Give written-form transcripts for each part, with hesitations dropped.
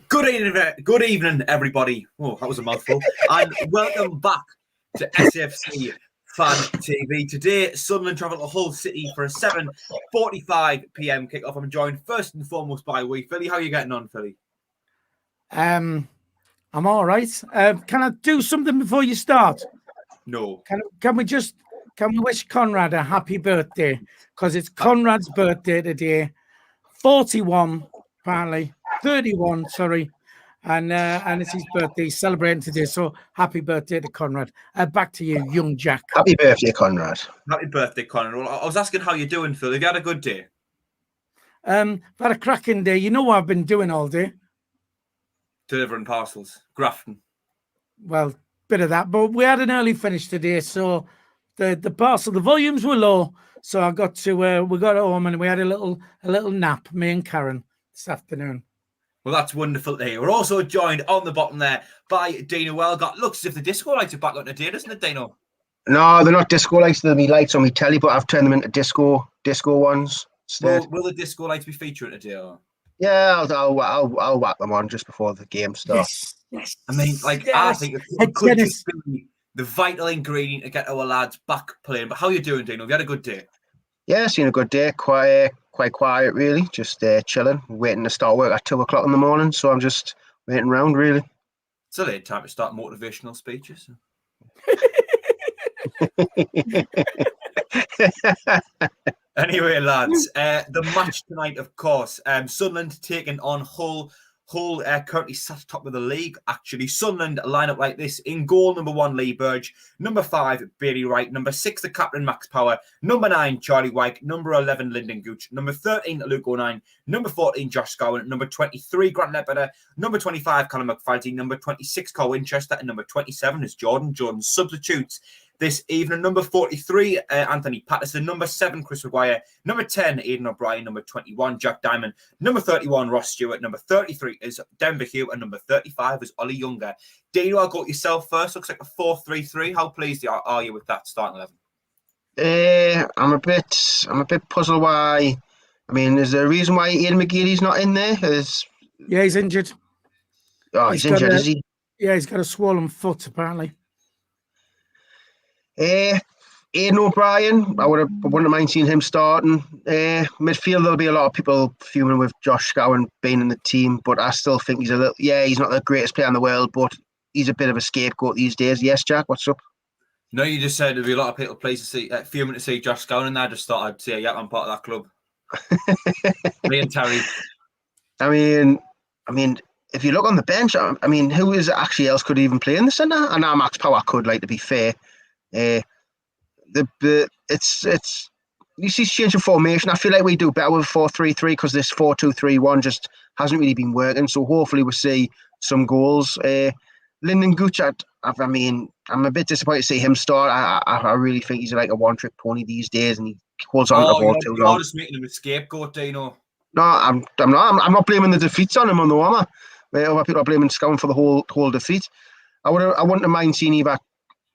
Good evening, everybody. Oh, that was a mouthful. And welcome back to SAFC Fan TV. Today, Sunderland travel to Hull City for a 7:45 p.m. kickoff. I'm joined first and foremost by Philly. How are you getting on, Philly? I'm all right. Can I do something before you start? No. Can we wish CONRAD a happy birthday? Because it's CONRAD's birthday today. 41, apparently. 31, sorry. And it's his birthday. He's celebrating today. So happy birthday to CONRAD. Back to you, young Jack. Happy birthday, CONRAD. Happy birthday, Conrad. Well, I was asking how you're doing, Phil. Have you had a good day? I've had a cracking day. You know what I've been doing all day? Delivering parcels, grafting. Well, bit of that. But we had an early finish today. So the volumes were low. So I got to we got home and we had a little nap, me and Karen, this afternoon. Well, that's wonderful to hear. We're also joined on the bottom there by Dino Wellgott. Looks as if the disco lights are back on today, doesn't it, Dino? No, they're not disco lights. They'll be lights on my telly, but I've turned them into disco ones instead. Will the disco lights be featuring today? Or? Yeah, I'll whack them on just before the game starts. Yes. I mean, I think it could just be the vital ingredient to get our lads back playing. But how are you doing, Dino? Have you had a good day? Yeah, seen a good day. Quite quiet, really. Just chilling, waiting to start work at 2:00 in the morning. So I'm just waiting around, really. It's a late time to start motivational speeches. Anyway, lads, the match tonight, of course. Sunderland taking on Hull. Hull currently sat top of the league, actually. Sunderland line up like this. In goal, number 1, Lee Burge. Number 5, Bailey Wright. Number 6, the captain, Max Power. Number 9, Charlie Wyke. Number 11, Lyndon Gooch. Number 13, Luke O'Nien. Number 14, Josh Scowen. Number 23, Grant Ledbetter. Number 25, Conor McFadden. Number 26, Carl Winchester. And number 27 is Jordan. Jordan substitutes this evening. Number 43, Anthony Patterson. Number 7, Chris Maguire. Number 10, Aidan O'Brien. Number 21, Jack Diamond. Number 31, Ross Stewart. Number 33 is Denver Hugh. And number 35 is Ollie Younger. Dino, I'll go to yourself first. Looks like a 4-3-3. How pleased are you with that starting 11? I'm a bit puzzled why. I mean, is there a reason why Ian McGeady's not in there? Yeah, he's injured. Oh, he's injured, is he? Yeah, he's got a swollen foot, apparently. Aidan O'Brien, I wouldn't mind seeing him starting. Midfield, there'll be a lot of people fuming with Josh Scowen being in the team, but I still think he's he's not the greatest player in the world, but he's a bit of a scapegoat these days. Yes, Jack, what's up? No, you just said there'll be a lot of people fuming to see Josh Scowen, and I just thought I'd say, yeah, I'm part of that club. Me and Terry. I mean, if you look on the bench, I mean, who is actually else could even play in the centre? And now Max Power could, to be fair. It's you see change of formation. I feel like we do better with 4-3-3 because this 4-2-3-1 just hasn't really been working. So hopefully we'll see some goals. Lyndon Gooch, I mean, I'm a bit disappointed to see him start. I really think he's like a one-trick pony these days, and he holds on to the ball too long. You're just making him a scapegoat, Dino. No, I'm not blaming the defeats on him on the warmer. Other people are blaming Scowen for the whole defeat. I wouldn't have mind seeing either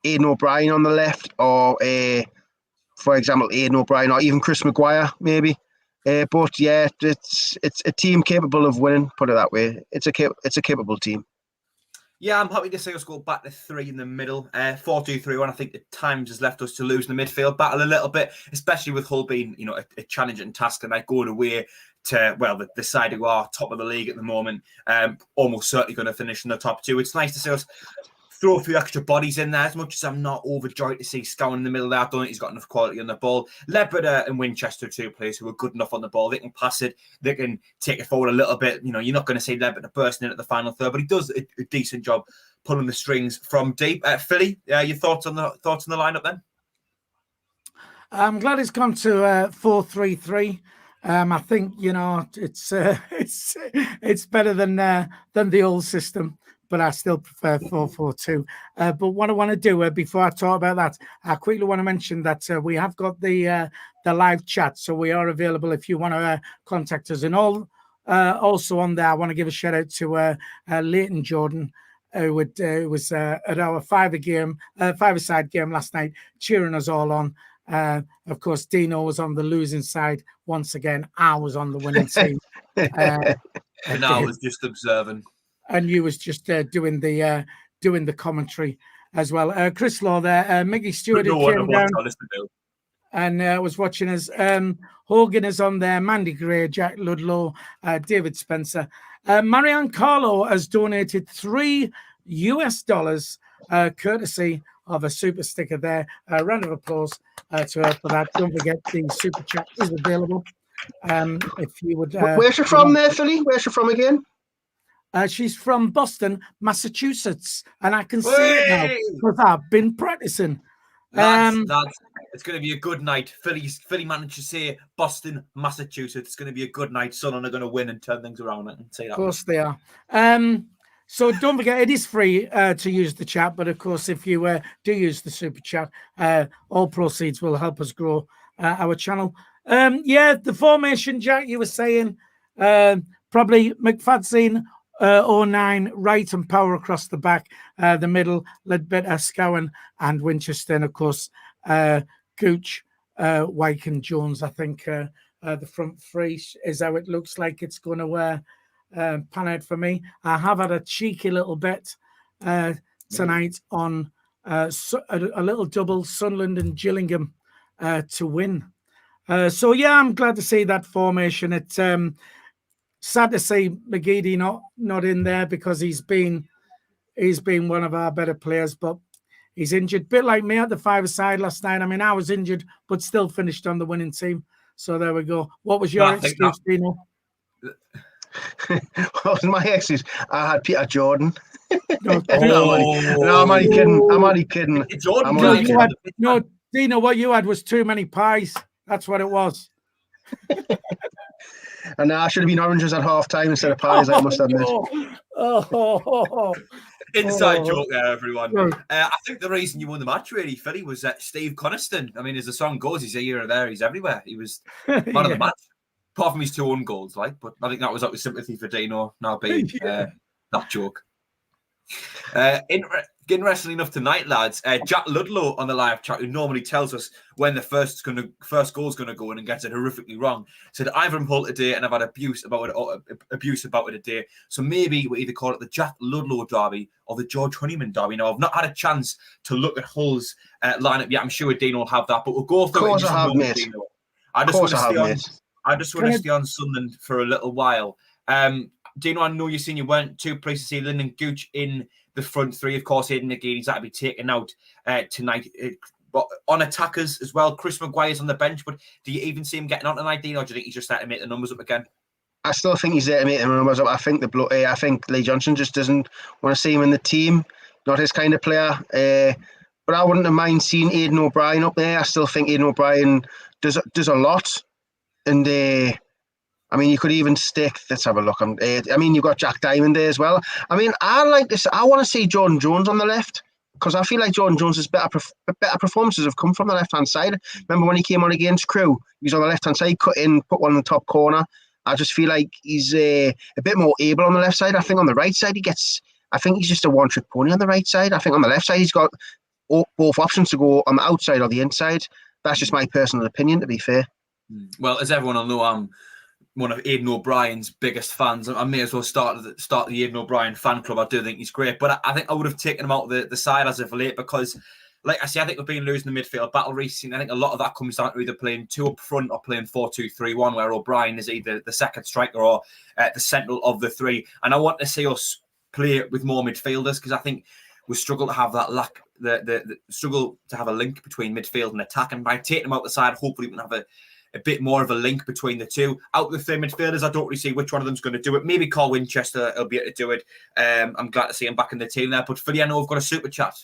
Aidan O'Brien on the left, or for example, Aidan O'Brien, or even Chris Maguire, maybe. But yeah, it's a team capable of winning. Put it that way. It's a capable team. Yeah, I'm happy to see us go back to 3 in the middle. 4-2-3-1. I think the times has left us to lose in the midfield battle a little bit, especially with Hull being, a challenging task and going away to the side who are top of the league at the moment. Almost certainly going to finish in the top 2. It's nice to see us throw a few extra bodies in there, as much as I'm not overjoyed to see Scowen in the middle there. I don't think he's got enough quality on the ball. Ledbetter and Winchester, 2 players who are good enough on the ball. They can pass it. They can take it forward a little bit. You're not going to see Ledbetter bursting in at the final third, but he does a decent job pulling the strings from deep. Philly, your thoughts on the lineup then? I'm glad it's gone to 4-3-3. I think it's better than the old system. But I still prefer 4-4-2. But what I want to do before I talk about that, I quickly want to mention that we have got the live chat, so we are available if you want to contact us. And also on there, I want to give a shout out to Leighton Jordan, who was at our five-a-side game last night, cheering us all on. Of course, Dino was on the losing side once again. I was on the winning team. And I was just observing. And you was just doing the commentary as well. Chris Law there, Mickey Stewart who came down and was watching us. Hogan is on there, Mandy Gray, Jack Ludlow, David Spencer. Marianne Carlo has donated $3 courtesy of a super sticker there. A round of applause to her for that. Don't forget the super chat is available. If you would, where's she from there, Philly? Where's she from again? She's from Boston, Massachusetts, and I can see it now because I've been practicing. Lads, it's going to be a good night. Philly managed to say Boston, Massachusetts. It's going to be a good night. Sunderland are going to win and turn things around. I can say that. Of course they are. So don't forget, it is free to use the chat. But of course, if you do use the super chat, all proceeds will help us grow our channel. The formation, Jack, you were saying probably McFadzean, 09, right and Power across the back, the middle, Ledbetter, Scowen and Winchester, and of course Gooch, Wyke and Jones. I think the front three is how it looks like it's going to pan out for me. I have had a cheeky little bet tonight on a little double, Sunderland and Gillingham to win. So I'm glad to see that formation. It's sad to see McGeady not in there because he's been one of our better players, but he's injured. Bit like me at the five-a-side last night. I mean, I was injured, but still finished on the winning team. So there we go. What was your excuse, Dino? What was my excuse? I had Peter Jordan. No, I'm only kidding. No, Dino, what you had was too many pies. That's what it was. And I should have been oranges at half time instead of pies, I must admit. Inside joke there, everyone. I think the reason you won the match, really, Philly, was Steve Coniston. I mean, as the song goes, he's here or there, he's everywhere. He was man of the match, apart from his 2 own goals, but I think that was up with sympathy for Dino now being that joke. Interesting enough tonight, lads, Jack Ludlow on the live chat, who normally tells us when the first goal is going to go in and gets it horrifically wrong, said Ivan Hull today, and I've had abuse about it today. So maybe we either call it the Jack Ludlow derby or the George Honeyman derby. Now, I've not had a chance to look at Hull's lineup yet. I'm sure Dino will have that, but we'll go through it. Of course, I have, mate. I just want to stay on Sunderland for a little while. Dino, I know you weren't too pleased to see Lyndon Gooch in the front three. Of course, Aidan McGeady's had to be taken out tonight. But on attackers as well, Chris Maguire's on the bench. But do you even see him getting on tonight, Dino, or do you think he's just there to make the numbers up again? I still think he's there to make the numbers up. I think Lee Johnson just doesn't want to see him in the team. Not his kind of player. But I wouldn't have mind seeing Aidan O'Brien up there. I still think Aidan O'Brien does a lot. And I mean, you could even stick. Let's have a look. I mean, you've got Jack Diamond there as well. I mean, I like this. I want to see Jordan Jones on the left because I feel like Jordan Jones' better performances have come from the left-hand side. Remember when he came on against Crewe? He was on the left-hand side, cut in, put one in the top corner. I just feel like he's a bit more able on the left side. I think on the right side, I think he's just a one-trick pony on the right side. I think on the left side, he's got both options to go on the outside or the inside. That's just my personal opinion, to be fair. Well, as everyone will know, I'm one of Aidan O'Brien's biggest fans. I may as well start the Aidan O'Brien fan club. I do think he's great, but I think I would have taken him out of the side as of late because, like I say, I think we've been losing the midfield battle recently. I think a lot of that comes down to either playing 2 up front or playing 4-2-3-1, where O'Brien is either the second striker or the central of the 3. And I want to see us play with more midfielders because I think we struggle to have that the struggle to have a link between midfield and attack. And by taking them out the side, hopefully we can have a bit more of a link between the two. Out of the 3 midfielders, I don't really see which one of them's going to do it. Maybe Carl Winchester will be able to do it. I'm glad to see him back in the team there. But Philly, I know we've got a super chat.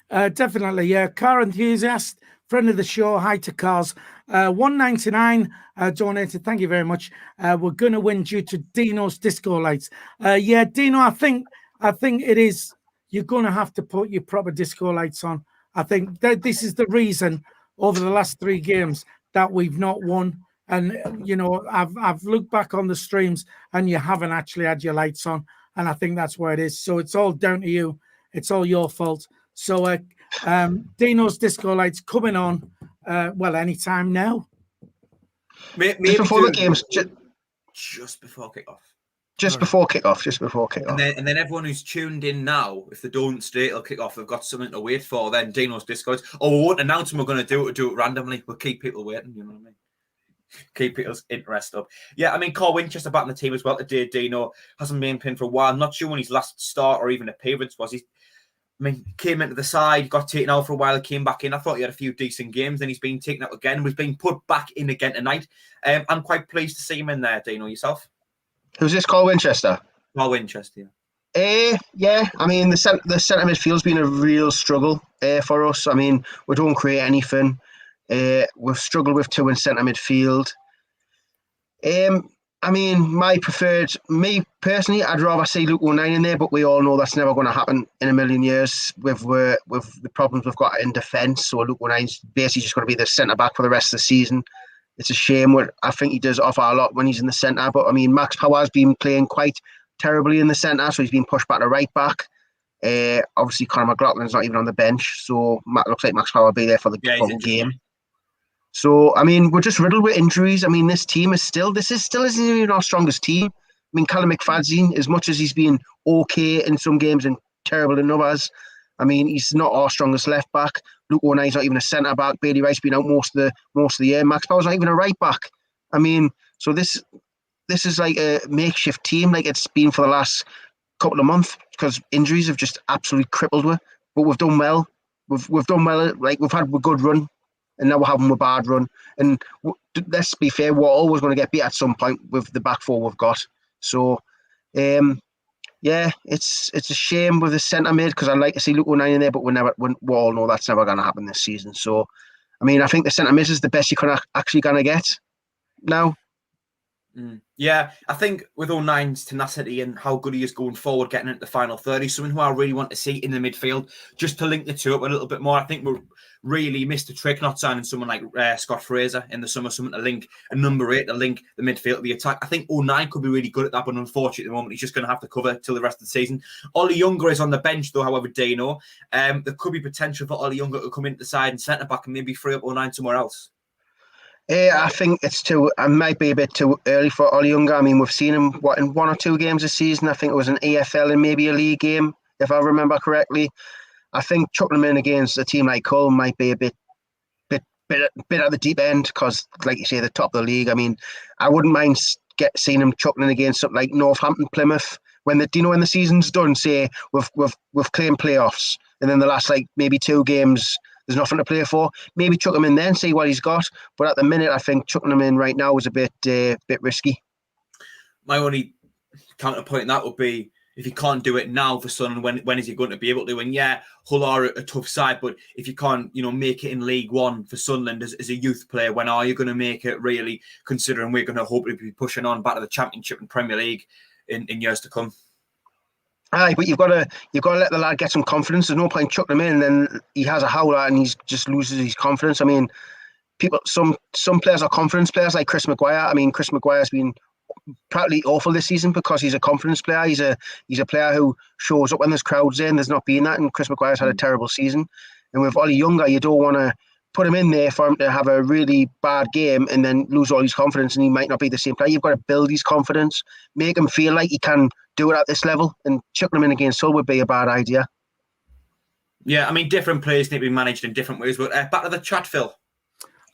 Definitely, yeah. Car enthusiast, friend of the show. Hi to Cars. 199 donated. Thank you very much. We're going to win due to Dino's disco lights. Yeah, Dino, I think it is. You're going to have to put your proper disco lights on. I think that this is the reason over the last 3 games that we've not won. And, you know, I've looked back on the streams and you haven't actually had your lights on. And I think that's where it is. So it's all down to you. It's all your fault. So Dino's disco lights coming on, anytime now. Maybe just before the games. Just before kick-off. Just before kickoff. Just before kickoff. And then everyone who's tuned in now, if they don't straight it'll kick off, they've got something to wait for. Then Dino's Discord. Oh, we won't announce when we're going to do it randomly. We'll keep people waiting. You know what I mean? Keep people's interest up. Yeah, I mean, Carl Winchester back in the team as well today. Dino hasn't been pinned for a while. I'm not sure when his last start or even appearance was. He came into the side, got taken out for a while, came back in. I thought he had a few decent games. Then he's been taken out again, was being put back in again tonight. I'm quite pleased to see him in there, Dino, yourself. Who's this, Carl Winchester? Carl Winchester, yeah. Yeah, I mean, the centre midfield's been a real struggle for us. I mean, we don't create anything. We've struggled with two in centre midfield. I mean, me personally, I'd rather see Luke O'Nien in there, but we all know that's never going to happen in a million years with the problems we've got in defence. So Luke O'Nien's basically just going to be the centre back for the rest of the season. It's a shame. I think he does offer a lot when he's in the centre, but I mean, Max Power's been playing quite terribly in the centre, so he's been pushed back to right back. Obviously, Conor McLaughlin's not even on the bench, so looks like Max Power will be there for the full game. So, I mean, we're just riddled with injuries. I mean, this still isn't even our strongest team. I mean, Callum McFadzean, as much as he's been okay in some games and terrible in others, I mean, he's not our strongest left back. Luke O'Nien's not even a centre back. Bailey Wright's been out most of the year. Max Power's not even a right back. I mean, so this is like a makeshift team, like it's been for the last couple of months, because injuries have just absolutely crippled us. But we've done well. We've done well. Like, we've had a good run, and now we're having a bad run. And let's be fair, we're always going to get beat at some point with the back four we've got. So, yeah, it's a shame with the centre mid, because I'd like to see Luke O'Nien in there, but we all know that's never going to happen this season. So, I mean, I think the centre mid is the best you can actually going to get now. Yeah, I think with O'Nien's tenacity and how good he is going forward, getting into the final 30, someone who I really want to see in the midfield, just to link the two up a little bit more. I think we're really missed a trick not signing someone like Scott Fraser in the summer, someone to link a number 8 to link the midfield, the attack. I think O'Nien could be really good at that, but unfortunately at the moment he's just going to have to cover till the rest of the season. Ollie Younger is on the bench though, however, Dino. There could be potential for Ollie Younger to come into the side and centre back and maybe free up O'Nien somewhere else. I think it might be a bit too early for Ollie Younger. I mean, we've seen him in 1 or 2 games this season. I think it was an EFL and maybe a league game, if I remember correctly. I think chucking him in against a team like Hull might be a bit at the deep end, because, like you say, the top of the league. I mean, I wouldn't mind seeing him chucking in against something like Northampton, Plymouth, when the season's done. Say we've claimed playoffs, and then the last maybe 2 games, there's nothing to play for. Maybe chuck him in then, see what he's got. But at the minute, I think chucking him in right now is a bit risky. My only counterpoint in that would be, if you can't do it now for Sunderland, when is he going to be able to? And yeah, Hull are a tough side, but if you can't, make it in League One for Sunderland as a youth player, when are you going to make it, really, considering we're going to hopefully be pushing on back to the Championship and Premier League in years to come? Aye, but you've got to let the lad get some confidence. There's no point chucking him in, and then he has a howler and he just loses his confidence. I mean, some players are confidence players, like Chris Maguire. I mean, Chris Maguire's been practically awful this season because he's a confidence player. He's a player who shows up when there's crowds in. There's not been that, and Chris Maguire's had a terrible season. And with Ollie Younger, you don't want to put him in there for him to have a really bad game and then lose all his confidence, and he might not be the same player. You've got to build his confidence, make him feel like he can do it at this level, and chucking him in against Hull would be a bad idea. Yeah, I mean, different players need to be managed in different ways. But back to the chat, Phil.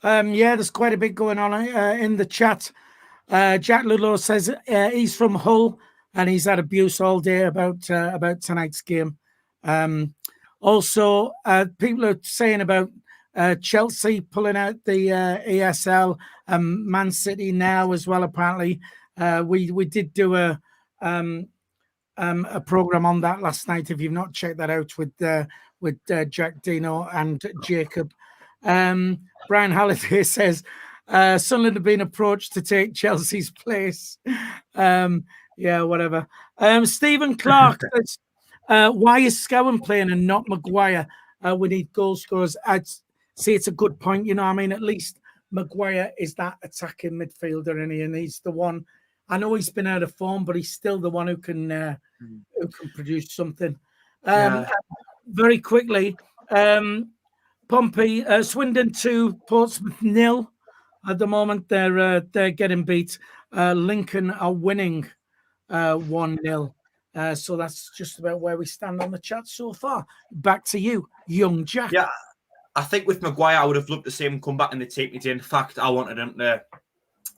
Yeah, there's quite a bit going on in the chat. Jack Ludlow says he's from Hull and he's had abuse all day about tonight's game. Also, people are saying about Chelsea pulling out the ESL, Man City now as well. Apparently, we did do a program on that last night. If you've not checked that out with Jack, Dino, and Jacob. Brian Halliday says Sunderland have been approached to take Chelsea's place. Yeah, whatever. Stephen Clark says, why is Scowen playing and not Maguire? We need goal scorers. I'd say it's a good point. I mean, at least Maguire is that attacking midfielder, and he's the one. I know he's been out of form, but he's still the one who can produce something. Very quickly, Pompey, Swindon 2, Portsmouth 0. At the moment, they're getting beat. Lincoln are winning 1-0. So that's just about where we stand on the chat so far. Back to you, young Jack. Yeah, I think with Maguire, I would have loved to see him come back in the team. In fact, I wanted him to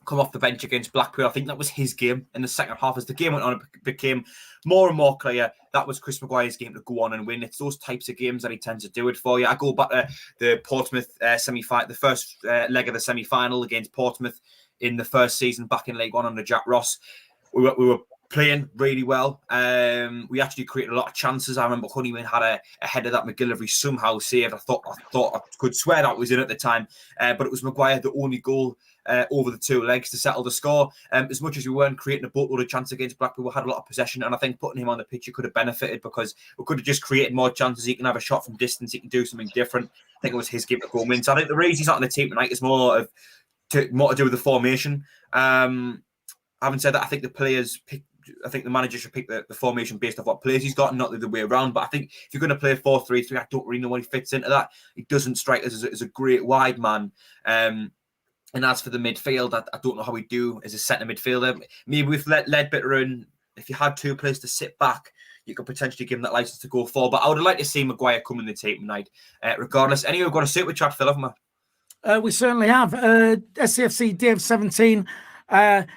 come off the bench against Blackpool. I think that was his game in the second half. As the game went on, it became more and more clear that was Chris Maguire's game to go on and win. It's those types of games that he tends to do it for you. I go back to the Portsmouth semi-final, the first leg of the semi-final against Portsmouth in the first season back in League One under Jack Ross. We were playing really well. We actually created a lot of chances. I remember Honeyman had a header that McGillivray somehow saved. I thought I could swear that was in at the time, but it was Maguire the only goal over the two legs to settle the score. As much as we weren't creating a boatload of chances against Blackpool, we had a lot of possession, and I think putting him on the pitch, he could have benefited because we could have just created more chances. He can have a shot from distance. He can do something different. I think it was his game to go and win. So I think the reason he's not on the team tonight is more to do with the formation. Having said that, I think the players pick. I think the manager should pick the formation based off what players he's got and not the other way around. But I think if you're going to play 4-3-3, I don't really know what he fits into that. He doesn't strike us as a great wide man. And as for the midfield, I don't know how we do as a centre midfielder. Maybe with Ledbetter in, if you had two players to sit back, you could potentially give him that license to go forward. But I would like to see Maguire come in the team tonight. Regardless, anyway, we've got a super chat, Phil, haven't we? We certainly have. SAFC Dave 17.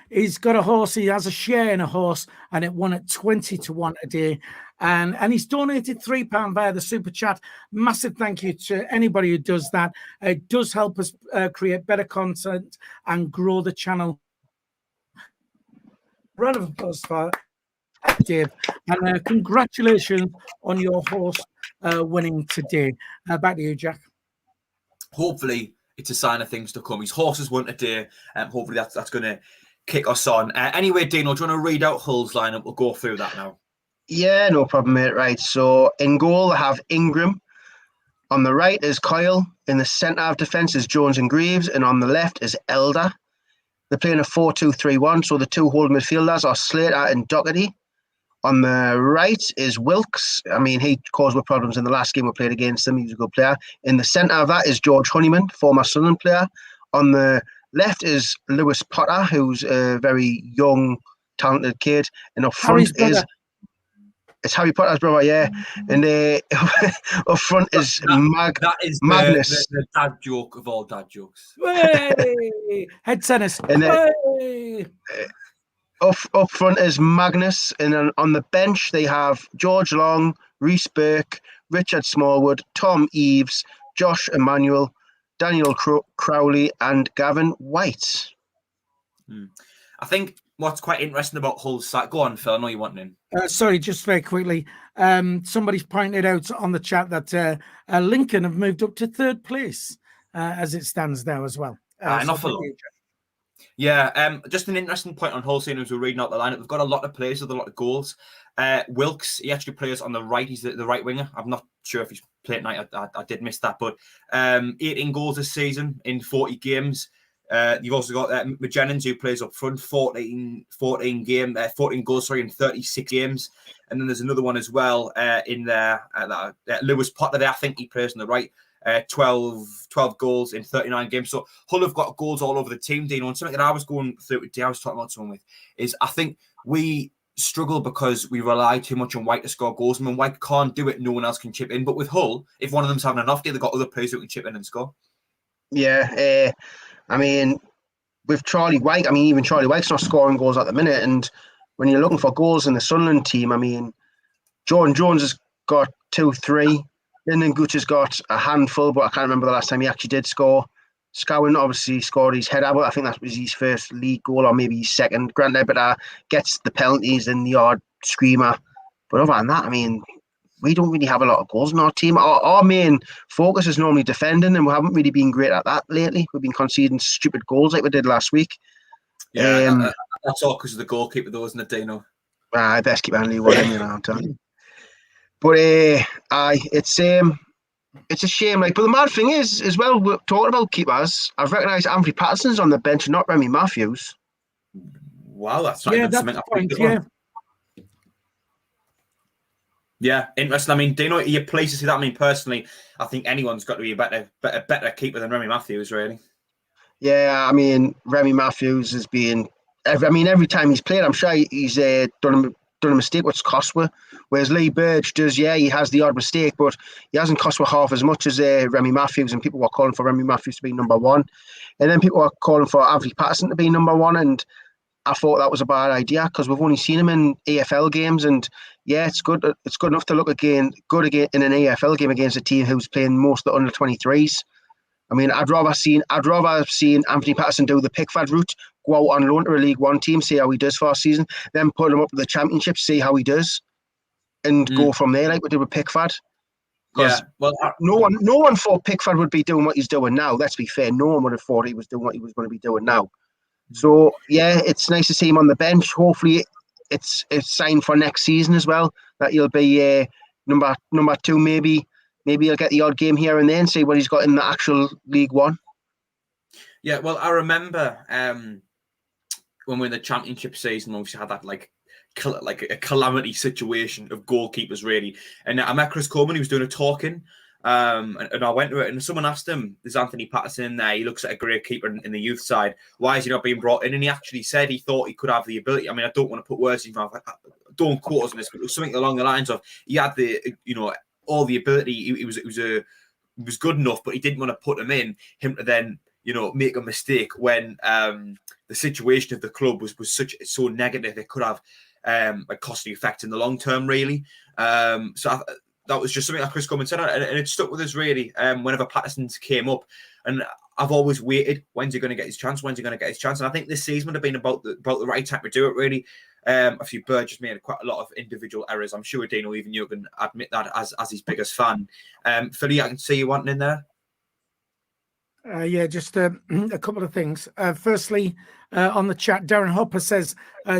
He's got a horse. He has a share in a horse, and it won at 20-1 a day. And he's donated £3 via the super chat. Massive thank you to anybody who does that. It does help us create better content and grow the channel. Round of applause for Dave, and congratulations on your horse winning today. Back to you, Jack. Hopefully, it's a sign of things to come. His horses won today. Hopefully, that's going to kick us on. Anyway, Dino, do you want to read out Hull's lineup? We'll go through that now. Yeah, no problem, mate. Right, so in goal, I have Ingram. On the right is Kyle. In the centre of defence is Jones and Greaves. And on the left is Elder. They're playing a 4-2-3-1, so the two holding midfielders are Slater and Doherty. On the right is Wilkes. I mean, he caused me problems in the last game we played against him. He was a good player. In the centre of that is George Honeyman, former Sunderland player. On the left is Lewis Potter, who's a very young, talented kid. And up front it's Harry Potter's brother, yeah. And up front is Magnus. The dad joke of all dad jokes. Hey! Head tennis. And then, up front is Magnus. And then on the bench, they have George Long, Rhys Burke, Richard Smallwood, Tom Eves, Josh Emmanuel, Daniel Crowley, and Gavin White. I think what's quite interesting about Hull's side. Go on, Phil. I know you want in. Sorry, just very quickly. Somebody's pointed out on the chat that Lincoln have moved up to third place as it stands now as well. Not for long. Yeah, just an interesting point on Hull, seeing as we're reading out the lineup. We've got a lot of players with a lot of goals. Wilkes, he actually plays on the right. He's the right winger. I'm not sure if he's played tonight. I did miss that. But 18 goals this season in 40 games. You've also got Jennings, who plays up front, 14 goals in 36 games. And then there's another one as well in there, Lewis Potter there. I think he plays on the right, 12 goals in 39 games. So Hull have got goals all over the team, Dino. And something that I was going through today, I was talking about someone with, is I think we struggle because we rely too much on White to score goals. I mean, White can't do it, no one else can chip in. But with Hull, if one of them's having an off day, they've got other players who can chip in and score. Yeah, I mean, with Charlie White, even Charlie White's not scoring goals at the minute. And when you're looking for goals in the Sunderland team, I mean, Jordan Jones has got 2-3. Lyndon Gooch has got a handful, but I can't remember the last time he actually did score. Scowen obviously scored his header, but I think that was his first league goal or maybe his second. Grant Ledbetter gets the penalties and the odd screamer. But other than that, I mean, we don't really have a lot of goals in our team. Our main focus is normally defending, and we haven't really been great at that lately. We've been conceding stupid goals like we did last week. Yeah, that's all because of the goalkeeper, though, isn't it, Dino? Best keep Andy Wood in, I'm telling you. But it's a shame. But the mad thing is, as well, we're talking about keepers. I've recognised Anthony Patterson's on the bench, not Remy Matthews. Wow, that's right. Yeah, that's the point. Yeah. Yeah, interesting. I mean, Dino, you're pleased to see that? I mean, personally, I think anyone's got to be a better keeper than Remy Matthews, really. Yeah, I mean, Remy Matthews has been every time he's played, I'm sure he's done a mistake which cost us. Whereas Lee Burge does, he has the odd mistake, but he hasn't cost us half as much as Remy Matthews, and people were calling for Remy Matthews to be number one. And then people were calling for Anthony Patterson to be number one, and I thought that was a bad idea because we've only seen him in AFL games, and it's good. It's good enough to look good again in an AFL game against a team who's playing most of the under 23s. I mean, I'd rather have seen Anthony Patterson do the Pickford route, go out on loan to a League One team, see how he does for a season, then put him up to the Championship, see how he does, and go from there like we did with Pickford. Because no one thought Pickford would be doing what he's doing now. Let's be fair, no one would have thought he was doing what he was going to be doing now. So it's nice to see him on the bench. Hopefully, it's signed for next season as well. That he'll be number two, maybe. Maybe he'll get the odd game here and there and see what he's got in the actual League One. Yeah, well, I remember when we were in the Championship season, obviously had that like a calamity situation of goalkeepers, really. And I met Chris Coleman, he was doing a talking, and I went to it, and someone asked him, there's Anthony Patterson in there, he looks like a great keeper in the youth side, why is he not being brought in? And he actually said he thought he could have the ability. I mean, I don't want to put words in his mouth, don't quote us on this, but it was something along the lines of he had the, all the ability. It was good enough, but he didn't want to put him to then make a mistake when the situation of the club was so negative. It could have a costly effect in the long term, really. That was just something that Chris Coleman said, and it stuck with us really. Whenever Patterson's came up, and I've always waited, when's he going to get his chance? When's he going to get his chance? And I think this season would have been about the right time to do it, really. Obviously, Burge has made quite a lot of individual errors. I'm sure Dino, even you can admit that as his biggest fan. Philly, I can see you wanting in there. Just a couple of things. Firstly, on the chat, Darren Hopper says,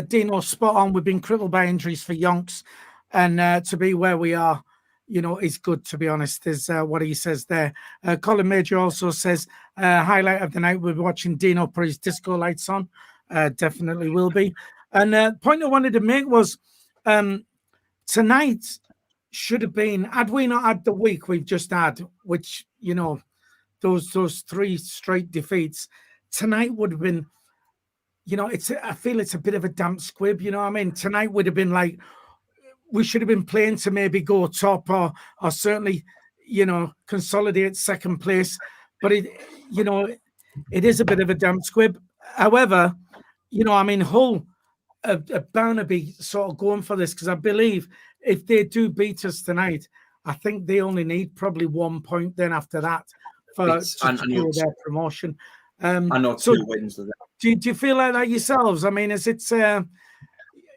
Dino, spot on. We've been crippled by injuries for yonks, and to be where we are, is good, to be honest, is what he says there. Colin Major also says, highlight of the night, we'll be watching Dino put his disco lights on. Definitely will be. And the point I wanted to make was tonight should have been, had we not had the week we've just had, which, those three straight defeats, tonight would have been, I feel it's a bit of a damp squib, I mean? Tonight would have been like, we should have been playing to maybe go top or certainly, consolidate second place. But it is a bit of a damp squib. However, Hull are bound to be sort of going for this, because I believe if they do beat us tonight, I think they only need probably 1 point then after that to secure their promotion. I know 2 wins. Do you feel like that yourselves? I mean, is it, a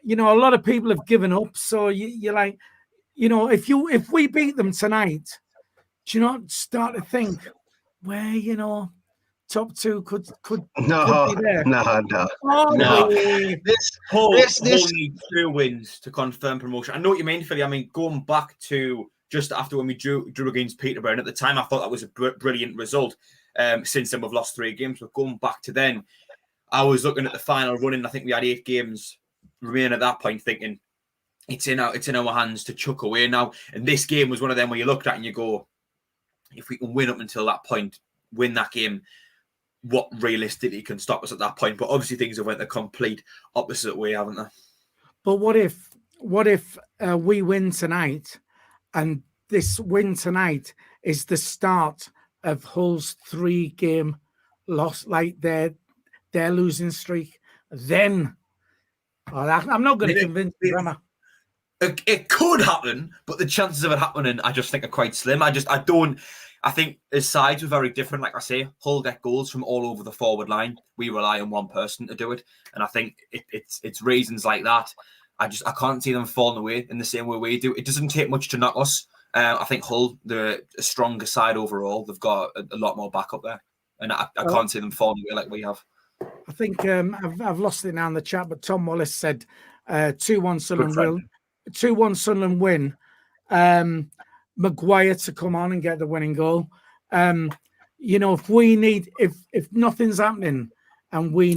lot of people have given up. So you're like, if we beat them tonight, do you not start to think where, top 2 could be there? No. No. Hull need 2 wins to confirm promotion. I know what you mean, Philly. I mean, going back to just after when we drew against Peterborough, and at the time I thought that was a brilliant result. Since then we've lost 3 games, but going back to then, I was looking at the final run, and I think we had 8 games remaining at that point, thinking it's in our hands to chuck away now. And this game was one of them where you looked at and you go, if we can win up until that point, win that game, what realistically can stop us at that point? But obviously things have went the complete opposite way, haven't they? But what if we win tonight, and this win tonight is the start of Hull's 3-game loss, like their losing streak? Then I'm not going to convince you, am I? It could happen, but the chances of it happening, I just think, are quite slim. I think his sides were very different. Like I say, Hull get goals from all over the forward line. We rely on one person to do it. And I think it's reasons like that. I can't see them falling away in the same way we do. It doesn't take much to knock us. I think Hull, they're a stronger side overall. They've got a lot more backup there. And I can't see them falling away like we have. I think I've lost it now in the chat, but Tom Wallace said 2-1 Sunderland 2-1 Sunderland win. Maguire to come on and get the winning goal. If we need, if nothing's happening and we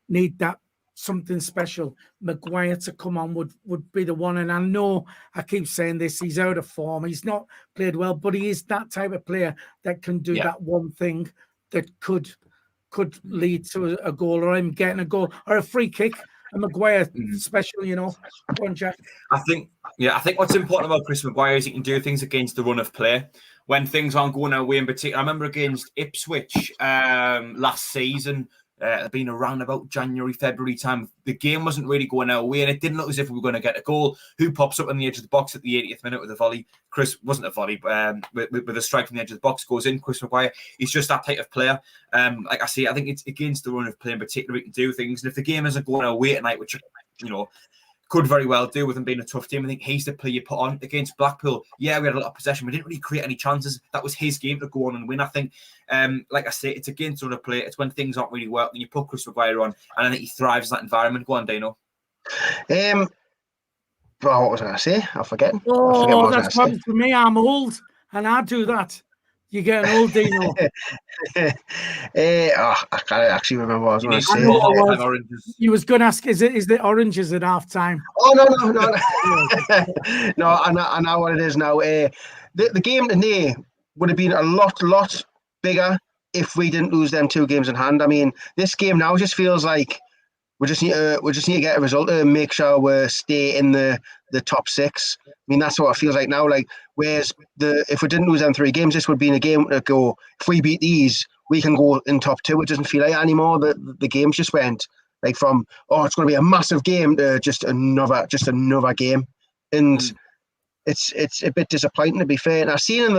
need that something special, Maguire to come on would be the one. And I know I keep saying this, he's out of form, he's not played well, but he is that type of player that can do that one thing that could could lead to a goal, or him getting a goal, or a free kick, a Maguire special, you know. Go on, Jack. I think what's important about Chris Maguire is he can do things against the run of play when things aren't going our way. In particular, I remember against Ipswich last season, being around about January, February time, the game wasn't really going our way, and it didn't look as if we were going to get a goal. Who pops up on the edge of the box at the 80th minute with a volley? Chris wasn't a volley, with a strike from the edge of the box, goes in. Chris Maguire, he's just that type of player. Like I say, I think it's against the run of play in particular we can do things, and if the game isn't going our way tonight, which could very well do with them being a tough team. I think he's the player you put on against Blackpool. Yeah, we had a lot of possession. We didn't really create any chances. That was his game to go on and win. I think, like I say, it's against other play. It's when things aren't really working. You put Chris Maguire on, and I think he thrives in that environment. Go on, Dino. Well, what was I going to say? I forget. Oh, that's happened to me. I'm old, and I do that. You get an old Dino. I can't actually remember what I was going to say. You was going to ask, is it oranges at half time? Oh, no. No, I know what it is now. The game today would have been a lot bigger if we didn't lose them 2 games in hand. I mean, this game now just feels like we just need to get a result to make sure we stay in the top 6. I mean, that's what it feels like now. Like, whereas if we didn't lose them 3 games, this would be in a game to go. If we beat these, we can go in top 2. It doesn't feel like anymore. The games just went like from it's going to be a massive game to just another game, and it's a bit disappointing, to be fair. And I seen in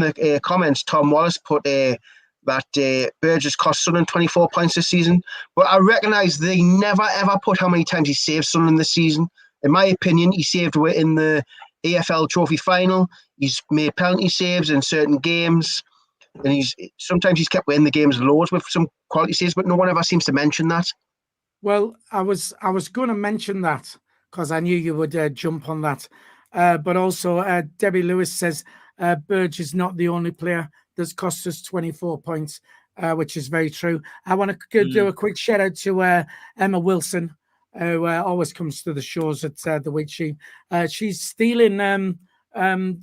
the comments Tom Wallace put that Burgess cost Sunderland 24 points this season, but I recognise they never ever put how many times he saved Sunderland this season. In my opinion, he saved it in the AFL Trophy final. He's made penalty saves in certain games, and sometimes he's kept in the games loads with some quality saves, but no one ever seems to mention that. Well, I was going to mention that because I knew you would jump on that, but also Debbie Lewis says Burge is not the only player that's cost us 24 points, which is very true. I want to do a quick shout out to Emma Wilson, who always comes to the shows at the week. She's stealing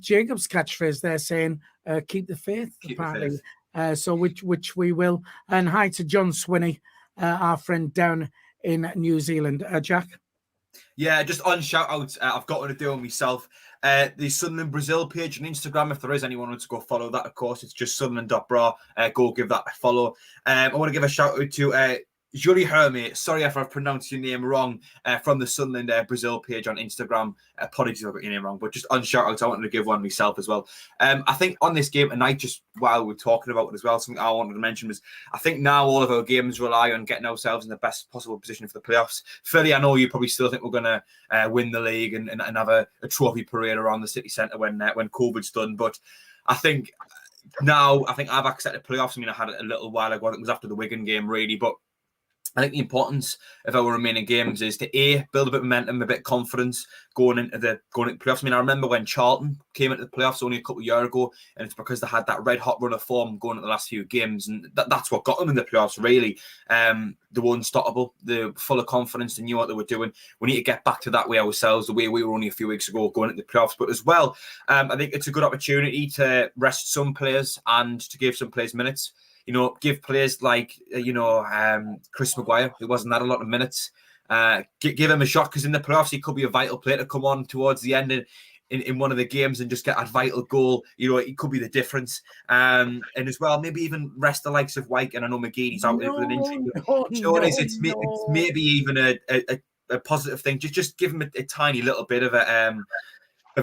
Jacob's catchphrase there, saying keep the faith, apparently. So which we will. And hi to John Swinney, our friend down in New Zealand. Jack? Yeah, just on shout outs, I've got to do it myself. The Sunderland Brazil page on Instagram, if there is anyone who wants to go follow that, of course, it's just sunderland.bra. Go give that a follow. I want to give a shout out to Julie Hermé, sorry if I've pronounced your name wrong, from the Sunderland Brazil page on Instagram. Apologies if I got your name wrong, but just on shout outs, I wanted to give one myself as well. I think on this game tonight, just while we're talking about it as well, something I wanted to mention was I think now all of our games rely on getting ourselves in the best possible position for the playoffs. Philly, I know you probably still think we're going to win the league and have a trophy parade around the city centre when COVID's done, but I think now, I've accepted playoffs. I mean, I had it a little while ago. I think it was after the Wigan game, really, but I think the importance of our remaining games is to build a bit of momentum, a bit of confidence going into the playoffs. I mean, I remember when Charlton came into the playoffs only a couple of years ago, and it's because they had that red hot run of form going into the last few games, and that's what got them in the playoffs. Really, they were unstoppable. They were full of confidence. They knew what they were doing. We need to get back to that way ourselves, the way we were only a few weeks ago going into the playoffs. But as well, I think it's a good opportunity to rest some players and to give some players minutes. Give players like, Chris Maguire, who wasn't had a lot of minutes, give him a shot, because in the playoffs, he could be a vital player to come on towards the end in one of the games and just get that vital goal. It could be the difference. And as well, maybe even rest the likes of White, and I know McGeady's out with an injury. It's maybe even a positive thing. Just give him a tiny little bit of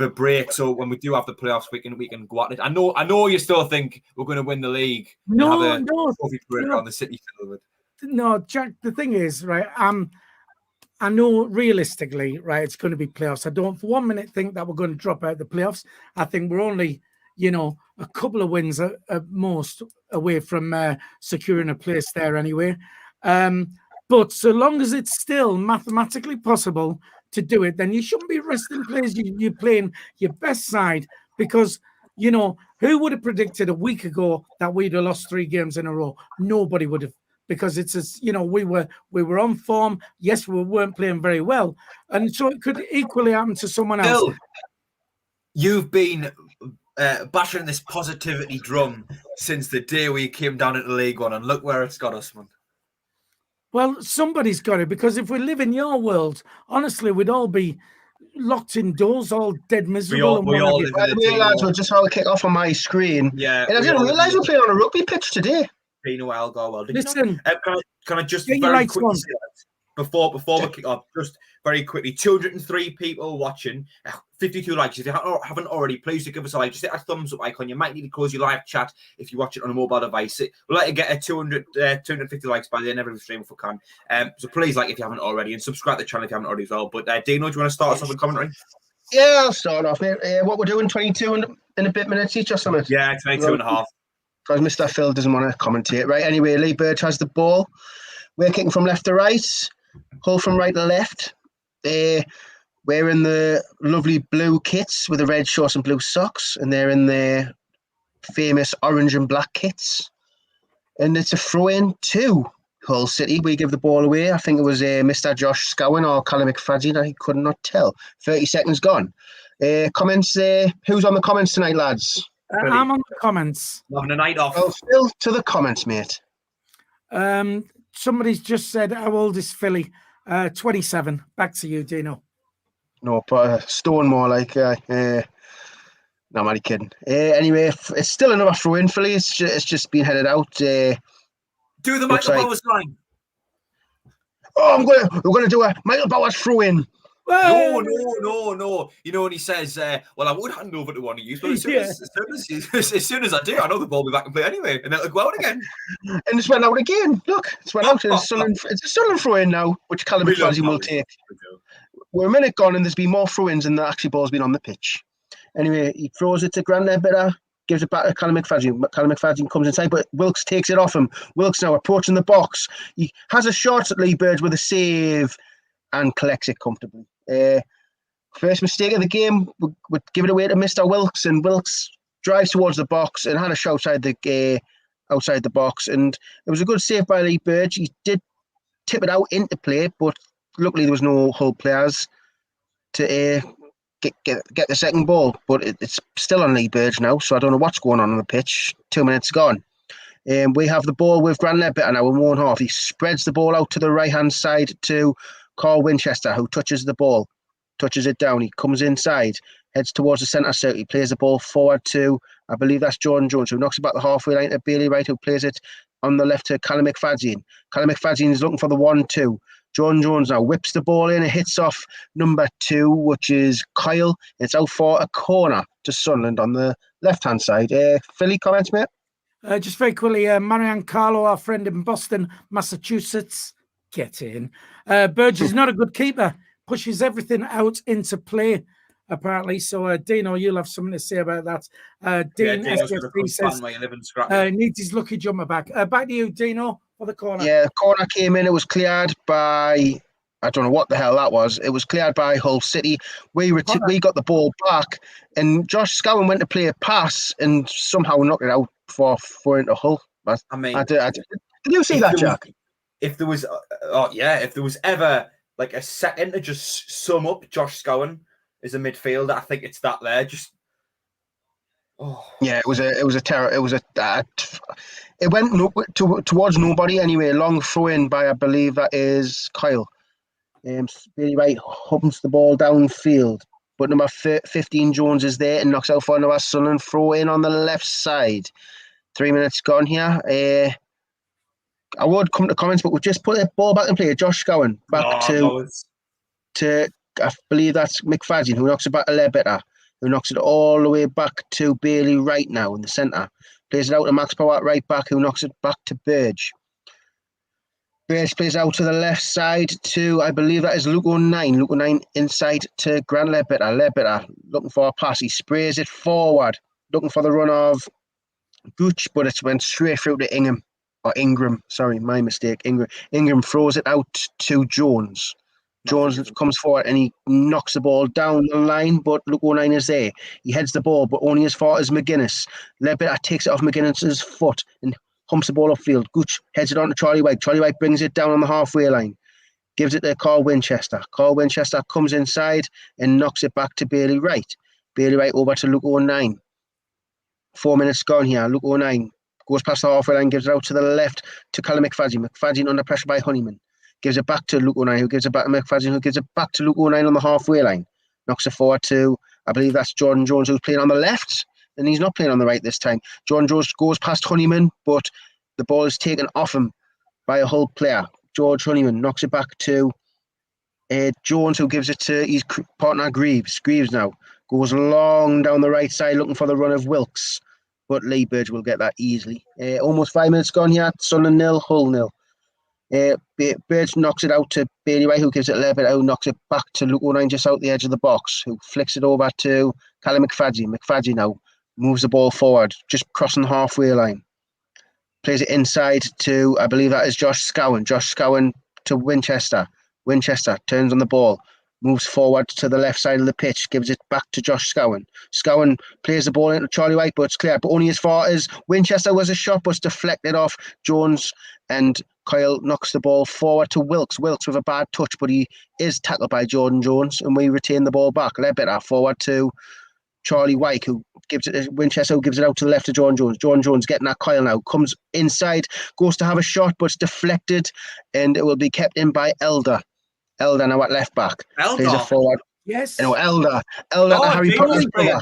a break, so when we do have the playoffs, we can go at it. I know you still think we're going to win the league. No, trophy parade around the city. No, Jack. The thing is, right? I know realistically, right, it's going to be playoffs. I don't for 1 minute think that we're going to drop out the playoffs. I think we're only, a couple of wins at most away from securing a place there anyway. But so long as it's still mathematically possible to do it, then you shouldn't be resting players. You're playing your best side, because, who would have predicted a week ago that we'd have lost 3 games in a row? Nobody would have, because it's we were on form. Yes, we weren't playing very well, and so it could equally happen to someone else. Bill, you've been bashing this positivity drum since the day we came down into League One, and look where it's got us, man. Well, somebody's got it, because if we live in your world, honestly, we'd all be locked indoors, all dead miserable. We all live By the way, lads, we're just about to kick off on my screen. Yeah, and I didn't realise we're playing on a rugby pitch today. Dino Algar, listen, can I just get very quickly say that before we kick off, just very quickly, 203 people watching, 52 likes. If you haven't already, please do give us a like. Just hit that thumbs up icon. You might need to close your live chat if you watch it on a mobile device. We'll let you get a 250 likes by the end of every stream if we can. So please like if you haven't already, and subscribe to the channel if you haven't already as well. But Dino, do you want to start us off with commentary? Yeah, I'll start off, mate. What we're doing, 22 in a bit minutes each or something? Yeah, 22 and a half. Because Mr. Phil doesn't want to commentate. Right, anyway, Lee Birch has the ball. We're kicking from left to right. Hull from right to left. We're in the lovely blue kits with the red shorts and blue socks. And they're in their famous orange and black kits. And it's a throw-in to Hull City. We give the ball away. I think it was Mr. Josh Scowen or Callum McFadden. I could not tell. 30 seconds gone. Comments. Who's on the comments tonight, lads? I'm on the comments. Having a night off. Well, Phil, to the comments, mate. Somebody's just said, how old is Philly? 27. Back to you, Dino. No, but stone more like. No, I'm only kidding. Anyway, it's still another throw-in, Philly. It's just been headed out. Do the Michael Bowers line. Oh, we're gonna do a Michael Bowers throw-in. No. You know when he says, well, I would hand over to one of you, but as soon as I do, I know the ball will be back and play anyway, and it'll go out again. And it's went out again. Look, it's went out. It's a Sunderland throw-in now, which Callum McFadden will take. We're a minute gone, and there's been more throw-ins than the actual ball's been on the pitch. Anyway, he throws it to Grant Ledbetter, gives it back to Callum McFadden. Callum McFadden comes inside, but Wilkes takes it off him. Wilkes now approaching the box. He has a shot at Lee Bird with a save and collects it comfortably. First mistake of the game, would give it away to Mr. Wilkes, and Wilkes drives towards the box and had a shot outside the box, and it was a good save by Lee Bird. He did tip it out into play, but luckily there was no Hull players to get the second ball. But it's still on Lee Bird now, so I don't know what's going on the pitch. 2 minutes gone. We have the ball with Grant Ledbetter now in one half. He spreads the ball out to the right-hand side to Carl Winchester, who touches the ball, touches it down. He comes inside, heads towards the centre circle. He plays the ball forward to, I believe that's Jordan Jones, who knocks it back the halfway line to Bailey Wright, who plays it on the left to Callum McFadden. Callum McFadden is looking for the 1-2. Jordan Jones now whips the ball in. It hits off number 2, which is Kyle. It's out for a corner to Sunderland on the left-hand side. Philly, comments, mate? Just very quickly, Marianne Carlo, our friend in Boston, Massachusetts. Get in. Burge is not a good keeper. Pushes everything out into play, apparently. So, Dino, you'll have something to say about that. Dean SFB says needs his lucky jumper back. Back to you, Dino, for the corner. Yeah, the corner came in. It was cleared by, I don't know what the hell that was. It was cleared by Hull City. We got the ball back, and Josh Scowen went to play a pass and somehow knocked it out for into Hull. I mean, did you see that, Jack? If there was ever like a second to just sum up Josh Scowen as a midfielder, I think it's that there. Yeah, it was a terror. It was it went towards nobody anyway. Long throw in by, I believe that is Kyle. Really right, humps the ball downfield, but number 15 Jones is there and knocks out for another Sunderland throw in on the left side. 3 minutes gone here. I would come to comments, but we'll just put the ball back in play. Josh Scowen back to I believe that's McFadden, who knocks it back to Ledbetter, who knocks it all the way back to Bailey Wright now in the centre. Plays it out to Max Power right back, who knocks it back to Burge. Burge plays out to the left side to, I believe that is Luke O'Nine. Luke O'Nine inside to Grant Ledbetter. Ledbetter looking for a pass. He sprays it forward, looking for the run of Gooch, but it went straight through to Ingram. Sorry, my mistake. Ingram throws it out to Jones. Jones comes forward and he knocks the ball down the line, but Luke O'Nine is there. He heads the ball, but only as far as McGuinness. Ledbetter takes it off McGuinness's foot and humps the ball upfield. Gooch heads it on to Charlie White. Charlie White brings it down on the halfway line. Gives it to Carl Winchester. Carl Winchester comes inside and knocks it back to Bailey Wright. Bailey Wright over to Luke O'Nine. 4 minutes gone here. Luke O'Nien goes past the halfway line, gives it out to the left to Callum McFadden. McFadden under pressure by Honeyman. Gives it back to Luke O'Nien, who gives it back to McFadden, who gives it back to Luke O'Nien on the halfway line. Knocks it forward to, I believe that's Jordan Jones, who's playing on the left, and he's not playing on the right this time. Jordan Jones goes past Honeyman, but the ball is taken off him by a Hull player. George Honeyman knocks it back to Jones, who gives it to his partner Greaves. Greaves now goes long down the right side looking for the run of Wilkes, but Lee Burge will get that easily. Almost 5 minutes gone here. Sunderland 0, Hull 0. Burge knocks it out to Bailey White, who gives it a little bit out, knocks it back to Luke O'Nien just out the edge of the box, who flicks it over to Callum McFadden. McFadden now moves the ball forward, just crossing the halfway line. Plays it inside to, I believe that is Josh Scowen. Josh Scowen to Winchester. Winchester turns on the ball, moves forward to the left side of the pitch, gives it back to Josh Scowen. Scowen plays the ball into Charlie White, but it's clear, but only as far as Winchester was a shot, but it's deflected off Jones, and Kyle knocks the ball forward to Wilkes. Wilkes with a bad touch, but he is tackled by Jordan Jones, and we retain the ball back. Ledbetter forward to Charlie White, who gives it to Winchester, who gives it out to the left to Jordan Jones. Jordan Jones getting that Kyle now, comes inside, goes to have a shot, but it's deflected, and it will be kept in by Elder. Elder now at left back. Elder? Plays it forward. Yes. You know, Elder to Harry Potter's brother.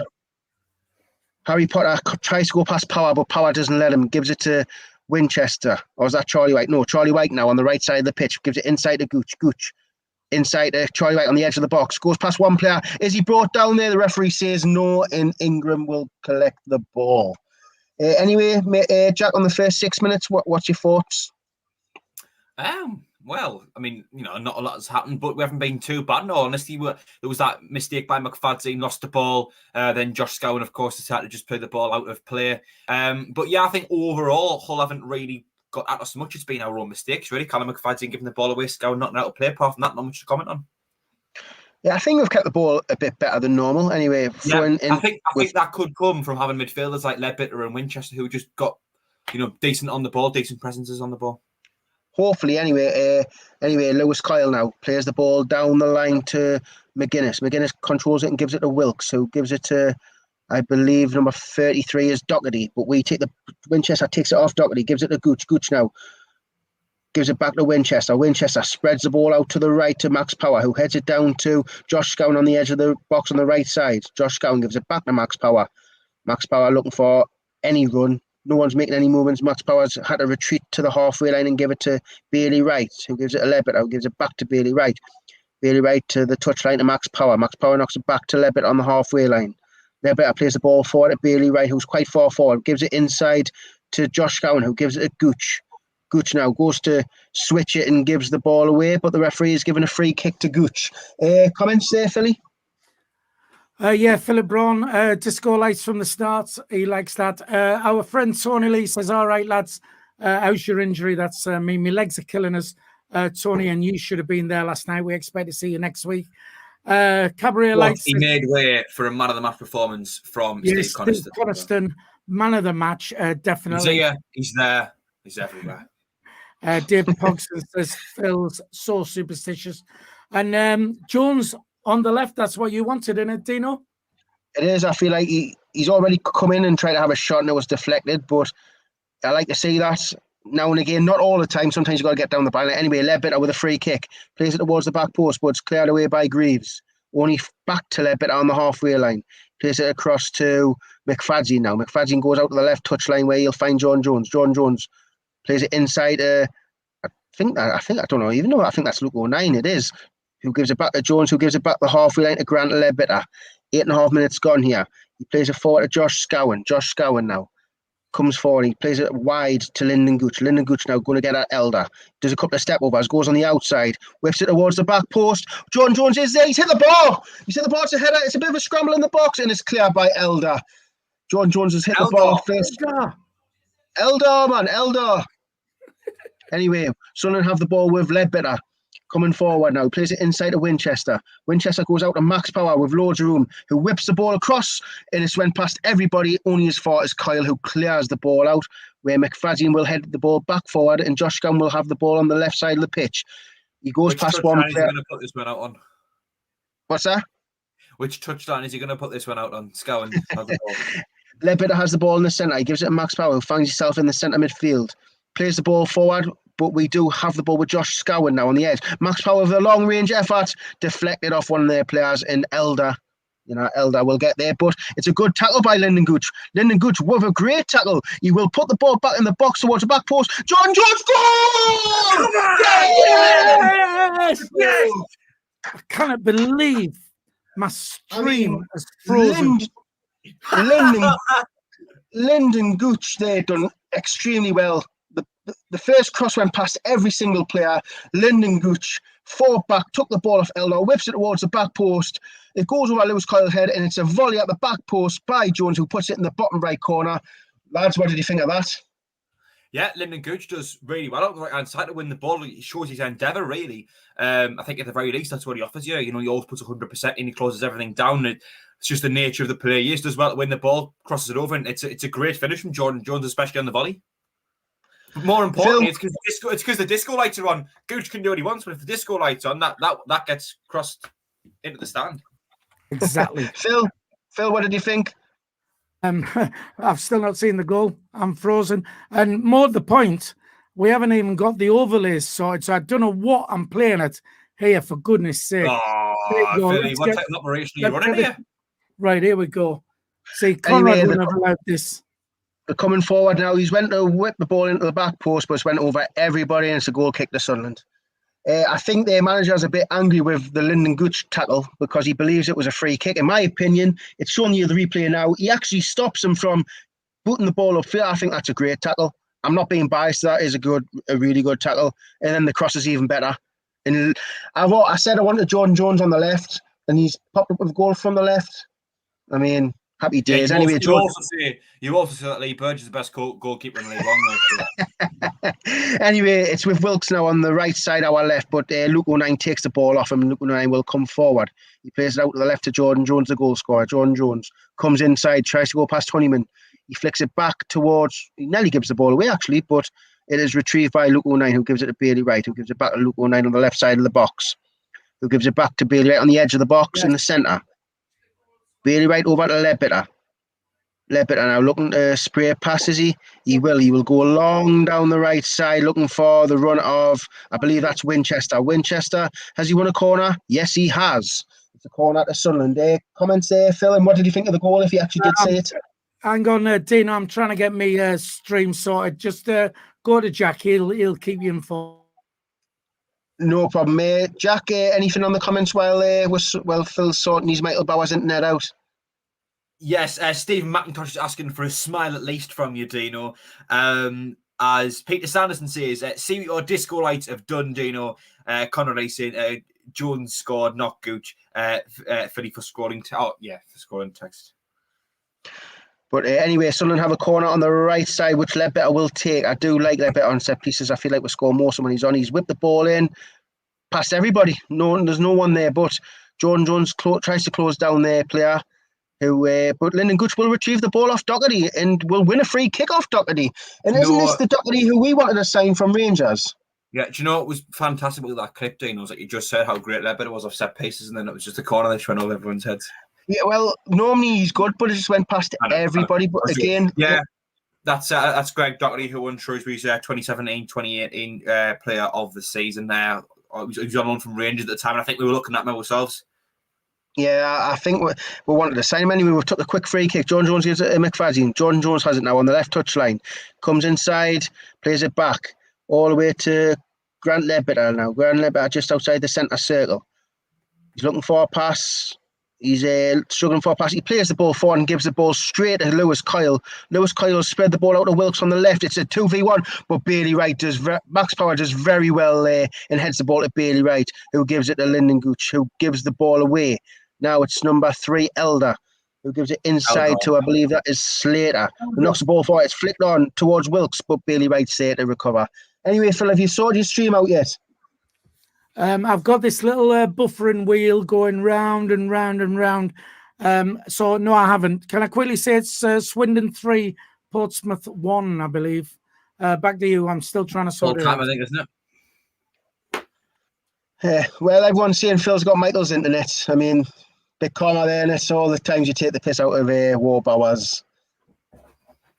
Harry Potter tries to go past Power, but Power doesn't let him. Gives it to Winchester. Or is that Charlie White? No, Charlie White now on the right side of the pitch. Gives it inside to Gooch. Gooch inside to Charlie White on the edge of the box. Goes past one player. Is he brought down there? The referee says no, and Ingram will collect the ball. Anyway, Jack, on the first 6 minutes, what's your thoughts? Well, I mean, not a lot has happened, but we haven't been too bad. In all honesty, there was that mistake by McFadden, lost the ball. Then Josh Scowen, of course, decided to just play the ball out of play. But yeah, I think overall, Hull haven't really got at us much. It's been our own mistakes, really. Callum McFadden giving the ball away, Scowen not out of play. Apart from that, not much to comment on. Yeah, I think we've kept the ball a bit better than normal. Anyway, I think that could come from having midfielders like Ledbetter and Winchester, who just got, decent on the ball, decent presences on the ball. Hopefully, anyway, Lewis Kyle now plays the ball down the line to McGuinness. McGuinness controls it and gives it to Wilkes, who gives it to, I believe, number 33 is Doherty. But Winchester takes it off Doherty, gives it to Gooch. Gooch now gives it back to Winchester. Winchester spreads the ball out to the right to Max Power, who heads it down to Josh Scowen on the edge of the box on the right side. Josh Scowen gives it back to Max Power. Max Power looking for any run. No one's making any movements. Max Powers had to retreat to the halfway line and give it to Bailey Wright, who gives it to Ledbetter, who gives it back to Bailey Wright. Bailey Wright to the touchline to Max Power. Max Power knocks it back to Ledbetter on the halfway line. Ledbetter plays the ball forward to Bailey Wright, who's quite far forward. Gives it inside to Josh Scowen, who gives it to Gooch. Gooch now goes to switch it and gives the ball away, but the referee is giving a free kick to Gooch. Comments there, Philly? Philip Braun, disco lights from the start. He likes that. Our friend Tony Lee says, all right, lads, how's your injury? That's me. My legs are killing us. Tony, and you should have been there last night. We expect to see you next week. Cabaret lights. He made way for a man of the match performance from Steve Coniston. Steve Coniston, man of the match, definitely. He's there. He's everywhere. Dave Pogson says, Phil's so superstitious. And Jones on the left, that's what you wanted, isn't it, Dino? It is. I feel like he's already come in and tried to have a shot and it was deflected, but I like to see that now and again, not all the time. Sometimes you've got to get down the byline. Anyway, Ledbetter with a free kick, plays it towards the back post, but it's cleared away by Greaves. Only back to Ledbetter on the halfway line. Plays it across to McFadden now. McFadden goes out to the left touchline where he'll find Jordan Jones. Jordan Jones plays it inside. I think that's Luke O'Nien. It is. Who gives it back to Jones, who gives it back the halfway line to Grant Ledbetter. 8.5 minutes gone here. He plays it forward to Josh Scowen. Josh Scowen now comes forward. He plays it wide to Lyndon Gooch. Lyndon Gooch now going to get at Elder. Does a couple of step overs, goes on the outside, whips it towards the back post. Jordan Jones is there. He's hit the ball. He's hit the ball. It's a header. It's a bit of a scramble in the box, and it's cleared by Elder. Jordan Jones has hit the ball first. Elder. Anyway, Sunderland have the ball with Ledbetter. Coming forward now, plays it inside to Winchester. Winchester goes out to Max Power with loads of room, who whips the ball across, and it's went past everybody, only as far as Kyle, who clears the ball out, where McFadden will head the ball back forward, and Josh Scowen will have the ball on the left side of the pitch. He goes past one player. Which touchline is he going to put this one out on? What's that? Which touchline is he going to put this one out on? Scowen. Ledbetter has the ball in the centre. He gives it to Max Power, who finds himself in the centre midfield. Plays the ball forward, but we do have the ball with Josh Scowen now on the edge. Max Power with a long-range effort, deflected off one of their players in Elder. Elder will get there, but it's a good tackle by Lyndon Gooch. Lyndon Gooch with a great tackle. He will put the ball back in the box towards the back post. John Jones, goal! Yes! Yes! I cannot believe my stream has frozen. Lyndon Gooch there done extremely well. The first cross went past every single player. Lyndon Gooch fought back, took the ball off Elder, whips it towards the back post. It goes over Lewis Coyle's head, and it's a volley at the back post by Jones, who puts it in the bottom right corner. Lads, what did you think of that? Yeah, Lyndon Gooch does really well on the right-hand side to win the ball. He shows his endeavour, really. I think at the very least, that's what he offers you. He always puts 100% in. He closes everything down. It's just the nature of the player he is. Does well to win the ball, crosses it over, and it's a great finish from Jordan Jones, especially on the volley. But more importantly, it's because the disco lights are on. Gooch can do what he wants, but if the disco lights on, that gets crossed into the stand. Exactly. Phil, what did you think? I've still not seen the goal. I'm frozen. And more to the point, we haven't even got the overlays sorted, so I don't know what I'm playing at here, for goodness sake. Philly, what type of operation are you running here? Right, here we go. See, CONRAD wouldn't have allowed this. They're coming forward now. He's went to whip the ball into the back post, but it's went over everybody, and it's a goal kick to Sunderland. I think their manager's a bit angry with the Lyndon Gooch tackle because he believes it was a free kick. In my opinion, it's showing you the replay now. He actually stops him from booting the ball upfield. I think that's a great tackle. I'm not being biased. That is a really good tackle. And then the cross is even better. And I said I wanted Jordan Jones on the left, and he's popped up with a goal from the left. I mean, happy days. Yeah, Anyway, you also say that Lee Burge is the best goalkeeper in the league. Anyway, it's with Wilkes now on the right side, our left, but Luke O'Nien takes the ball off him, and Luke O'Nien will come forward. He plays it out to the left to Jordan Jones, the goal scorer. Jordan Jones comes inside, tries to go past Honeyman. He flicks it back towards, he nearly gives the ball away actually, but it is retrieved by Luke O'Nien, who gives it to Bailey Wright, who gives it back to Luke O'Nien on the left side of the box, who gives it back to Bailey Wright on the edge of the box in the centre. Bailey Wright over to Ledbetter. Ledbetter now looking to spray passes. He will go long down the right side looking for the run of, I believe that's Winchester. Winchester, has he won a corner? Yes, he has. It's a corner to Sunderland. Comments there, Phil, and what did you think of the goal if he actually did say it? Hang on, Dino, I'm trying to get me stream sorted. Just go to Jack. He'll keep you informed. No problem, Jack, anything on the comments while Phil's sorting his Michael Bowers internet out? Yes, Stephen McIntosh is asking for a smile at least from you, Dino. As Peter Sanderson says, see what your disco lights have done, Dino. CONRAD saying Jones scored, not Gooch. Philly for scrolling. For scrolling text. But anyway, Sunderland have a corner on the right side, which Ledbetter will take. I do like Ledbetter on set pieces. I feel like we'll score more when he's on. He's whipped the ball in past everybody. There's no one there, but Jordan Jones tries to close down their player. But Lyndon Gooch will retrieve the ball off Doherty and will win a free kick off Doherty. And isn't this the Doherty who we wanted to sign from Rangers? Yeah, do you know what was fantastic with that clip, Dean? Was like you just said how great Ledbetter was off set pieces, and then it was just a corner that went over everyone's heads. Yeah, well, normally he's good, but it just went past everybody. But again, that's Greg Doherty, who won Shrewsbury's 2017-2018 Player of the Season. There, he was on loan from Rangers at the time, and I think we were looking at him ourselves. Yeah, I think we wanted to sign him anyway. We took a quick free kick. Jordan Jones gives it to McFadden. Jordan Jones has it now on the left touchline. Comes inside, plays it back all the way to Grant Ledbetter now. Grant Ledbetter just outside the centre circle. He's looking for a pass. He's struggling for a pass. He plays the ball forward and gives the ball straight to Lewis Kyle. Lewis Kyle spread the ball out to Wilkes on the left. It's a 2v1, but Bailey Wright Max Power does very well there and heads the ball to Bailey Wright, who gives it to Lyndon Gooch, who gives the ball away. Now it's number 3, Elder, who gives it inside to, I believe that is Slater, who knocks the ball forward. It's flicked on towards Wilkes, but Bailey Wright's there to recover. Anyway, Phil, have you sorted your stream out yet? I've got this little buffering wheel going round and round and round. So, no, I haven't. Can I quickly say it's Swindon 3, Portsmouth 1, I believe. Back to you. I'm still trying to sort it out. I think, isn't it? Well, everyone's saying Phil's got Michael's internet. I mean, big corner there, and it's all the times you take the piss out of War Bowers.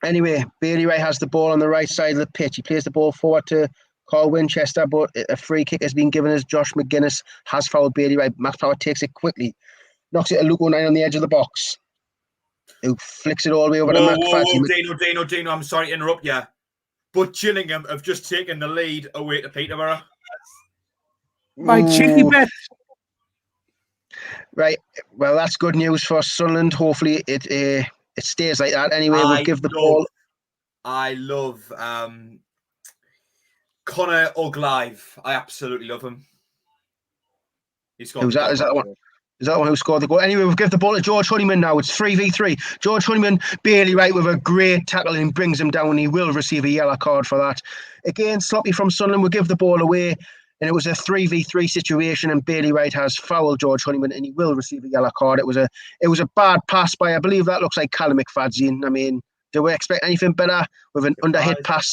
Anyway, Bailey Wright has the ball on the right side of the pitch. He plays the ball forward to Carl Winchester, but a free kick has been given as Josh McGuinness has fouled Bailey Wright. Max Power takes it quickly, knocks it to Luke O'Neill on the edge of the box, who flicks it all the way over to Mac Fadzi. Dino, I'm sorry to interrupt you, but Gillingham have just taken the lead away to Peterborough. My cheeky bet. Right, well, that's good news for Sunderland. Hopefully it stays like that. Anyway, we'll give the ball. I love Connor O'Glive. I absolutely love him. Who's that? Is that the one? Is that the one who scored the goal? Anyway, we'll give the ball to George Honeyman now. It's 3v3. George Honeyman, Bailey Wright with a great tackle and brings him down. He will receive a yellow card for that. Again, sloppy from Sunderland. We'll give the ball away. And it was a 3v3 situation, and Bailey Wright has fouled George Honeyman, and he will receive a yellow card. It was a bad pass by, I believe that looks like Callum McFadzean. I mean, do we expect anything better with an underhit pass?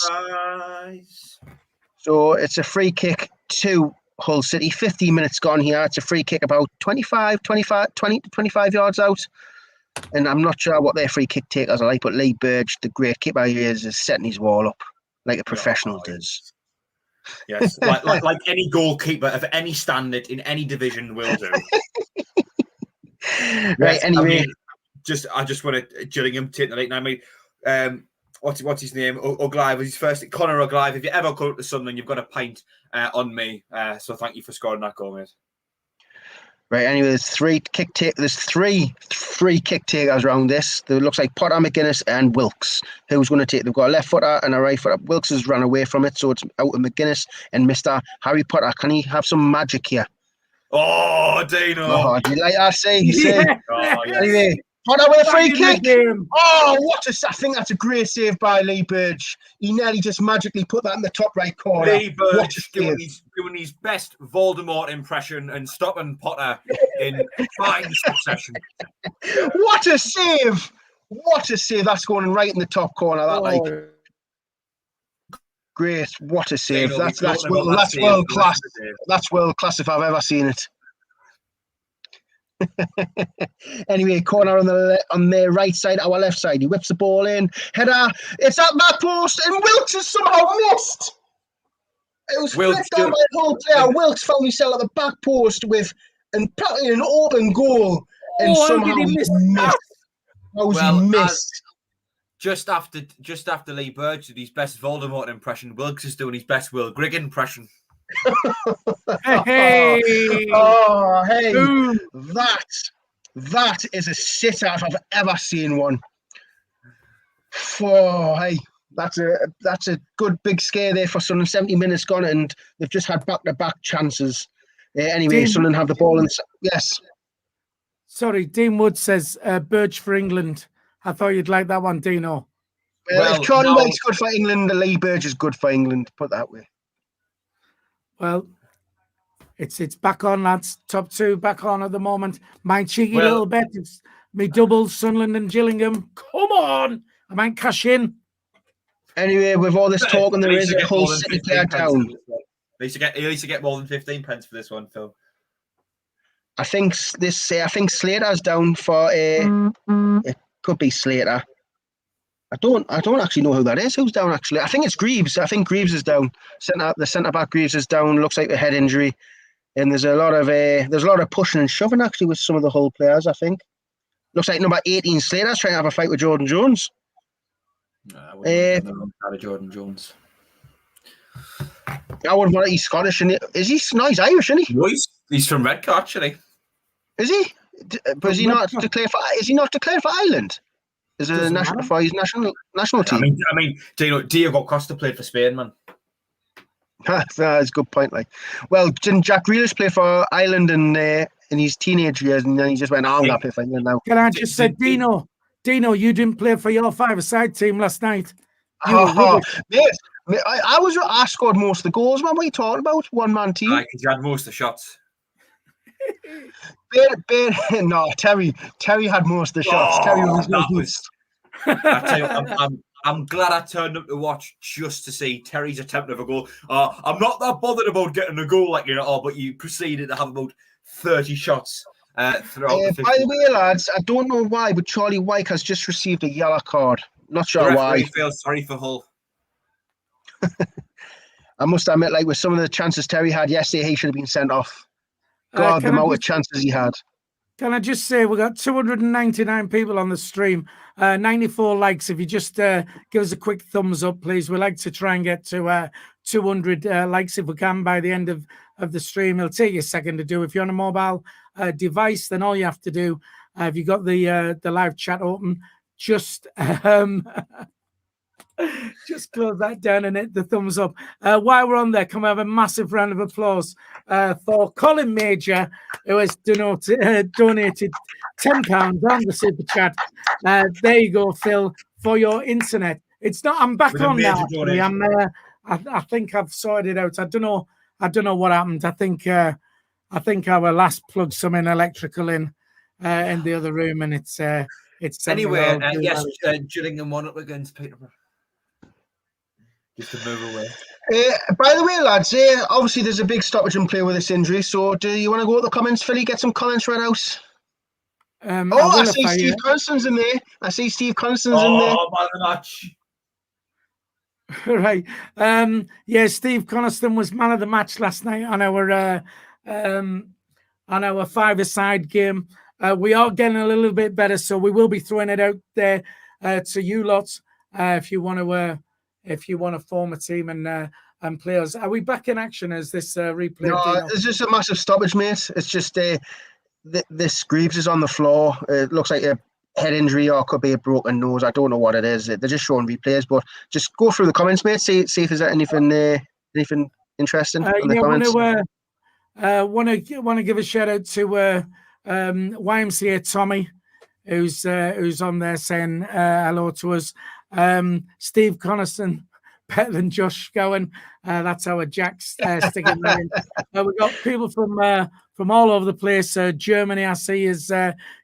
So it's a free kick to Hull City. 15 minutes gone here. It's a free kick about 20 to 25 yards out. And I'm not sure what their free kick takers are like, but Lee Burge, the great keeper he is setting his wall up like a professional does. Yes, like any goalkeeper of any standard in any division will do. Right. Anyway, I just want to Gillingham take the late now. I mean, what's his name? O'Glive was his first. Connor O'Glive. If you ever come up to Sunderland, you've got a pint on me. So thank you for scoring that goal, mate. Right. Anyway, there's three free kick takers around this. There looks like Potter, McGuinness, and Wilkes. Who's going to take? They've got a left footer and a right footer. Wilkes has run away from it, so it's out of McGuinness and Mr. Harry Potter. Can he have some magic here? Oh, Dino! Oh, do you like that? You say. Oh, yes. Anyway, Potter with a free kick. Oh, I think that's a great save by Lee Burge. He nearly just magically put that in the top right corner. Lee Burge doing his best Voldemort impression and stopping Potter in fine succession. What a save! What a save! That's going right in the top corner. Great! What a save! That's world class. That's world class if I've ever seen it. Anyway, corner on the right side, our left side. He whips the ball in. Header. It's at that post, and Wilkes has somehow missed. It was flipped down by the whole player. Wilkes found himself at the back post with an open goal, and somehow he missed. He missed? Just after Lee Burge did his best Voldemort impression, Wilkes is doing his best Will Grigg impression. Hey! Oh, hey! That is a sitter if I've ever seen one. Oh, hey! That's a good big scare there for Sunderland. 70 minutes gone, and they've just had back-to-back chances. Anyway, Sunderland have the ball. Yes. Sorry, Dean Wood says Burge for England. I thought you'd like that one, Dino. Well, if Charlie White's good for England, the Lee Burge is good for England. Put that way. Well, it's back on, lads. Top two back on at the moment. My cheeky little bet. It's me doubles, Sunderland and Gillingham. Come on. I might cash in. Anyway, with all this talk and there is a whole City player down. At least you get more than 15 pence for this one, Phil. I think Slater's down for it could be Slater. I don't actually know who that is. Who's down actually? I think it's Greaves. I think Greaves is down. The centre back Greaves is down. Looks like a head injury, and there's a lot of pushing and shoving actually with some of the Hull players. I think looks like number 18 Slater's trying to have a fight with Jordan Jones. I wouldn't have Jordan Jones. I wouldn't want. He's Scottish, and is he? No, he's Irish, isn't he? No, he's from Redcar actually. Is he? But is he not declared for? Is he not declared for Ireland? Is it national for his national team? I mean, Diego Costa played for Spain, man. That's a good point. Like, well, didn't Jack Grealish play for Ireland in his teenage years, and then he just went, "I'm gonna play for England now." Can I just say, Dino, you didn't play for your five-a-side team last night. Yes, I scored most of the goals, man. What are you talking about? One-man team. Because you had most of the shots. No, Terry had most of the shots. Terry was. I tell you, I'm glad I turned up to watch just to see Terry's attempt of a goal. I'm not that bothered about getting a goal like but you proceeded to have about 30 shots throughout. By the way, lads, I don't know why, but Charlie White has just received a yellow card. Not The sure why. referee feels sorry for Hull. I must admit, like with some of the chances Terry had yesterday, he should have been sent off. God, the amount of chances he had. Can I just say, we've got 299 people on the stream, 94 likes. If you just give us a quick thumbs up, please. We'd like to try and get to 200 likes if we can by the end of the stream. It'll take you a second to do. If you're on a mobile device, then all you have to do, if you've got the live chat open, just just close that down and hit the thumbs up. While we're on there, can we have a massive round of applause for Colin Major, who has donated £10 on the super chat. There you go, Phil, for your internet. It's not. I'm back on now. Actually. I think I've sorted it out. I don't know what happened. I think our last plugged something electrical in the other room, and it's anyway. Yes, Gillingham won up against Peterborough. Just to move away. By the way, lads, obviously there's a big stoppage in play with this injury. So do you want to go to the comments, Philly? Get some comments read out. I see Steve Constan's in there. I see Steve Constan's in there. Oh, man of the match. Right. Yeah, Steve Coniston was man of the match last night on our five-a-side game. We are getting a little bit better, so we will be throwing it out there to you lots if you want to form a team and play us. Are we back in action as this replay? No, it's just a massive stoppage, mate. It's just this Greaves is on the floor. It looks like a head injury or could be a broken nose. I don't know what it is. They're just showing replays, but just go through the comments, mate. See if there's anything interesting in the comments. Want to give a shout out to YMCA Tommy, who's on there saying hello to us. Steve Coniston, better than Josh Gowan. That's our Jack's sticking there in. We've got people from all over the place. Germany, I see, is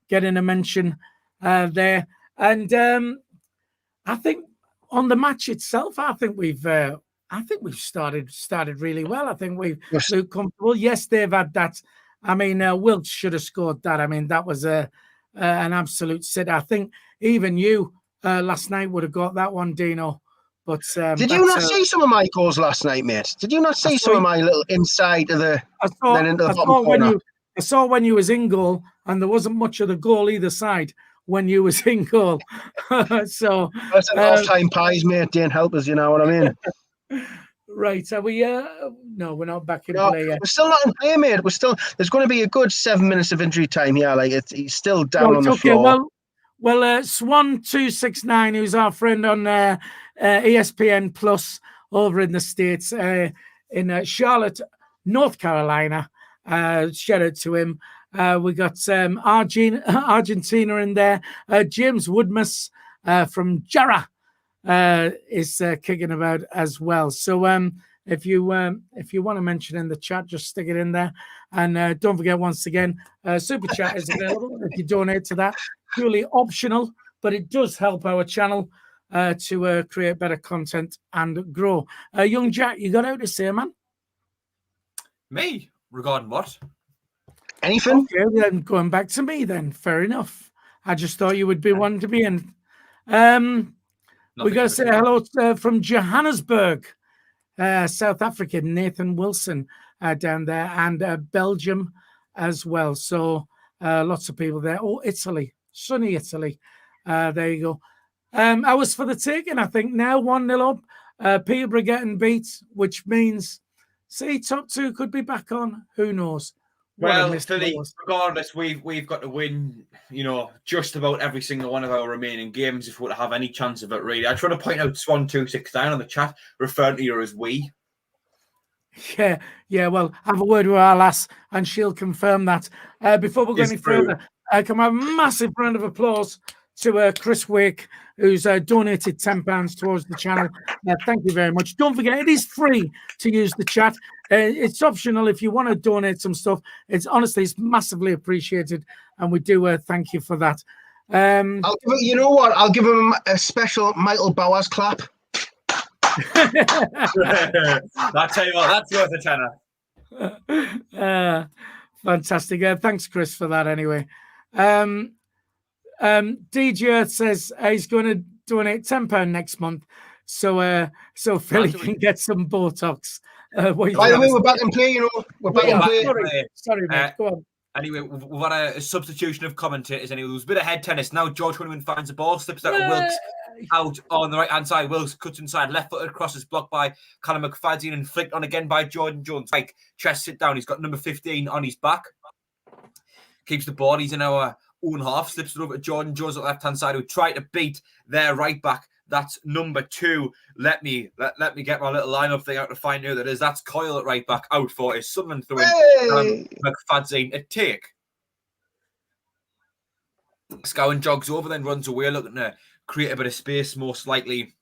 getting a mention there. And I think on the match itself, I think we've started really well. I think we've looked comfortable. Yes, they've had that. I mean, Wilt should have scored that. I mean, that was an absolute sit. I think even you last night would have got that one, Dino. But did you not see some of my goals last night, mate? Did you not see some of my little inside of the into the bottom corner? I saw when you was in goal, and there wasn't much of the goal either side when you was in goal. So that's an off-time pies, mate. Didn't help us, you know what I mean? Right. Are we? No, we're not back in play yet. We're still not in play, mate. There's going to be a good 7 minutes of injury time here. Like he's still down on the floor. Well, Swan269, who's our friend on ESPN Plus over in the States, in Charlotte, North Carolina. Shout out to him. We got Argentina in there. James Woodmus from Jarrah is kicking about as well. So if you want to mention in the chat, just stick it in there. And don't forget, once again, Super Chat is available if you donate to that. Purely optional, but it does help our channel to create better content and grow. Young Jack, you got out to say, man? Me? Regarding what? Anything? Okay, then going back to me then. Fair enough. I just thought you would be one to be in. We got to say hello from Johannesburg, South Africa, Nathan Wilson down there, and Belgium as well. So lots of people there. Oh, Italy, sunny Italy. There you go. I was for the taking, I think, now 1-0 up. Peterborough getting beat, which means, see, top two could be back on. Who knows? Well, Philly, regardless, we've got to win, just about every single one of our remaining games if we're to have any chance of it, really. I just want to point out Swan269 on the chat, referring to you as we. Yeah, well, have a word with our lass, and she'll confirm that. Before we go any further, can I have a massive round of applause to Chris Wake, who's donated £10 towards the channel. Thank you very much. Don't forget, it is free to use the chat. It's optional if you want to donate some stuff. It's massively appreciated, and we do thank you for that. You know what? I'll give him a special Michael Bowers clap. I'll tell you what, that's worth a tenner. Fantastic. Thanks, Chris, for that anyway. DJ Earth says he's going to donate £10 next month, so Philly can get some Botox. By the way, we're back in play. We're back in play. Sorry, mate. Go on. Anyway, we've had a substitution of commentators. Anyway, there was a bit of head tennis. Now George Honeyman finds the ball, slips out of Wilkes out on the right-hand side. Wilkes cuts inside, left-footed, crosses blocked by Callum McFadden and flicked on again by Jordan Jones. Like, chest sit down. He's got number 15 on his back. Keeps the ball. He's in our own half. Slips it over to Jordan Jones on the left-hand side, who tried to beat their right-back. That's number 2. Let me get my little lineup thing out to find who that is. That's Coyle at right back, out for his Sunderland throw in. McFadden a take. Scowen jogs over, then runs away, looking to create a bit of space, most likely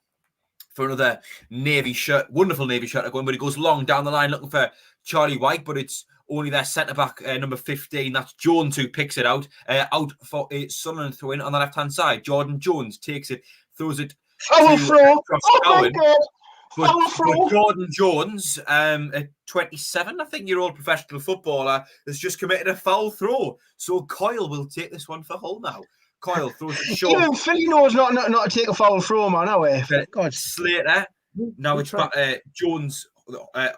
for another navy shirt, wonderful navy shirt going, but he goes long down the line looking for Charlie White, but it's only their centre-back, number 15. That's Jones who picks it out. Out for a Sunderland throw in on the left-hand side. Jordan Jones takes it, throws it. Foul throw. Oh my God. But Jordan Jones, at 27, I think, year old professional footballer, has just committed a foul throw. So Coyle will take this one for Hull now. Coyle throws it short. Even Philly knows not to take a foul throw, man. God, Slater. Now it's back, Jones.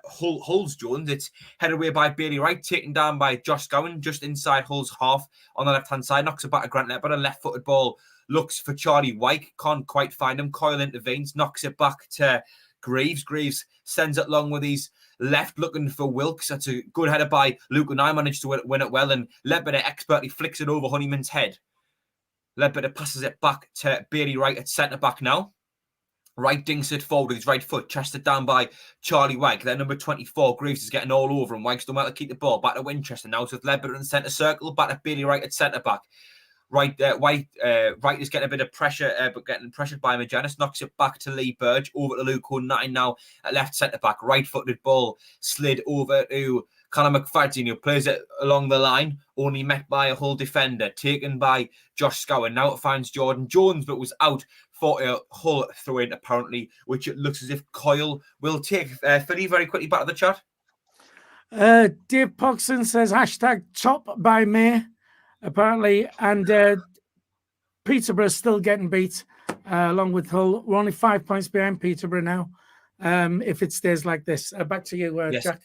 Hull's Jones. It's headed away by Bailey Wright, taken down by Josh Scowen just inside Hull's half on the left-hand side. Knocks it back to Grant Leppard, a left-footed ball. Looks for Charlie White, can't quite find him. Coyle intervenes, knocks it back to Greaves. Greaves sends it long with his left, looking for Wilkes. That's a good header by Luke, and I managed to win it well. And Leppard expertly flicks it over Honeyman's head. Leppard passes it back to Bailey Wright at centre back now. Wright dinks it forward with his right foot, chested down by Charlie White. Then number 24, Greaves is getting all over him. White's done well to keep the ball. Back to Winchester now with Leppard in the centre circle. Back to Bailey Wright at centre back. Wright is getting a bit of pressure, but getting pressured by Magennis. Knocks it back to Lee Burge, over to Luke O'Nine now at left centre back. Right-footed ball slid over to Callum McFadden, who plays it along the line, only met by a Hull defender, taken by Josh Scowen. Now it finds Jordan Jones, but was out for a Hull throw-in, apparently, which it looks as if Coyle will take. Philly, very quickly back to the chat. Dave Poxon says, hashtag top by May. Apparently, and Peterborough is still getting beat along with Hull. We're only 5 points behind Peterborough now. If it stays like this, back to you, yes. Jack.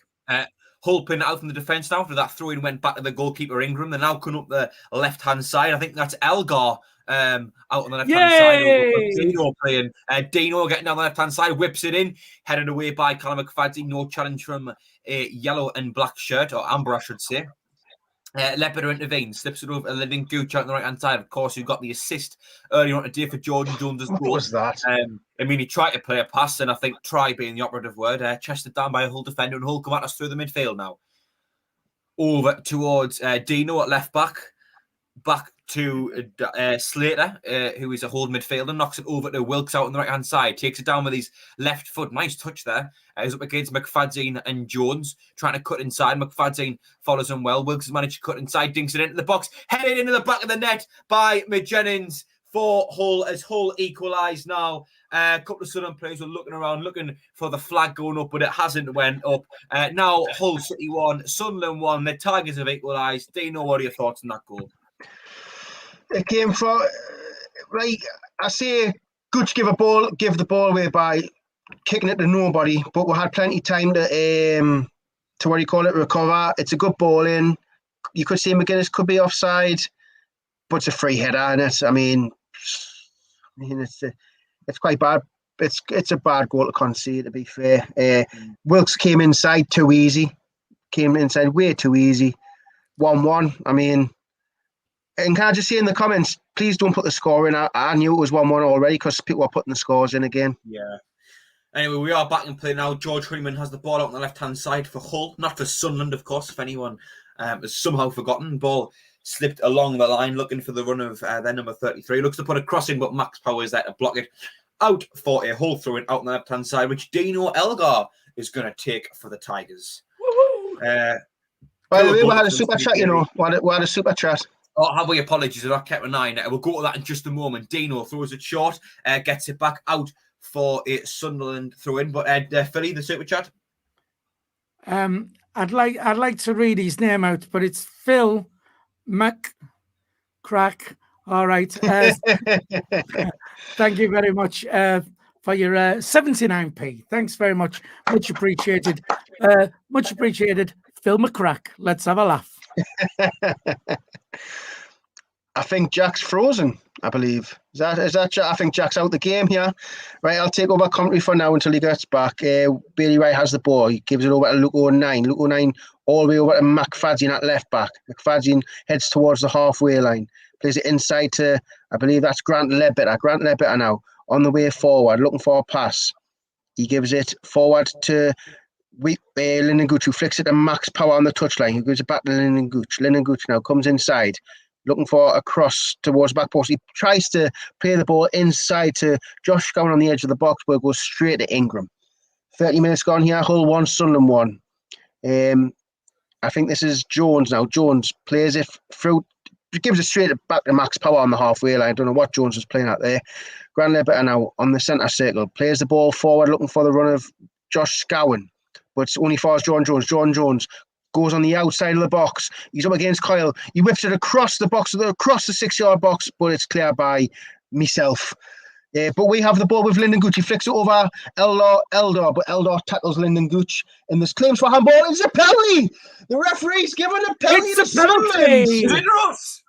Hull pin out from the defence now after that throw-in went back to the goalkeeper Ingram. They're now coming up the left-hand side. I think that's Elgar out on the left-hand side. Dino playing. Dino getting down the left-hand side, whips it in, headed away by Callum McFadden. No challenge from a yellow and black shirt, or amber, I should say. Leppard intervenes, slips it over a living Gooch out on the right-hand side. Of course, you got the assist earlier on today for Jordan Jones' goal. What was that? I mean, he tried to play a pass, and I think try being the operative word. Chested down by a Hull defender, and Hull come at us through the midfield now. Over towards Dino at left back. Back to Slater, who is a hold midfielder, knocks it over to Wilkes out on the right-hand side, takes it down with his left foot. Nice touch there. He's up against McFadden and Jones, trying to cut inside. McFadden follows him well. Wilkes has managed to cut inside, dinks it into the box, headed into the back of the net by Magennis for Hull, as Hull equalise now. A couple of Sunderland players were looking around, looking for the flag going up, but it hasn't went up. Now Hull City 1, Sunderland 1. The Tigers have equalised. Dino, what are your thoughts on that goal? It came from, like I say, good to give the ball away by kicking it to nobody, but we had plenty of time to what do you call it, recover. It's a good ball in. You could say McGuinness could be offside, but it's a free header, and it's quite bad. It's a bad goal to concede, to be fair. Wilkes came inside too easy. Came inside way too easy. 1-1. I mean. And can I just say in the comments, please don't put the score in. I knew it was 1-1 already because people are putting the scores in again. Yeah. Anyway, we are back in play now. George Honeyman has the ball out on the left-hand side for Hull, not for Sunderland, of course, if anyone has somehow forgotten. Ball slipped along the line, looking for the run of their number 33. Looks to put a cross in, but Max Power is there to block it. Out for a Hull throw-in out on the left-hand side, which Dino Elgar is going to take for the Tigers. By the way, we had a super chat, We had a super chat. Oh, have we? Apologies, I've kept an eye on it. We'll go to that in just a moment. Dino throws it short, gets it back out for a Sunderland throw-in. But Philly, the super chat. I'd like to read his name out, but it's Phil McCrack All right. Thank you very much for your 79p. Thanks very much. Much appreciated. Much appreciated. Phil McCrack. Let's have a laugh. I think Jack's frozen, I believe. Is that Jack? I think Jack's out the game here. Right, I'll take over commentary for now until he gets back. Bailey Wright has the ball. He gives it over to Luke 09. Luke 09 all the way over to McFadzean at left back. McFadzean heads towards the halfway line. Plays it inside to, I believe that's Grant Ledbetter. Grant Ledbetter now on the way forward, looking for a pass. He gives it forward to Lyndon Gooch, who flicks it to Max Power on the touchline. He gives it back to Lyndon Gooch. Lyndon Gooch now comes inside, looking for a cross towards back post. He tries to play the ball inside to Josh Gowan on the edge of the box, but it goes straight to Ingram. 30 minutes gone here. Hull 1, Sunderland 1. I think this is Jones now. Jones plays it through, gives it straight back to Max Power on the halfway line. I don't know what Jones was playing at there. Grant Ledbetter now on the centre circle. Plays the ball forward, looking for the run of Josh Gowan, but it's only for John Jones. John Jones goes on the outside of the box. He's up against Kyle. He whips it across the box, across the 6-yard box, but it's cleared by myself. But we have the ball with Lyndon Gooch. He flicks it over Eldor, but Eldor tackles Lyndon Gooch. And there's claims for handball. It's a penalty. The referee's given a penalty. It's a penalty. Generous.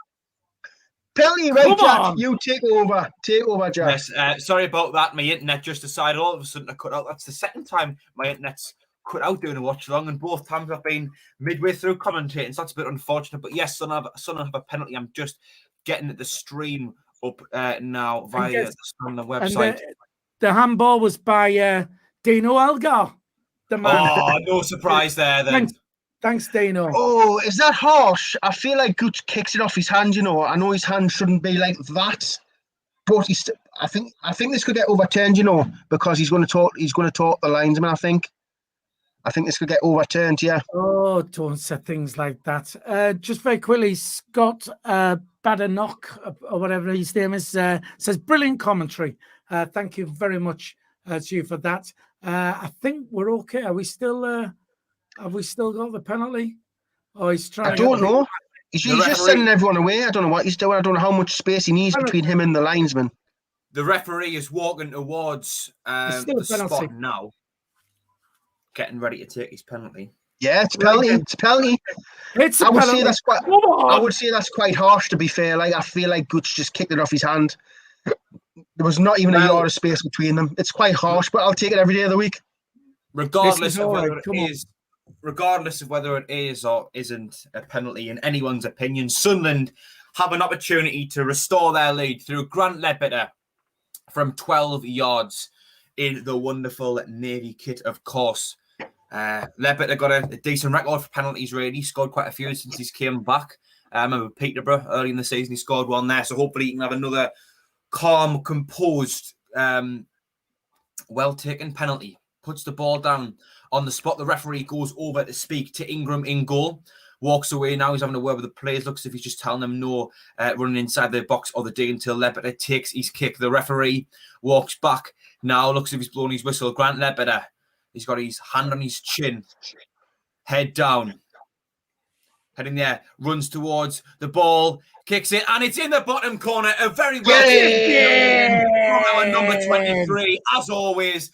Penalty, right, Jack? You take over. Take over, Jack. Yes, sorry about that. My internet just decided all of a sudden to cut out. That's the second time my internet's cut out doing a watch along, and both times I've been midway through commentating, so that's a bit unfortunate. But yes, Sunderland have a penalty. I'm just getting the stream up now via the Sunderland website. The handball was by Dino Elgar, the man. Oh, no surprise there then. Thanks, Dino. Oh, is that harsh? I feel like Gooch kicks it off his hand. You know, I know his hand shouldn't be like that, but I think this could get overturned. You know, because he's going to talk the linesman. I think this could get overturned. Yeah. Oh, don't say things like that. Just very quickly, Scott Badenoch, or whatever his name is, says brilliant commentary. Thank you very much to you for that. I think we're okay. Are we still? Have we still got the penalty? Oh, he's trying. I don't know. He's just sending everyone away. I don't know what he's doing. I don't know how much space he needs between him and the linesman. The referee is walking towards the spot now, getting ready to take his penalty. Yeah, it's a penalty. It's a penalty. I would say that's quite harsh, to be fair. Like, I feel like Gooch just kicked it off his hand. There was not even a yard of space between them. It's quite harsh, but I'll take it every day of the week. Regardless of whether it is or isn't a penalty in anyone's opinion, Sunderland have an opportunity to restore their lead through Grant Ledbetter from 12 yards in the wonderful Navy kit, of course. Ledbetter got a decent record for penalties, really. He scored quite a few since he's came back. I remember Peterborough early in the season, he scored one there. So hopefully he can have another calm, composed, well-taken penalty. Puts the ball down on the spot. The referee goes over to speak to Ingram in goal. Walks away now. He's having a word with the players. Looks as if he's just telling them no running inside the box or the dig until Ledbetter takes his kick. The referee walks back now. Looks as if he's blowing his whistle. Grant Ledbetter. He's got his hand on his chin. Head down. Heading there. Runs towards the ball. Kicks it. And it's in the bottom corner. A very well from our number 23. As always.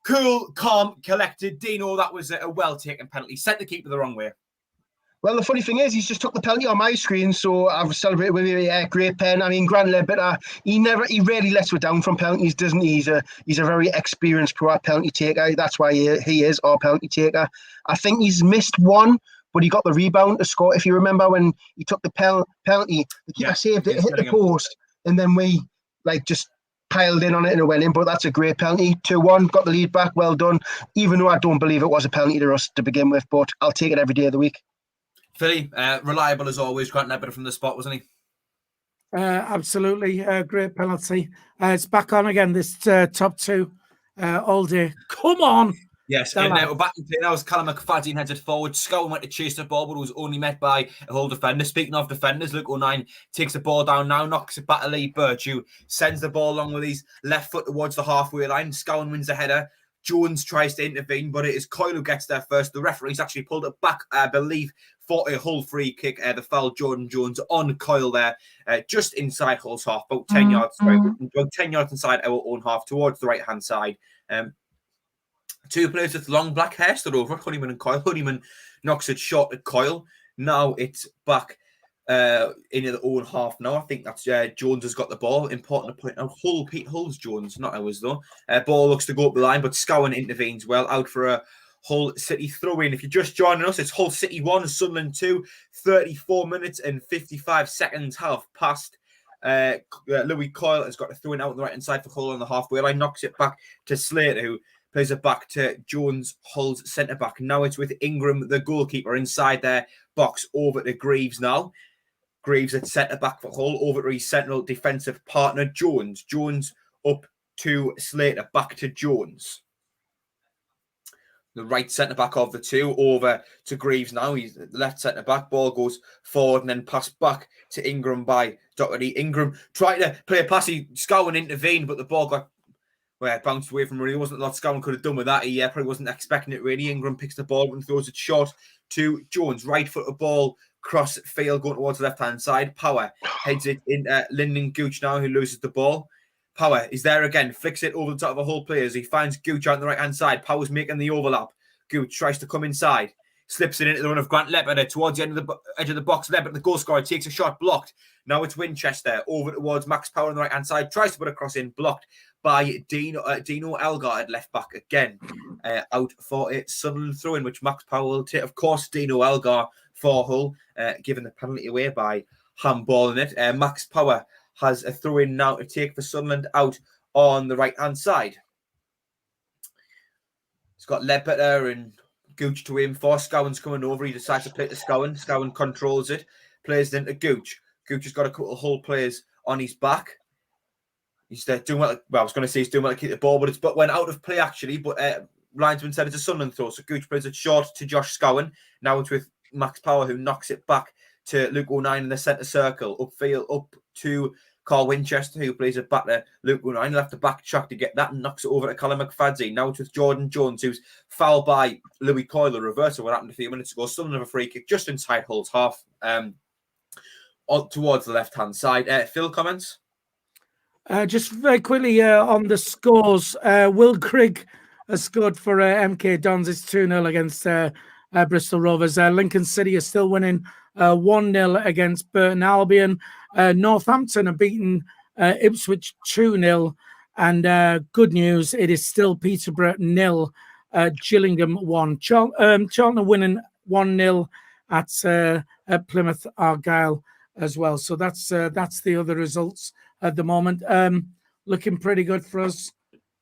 Cool, calm, collected. Dino, that was a well-taken penalty. Sent the keeper the wrong way. Well, the funny thing is, he's just took the penalty on my screen, so I've celebrated with you. Yeah, great pen. I mean, Grant Ledbetter, he rarely lets us down from penalties, doesn't he? He's a very experienced pro penalty taker. That's why he is our penalty taker. I think he's missed one, but he got the rebound to score. If you remember when he took the penalty, the keeper saved it, hit the post, and then we just piled in on it and it went in. But that's a great penalty. 2-1, got the lead back. Well done. Even though I don't believe it was a penalty to us to begin with, but I'll take it every day of the week. Philly, reliable as always. Grant Ledbetter from the spot, wasn't he? Absolutely. Great penalty. It's back on again, this top two all day. Come on. Yes, and we're back in play now as Callum McFadzean headed forward. Scowen went to chase the ball, but was only met by a whole defender. Speaking of defenders, Luke 09 takes the ball down now, knocks it back to Lee Birch, who sends the ball along with his left foot towards the halfway line. Scowen wins the header. Jones tries to intervene, but it is Coyle who gets there first. The referee's actually pulled it back, I believe, for a Hull free kick. The foul, Jordan Jones on Coyle there, just inside Hull's half, about 10 yards, about 10 yards inside our own half towards the right-hand side. Two players with long black hair stood over Honeyman and Coyle. Honeyman knocks it short at Coyle. Now it's back into the own half now. I think that's Jones has got the ball. Important to point out. Hull's Jones, not ours though. Ball looks to go up the line, but Scowen intervenes well. Out for a Hull City throw-in. If you're just joining us, it's Hull City 1, Sunderland 2. 34 minutes and 55 seconds have passed. Louis Coyle has got a throw-in out on the right-hand side for Hull on the halfway line. Knocks it back to Slater, who plays it back to Jones, Hull's centre-back. Now it's with Ingram, the goalkeeper, inside their box. Over to Greaves now. Greaves at centre-back for Hull. Over to his central defensive partner, Jones. Jones up to Slater. Back to Jones. The right centre-back of the two. Over to Greaves now. He's the left centre-back. Ball goes forward and then passed back to Ingram by Doherty. Ingram tried to play a pass. Scowen intervened, but the ball got bounced away from him. It wasn't a lot Scowen could have done with that. He probably wasn't expecting it really. Ingram picks the ball and throws it short to Jones. Right foot of ball, cross field going towards the left-hand side. Power heads it in Lyndon Gooch now, who loses the ball. Power is there again, flicks it over the top of a Hull player as he finds Gooch out on the right-hand side. Power's making the overlap. Gooch tries to come inside. Slips it into the run of Grant Lepper towards the edge of the box. Lepper, the goal scorer, takes a shot, blocked. Now it's Winchester over towards Max Power on the right-hand side. Tries to put a cross in, blocked by Dino Elgar at left back again. Out for a Sunderland throw-in, which Max Power will take. Of course, Dino Elgar for Hull, given the penalty away by handballing it. Max Power has a throw-in now to take for Sunderland out on the right-hand side. He's got Ledbetter and Gooch to aim for. Scowen's coming over. He decides to play to Scowen. Scowen controls it. Plays it into Gooch. Gooch has got a couple of Hull players on his back. He's doing well. Well, I was going to say he's doing well to keep the ball, but went out of play actually. But linesman said it's a Sunderland throw. So Gooch plays it short to Josh Scowen. Now it's with Max Power, who knocks it back to Luke O'Nien in the centre circle. Upfield up to Carl Winchester, who plays it back to Luke O'Nien. He'll have to backtrack to get that and knocks it over to Callum McFadzean. Now it's with Jordan Jones, who's fouled by Louis Coyle. The reverse of what happened a few minutes ago. Sunderland have a free kick just inside Hull's half, towards the left-hand side. Phil, comments? Just very quickly on the scores. Will Grigg has scored for MK Dons. It's 2-0 against Bristol Rovers. Lincoln City is still winning 1-0 against Burton Albion. Northampton are beaten Ipswich 2-0. And good news, it is still Peterborough 0, Gillingham 1. Charlton are winning 1-0 at Plymouth Argyle as well. So that's the other results at the moment. Looking pretty good for us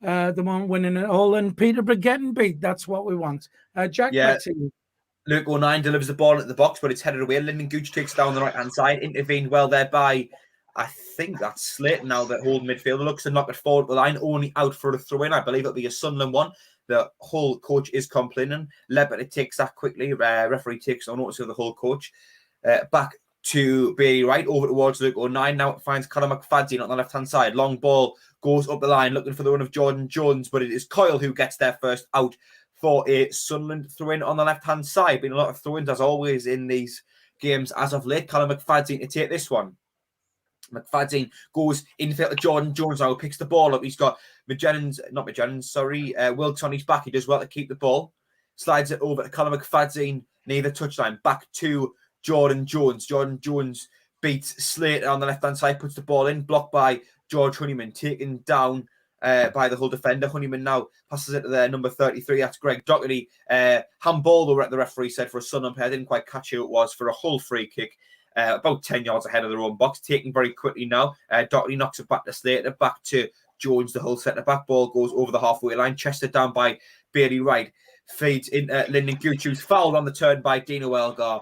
at the moment, winning it all. And Peterborough getting beat. That's what we want. Jack, back to you. Luke O'Nien delivers the ball at the box, but it's headed away. Lyndon Gooch takes it down the right-hand side. Intervened well there by, I think that's Slater now, that hold midfielder. Looks to knock it forward the line. Only out for a throw-in. I believe it'll be a Sunderland one. The Hull coach is complaining. Ledbetter takes that quickly. Referee takes no notice of the Hull coach. Back to Bailey Wright, over towards Luke O'Nien. Now it finds Callum McFadzean on the left-hand side. Long ball goes up the line, looking for the run of Jordan Jones, but it is Coyle who gets there first out for a Sunderland throw-in on the left-hand side. Been a lot of throw-ins, as always, in these games as of late. Callum McFadzean to take this one. McFadzean goes infield to Jordan Jones now, picks the ball up. He's got Wilkes on his back. He does well to keep the ball. Slides it over to Callum McFadzean near the touchline. Back to Jordan Jones. Jordan Jones beats Slater on the left-hand side, puts the ball in, blocked by George Honeyman, taken down by the Hull defender. Honeyman now passes it to their number 33. That's Greg Doherty. Handball, the referee said, for a Sunderland player. I didn't quite catch who it was, for a Hull free kick. About 10 yards ahead of their own box. Taken very quickly now. Doherty knocks it back to Slater. Back to Jones, the Hull centre-back. Ball goes over the halfway line. Chested down by Bailey Wright. Feeds in Lyndon Gooch, who's fouled on the turn by Dino Elgar,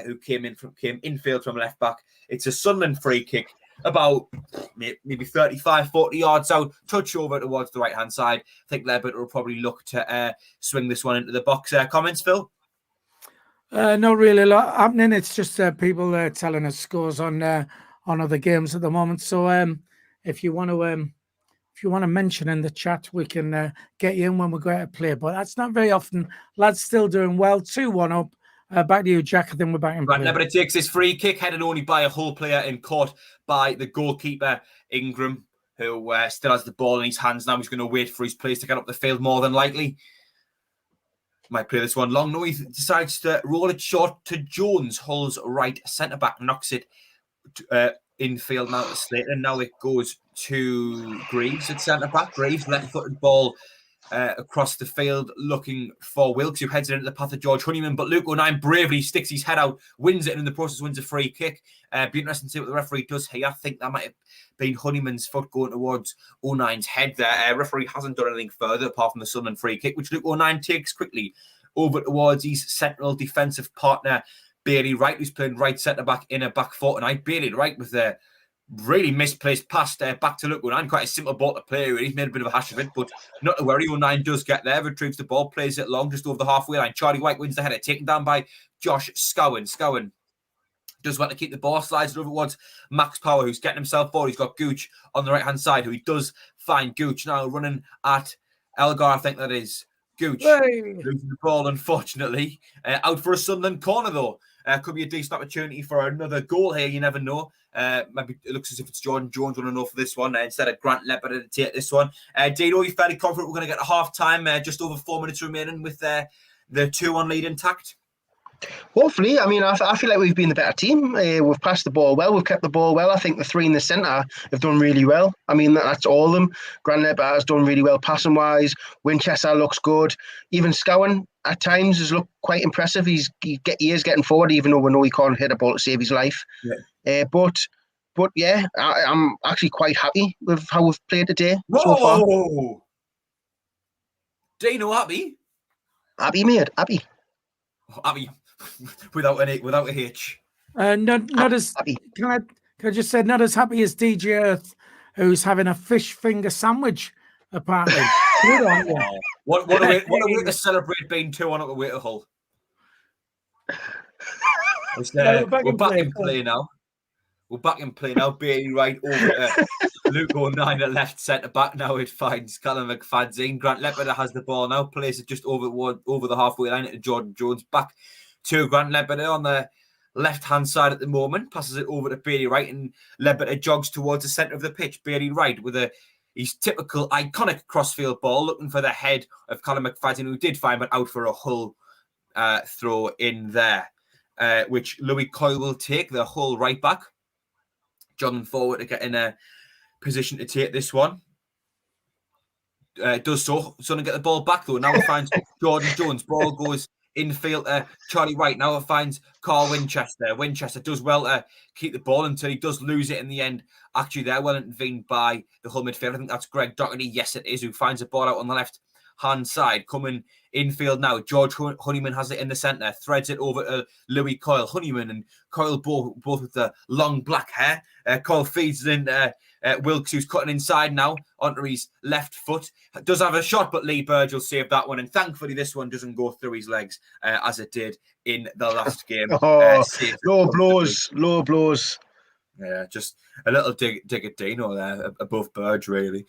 who came infield from left back. It's a Sunderland free kick, about maybe 35, 40 yards out, touch over towards the right-hand side. I think Ledbetter will probably look to swing this one into the box. Comments, Phil? Not really a lot happening. It's just people telling us scores on other games at the moment. So if you want to mention in the chat, we can get you in when we go out to play. But that's not very often. Lads still doing well. 2-1 up Back to you, Jack. I think we're back in Grant play. Lebanon takes this free kick, headed only by a Hull player and caught by the goalkeeper, Ingram, who still has the ball in his hands now. He's going to wait for his players to get up the field more than likely. Might play this one long. No, he decides to roll it short to Jones. Hull's right centre-back knocks it infield now to Slater. Now it goes to Greaves at centre-back. Greaves, left-footed ball across the field looking for Wilkes, who heads it into the path of George Honeyman. But Luke O'Nien bravely sticks his head out, wins it, and in the process wins a free kick. Be interesting to see what the referee does here. I think that might have been Honeyman's foot going towards O'Nien's head there. Referee hasn't done anything further apart from the Sunderland free kick, which Luke O'Nien takes quickly over towards his central defensive partner, Bailey Wright, who's playing right centre-back in a back four tonight. Bailey Wright with a really misplaced pass back to Luke O'Nien. Quite a simple ball to play. He's made a bit of a hash of it, but not to worry. O'Nien does get there, retrieves the ball, plays it long, just over the halfway line. Charlie White wins the header, taken down by Josh Scowen. Scowen does want to keep the ball, slides it over towards Max Power, who's getting himself forward. He's got Gooch on the right-hand side, who he does find. Gooch now running at Elgar, I think that is. Gooch losing the ball, unfortunately. Out for a Sunderland corner, though. Could be a decent opportunity for another goal here. You never know. Maybe it looks as if it's Jordan Jones running off for this one instead of Grant Lebanon to take this one. Dino, you're fairly confident we're going to get a half-time, just over 4 minutes remaining with the 2-1 lead intact? Hopefully. I mean, I feel like we've been the better team. We've passed the ball well. We've kept the ball well. I think the three in the centre have done really well. I mean, that's all of them. Grant Lebanon has done really well passing-wise. Winchester looks good. Even Scowen at times has looked quite impressive. He is getting forward, even though we know he can't hit a ball to save his life. Yeah. But yeah, I'm actually quite happy with how we've played today so far. Dino, happy? Happy, mate. Happy. Happy. without a hitch. Not as happy. Can I just say not as happy as DJ Earth, who's having a fish finger sandwich, apparently. Good on you. What a way to celebrate being 2-1 up the way to Hull. We're back in play now. We're back in play now. Bailey Wright over to Luke O'Nien at left centre back. Now it finds Callum McFadzean. Grant Lebanon has the ball now. Plays it just over the halfway line to Jordan Jones. Back to Grant Lebanon on the left-hand side at the moment. Passes it over to Bailey Wright, and Lebanon jogs towards the centre of the pitch. Bailey Wright with his typical iconic crossfield ball, looking for the head of Callum McFadzean, who did find, but out for a Hull throw in there, which Louis Coyle will take, the Hull right back. Jogging forward to get in a position to take this one. Does so. Sunderland get the ball back, though. Now it finds Jordan Jones. Ball goes infield to Charlie White. Now it finds Carl Winchester. Winchester does well to keep the ball until he does lose it in the end. Actually, they're well intervened by the Hull midfield. I think that's Greg Doherty. Yes, it is, who finds the ball out on the left-hand side. Coming infield now. George Honeyman has it in the centre. Threads it over to Louis Coyle. Honeyman and Coyle both with the long black hair. Coyle feeds it in Wilkes, who's cutting inside now onto his left foot. Does have a shot, but Lee Burge will save that one. And thankfully, this one doesn't go through his legs as it did in the last game. Low blows. Yeah, just a little dig at Dino there above Burge, really.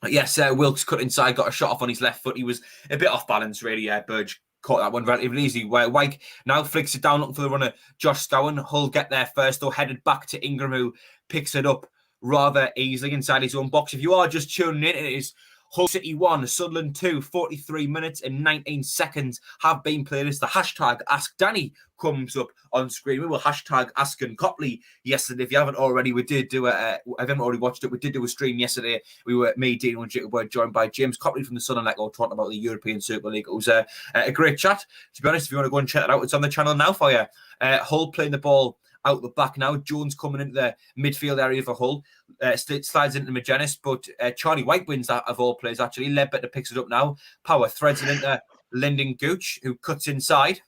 Yes, Wilkes cut inside, got a shot off on his left foot. He was a bit off balance, really. Burge caught that one relatively easy. Wyke now flicks it down, looking for the runner, Josh Scowen. Hull get there first, though, headed back to Ingram, who picks it up rather easily inside his own box. If you are just tuning in, it is Hull City 1, Sunderland 2, 43 minutes and 19 seconds have been played. It's the hashtag Ask Danny comes up on screen. We were hashtag Asking Copley yesterday. If you haven't already, we did do I haven't already watched it. We did do a stream yesterday. We were, me, Dean, and Jacob were joined by James Copley from the Sunderland Echo, talking about the European Super League. It was a great chat. To be honest, if you want to go and check it out, it's on the channel now for you. Hull playing the ball out the back now. Jones coming into the midfield area for Hull. Slides into Magennis, but Charlie White wins that of all players, actually. Ledbetter picks it up now. Power threads it into Lyndon Gooch, who cuts inside.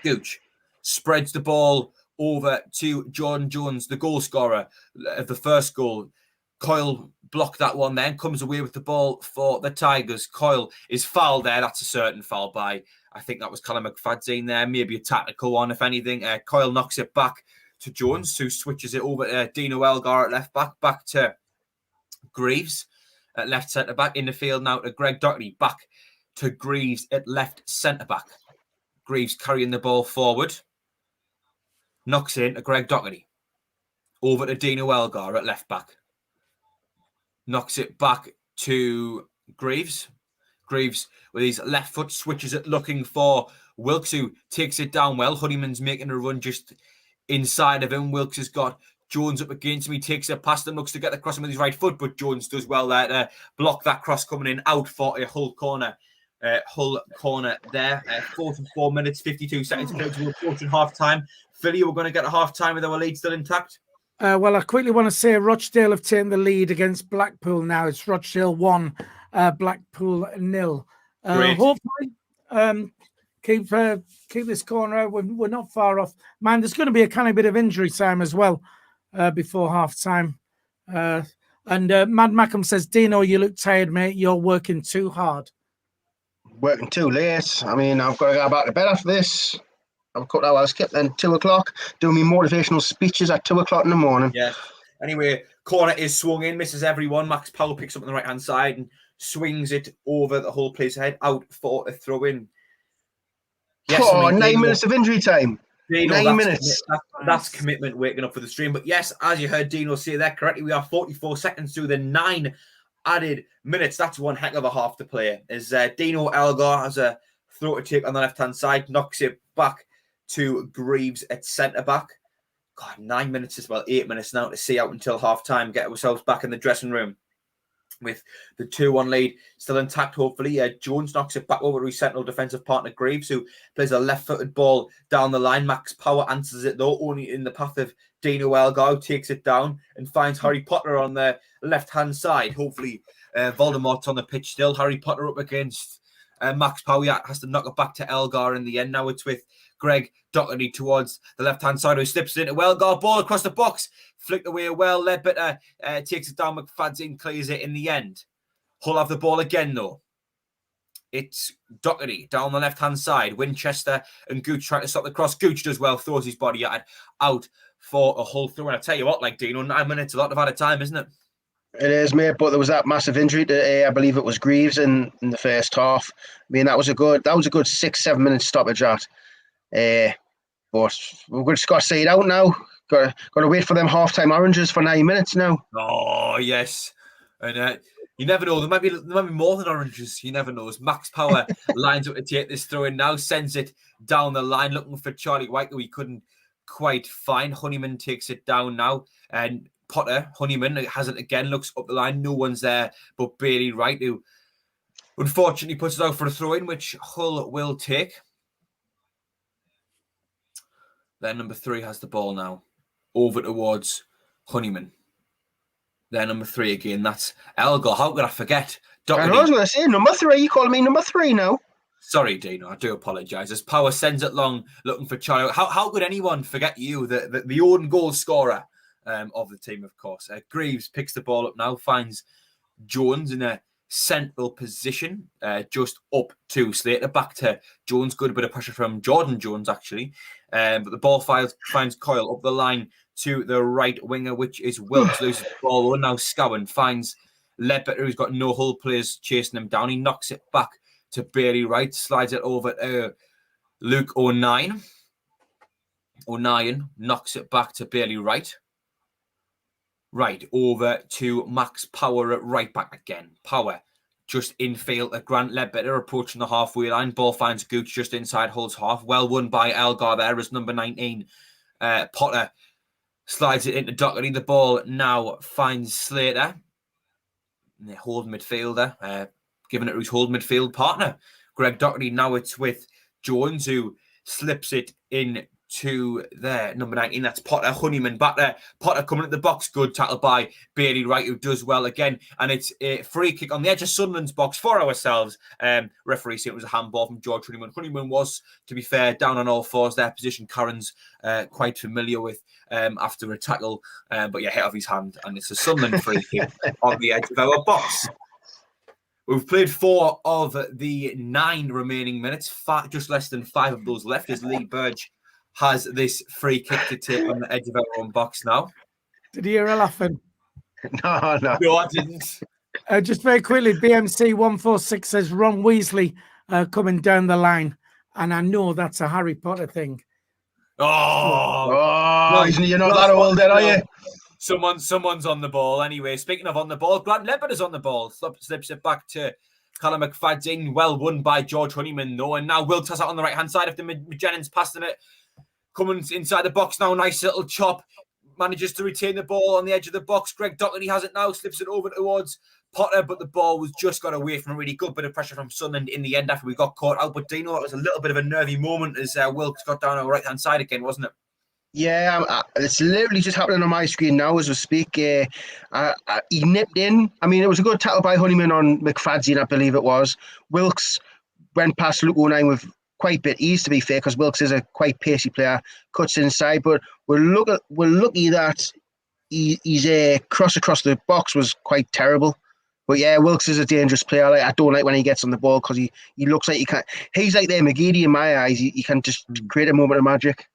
Gooch spreads the ball over to Jordan Jones, the goal scorer of the first goal. Coyle blocked that one then, comes away with the ball for the Tigers. Coyle is fouled there. That's a certain foul by, I think that was Callum McFadzean there, maybe a tactical one, if anything. Coyle knocks it back to Jones, who switches it over to Dino Elgar at left back to Greaves at left centre back. In the field now to Greg Doherty, back to Greaves at left centre back. Greaves carrying the ball forward. Knocks it into Greg Doherty. Over to Dino Elgar at left back. Knocks it back to Greaves. Greaves with his left foot switches it, looking for Wilkes, who takes it down well. Honeyman's making a run just inside of him. Wilkes has got Jones up against him. He takes it past him, looks to get the cross with his right foot, but Jones does well there to block that cross coming in out for a Hull corner. Hull corner there. 44 minutes, 52 seconds. We're approaching half time. Philly, we're going to get a half time with our lead still intact. Well, I quickly want to say Rochdale have taken the lead against Blackpool now. It's Rochdale 1, Blackpool 0. Hopefully, keep this corner. We're not far off. Man, there's going to be a kind of bit of injury time as well before half time. And Mad Mackham says, Dino, you look tired, mate. You're working too hard. Working too late. I mean, I've got to go back to bed after this. I've a couple hours skip, then 2 o'clock, doing me motivational speeches at 2 o'clock in the morning. Yeah. Anyway, corner is swung in, misses everyone. Max Powell picks up on the right-hand side and swings it over the whole player's head, out for a throw-in. Yes, 9 minutes of injury time. Dino, 9 minutes. That's commitment waking up for the stream. But yes, as you heard Dino say that correctly, we are 44 seconds through the 9 added minutes. That's one heck of a half to play. As Dino Elgar has a throw to take on the left-hand side, knocks it back to Greaves at centre-back. God, 9 minutes as well, 8 minutes now to see out until half-time, get ourselves back in the dressing room with the 2-1 lead still intact, hopefully. Jones knocks it back over to his central defensive partner, Greaves, who plays a left-footed ball down the line. Max Power answers it, though, only in the path of Dino Elgar, who takes it down and finds Harry Potter on the left-hand side. Hopefully, Voldemort's on the pitch still. Harry Potter up against Max Power has to knock it back to Elgar in the end. Now it's with Greg Doherty towards the left-hand side, who slips it into Elgar. Ball across the box, flicked away well. Ledbetter takes it down. McFad's in, clears it in the end. Hull have the ball again, though. It's Doherty down the left-hand side. Winchester and Gooch trying to stop the cross. Gooch does well, throws his body out for a Hull throw. And I tell you what, like Dino, 9 minutes, a lot of out of time, isn't it? It is, mate, but there was that massive injury to, I believe it was Greaves in the first half. I mean, that was a good 6-7 minute stoppage at. But we're just got to see it out now. Got to wait for them half-time oranges for 9 minutes now. Oh, yes. And you never know. There might be more than oranges. You never know. As Max Power lines up to take this throw in now, sends it down the line, looking for Charlie White, who he couldn't quite find. Honeyman takes it down now. And Honeyman has it again, looks up the line. No one's there but Bailey Wright, who unfortunately puts it out for a throw-in, which Hull will take. Then number 3 has the ball now. Over towards Honeyman. Then number 3 again. That's Elgar. How could I forget? I was going to say, number 3. You calling me number 3 now? Sorry, Dino. I do apologise. As Power sends it long, looking for Charlie. How could anyone forget you, the own goal scorer of the team, of course. Greaves picks the ball up now, finds Jones in a central position, just up to Slater. Back to Jones. Good bit of pressure from Jordan Jones, actually. But the ball finds Coyle up the line to the right winger, which is Wilkes. Loses the ball. Now Scowen finds Ledbetter, who's got no Hull players chasing him down. He knocks it back to Bailey Wright, slides it over to Luke O'Nien. O'Nien knocks it back to Bailey Wright. Right, over to Max Power at right back again. Power just infield at Grant. Ledbetter approaching the halfway line. Ball finds Gooch just inside Hull's half. Well won by Elgar there as number 19. Potter slides it into Doherty. The ball now finds Slater. The hold midfielder, giving it to his hold midfield partner, Greg Doherty. Now it's with Jones, who slips it in to there, number 19. That's Potter. Honeyman back there. Potter coming at the box. Good tackle by Bailey Wright, who does well again. And it's a free kick on the edge of Sunderland's box for ourselves. Referee said it was a handball from George Honeyman. Honeyman was, to be fair, down on all fours. Their position Karen's quite familiar with after a tackle. But yeah, hit off his hand. And it's a Sunderland free kick on the edge of our box. We've played 4 of the 9 remaining minutes. Just less than 5 of those left as Lee Burge has this free kick to take on the edge of our own box now. Did you hear her laughing? No. No, I didn't. Just very quickly, BMC 146 says Ron Weasley coming down the line. and I know that's a Harry Potter thing. Oh, well, you're not that old, then, are you? Someone's on the ball. Anyway, speaking of on the ball, Grant Leopard is on the ball. Slips it back to Callum McFadden. Well won by George Honeyman, though. And now Wilkes has it on the right-hand side after McJennings passing it. Coming inside the box now. Nice little chop. Manages to retain the ball on the edge of the box. Greg Doherty has it now. Slips it over towards Potter, but the ball was just got away from a really good bit of pressure from Sunderland in the end after we got caught out. But Dino, it was a little bit of a nervy moment as Wilkes got down on the right-hand side again, wasn't it? Yeah, it's literally just happening on my screen now as we speak. He nipped in. I mean, it was a good tackle by Honeyman on McFadden, I believe it was. Wilkes went past Luke O'Neill with quite a bit ease, to be fair, because Wilkes is a quite pacey player, cuts inside. But we're lucky that his cross across the box was quite terrible. But yeah, Wilkes is a dangerous player. I don't like when he gets on the ball because he looks like he can't. He's like their McGeady in my eyes. He can just create a moment of magic.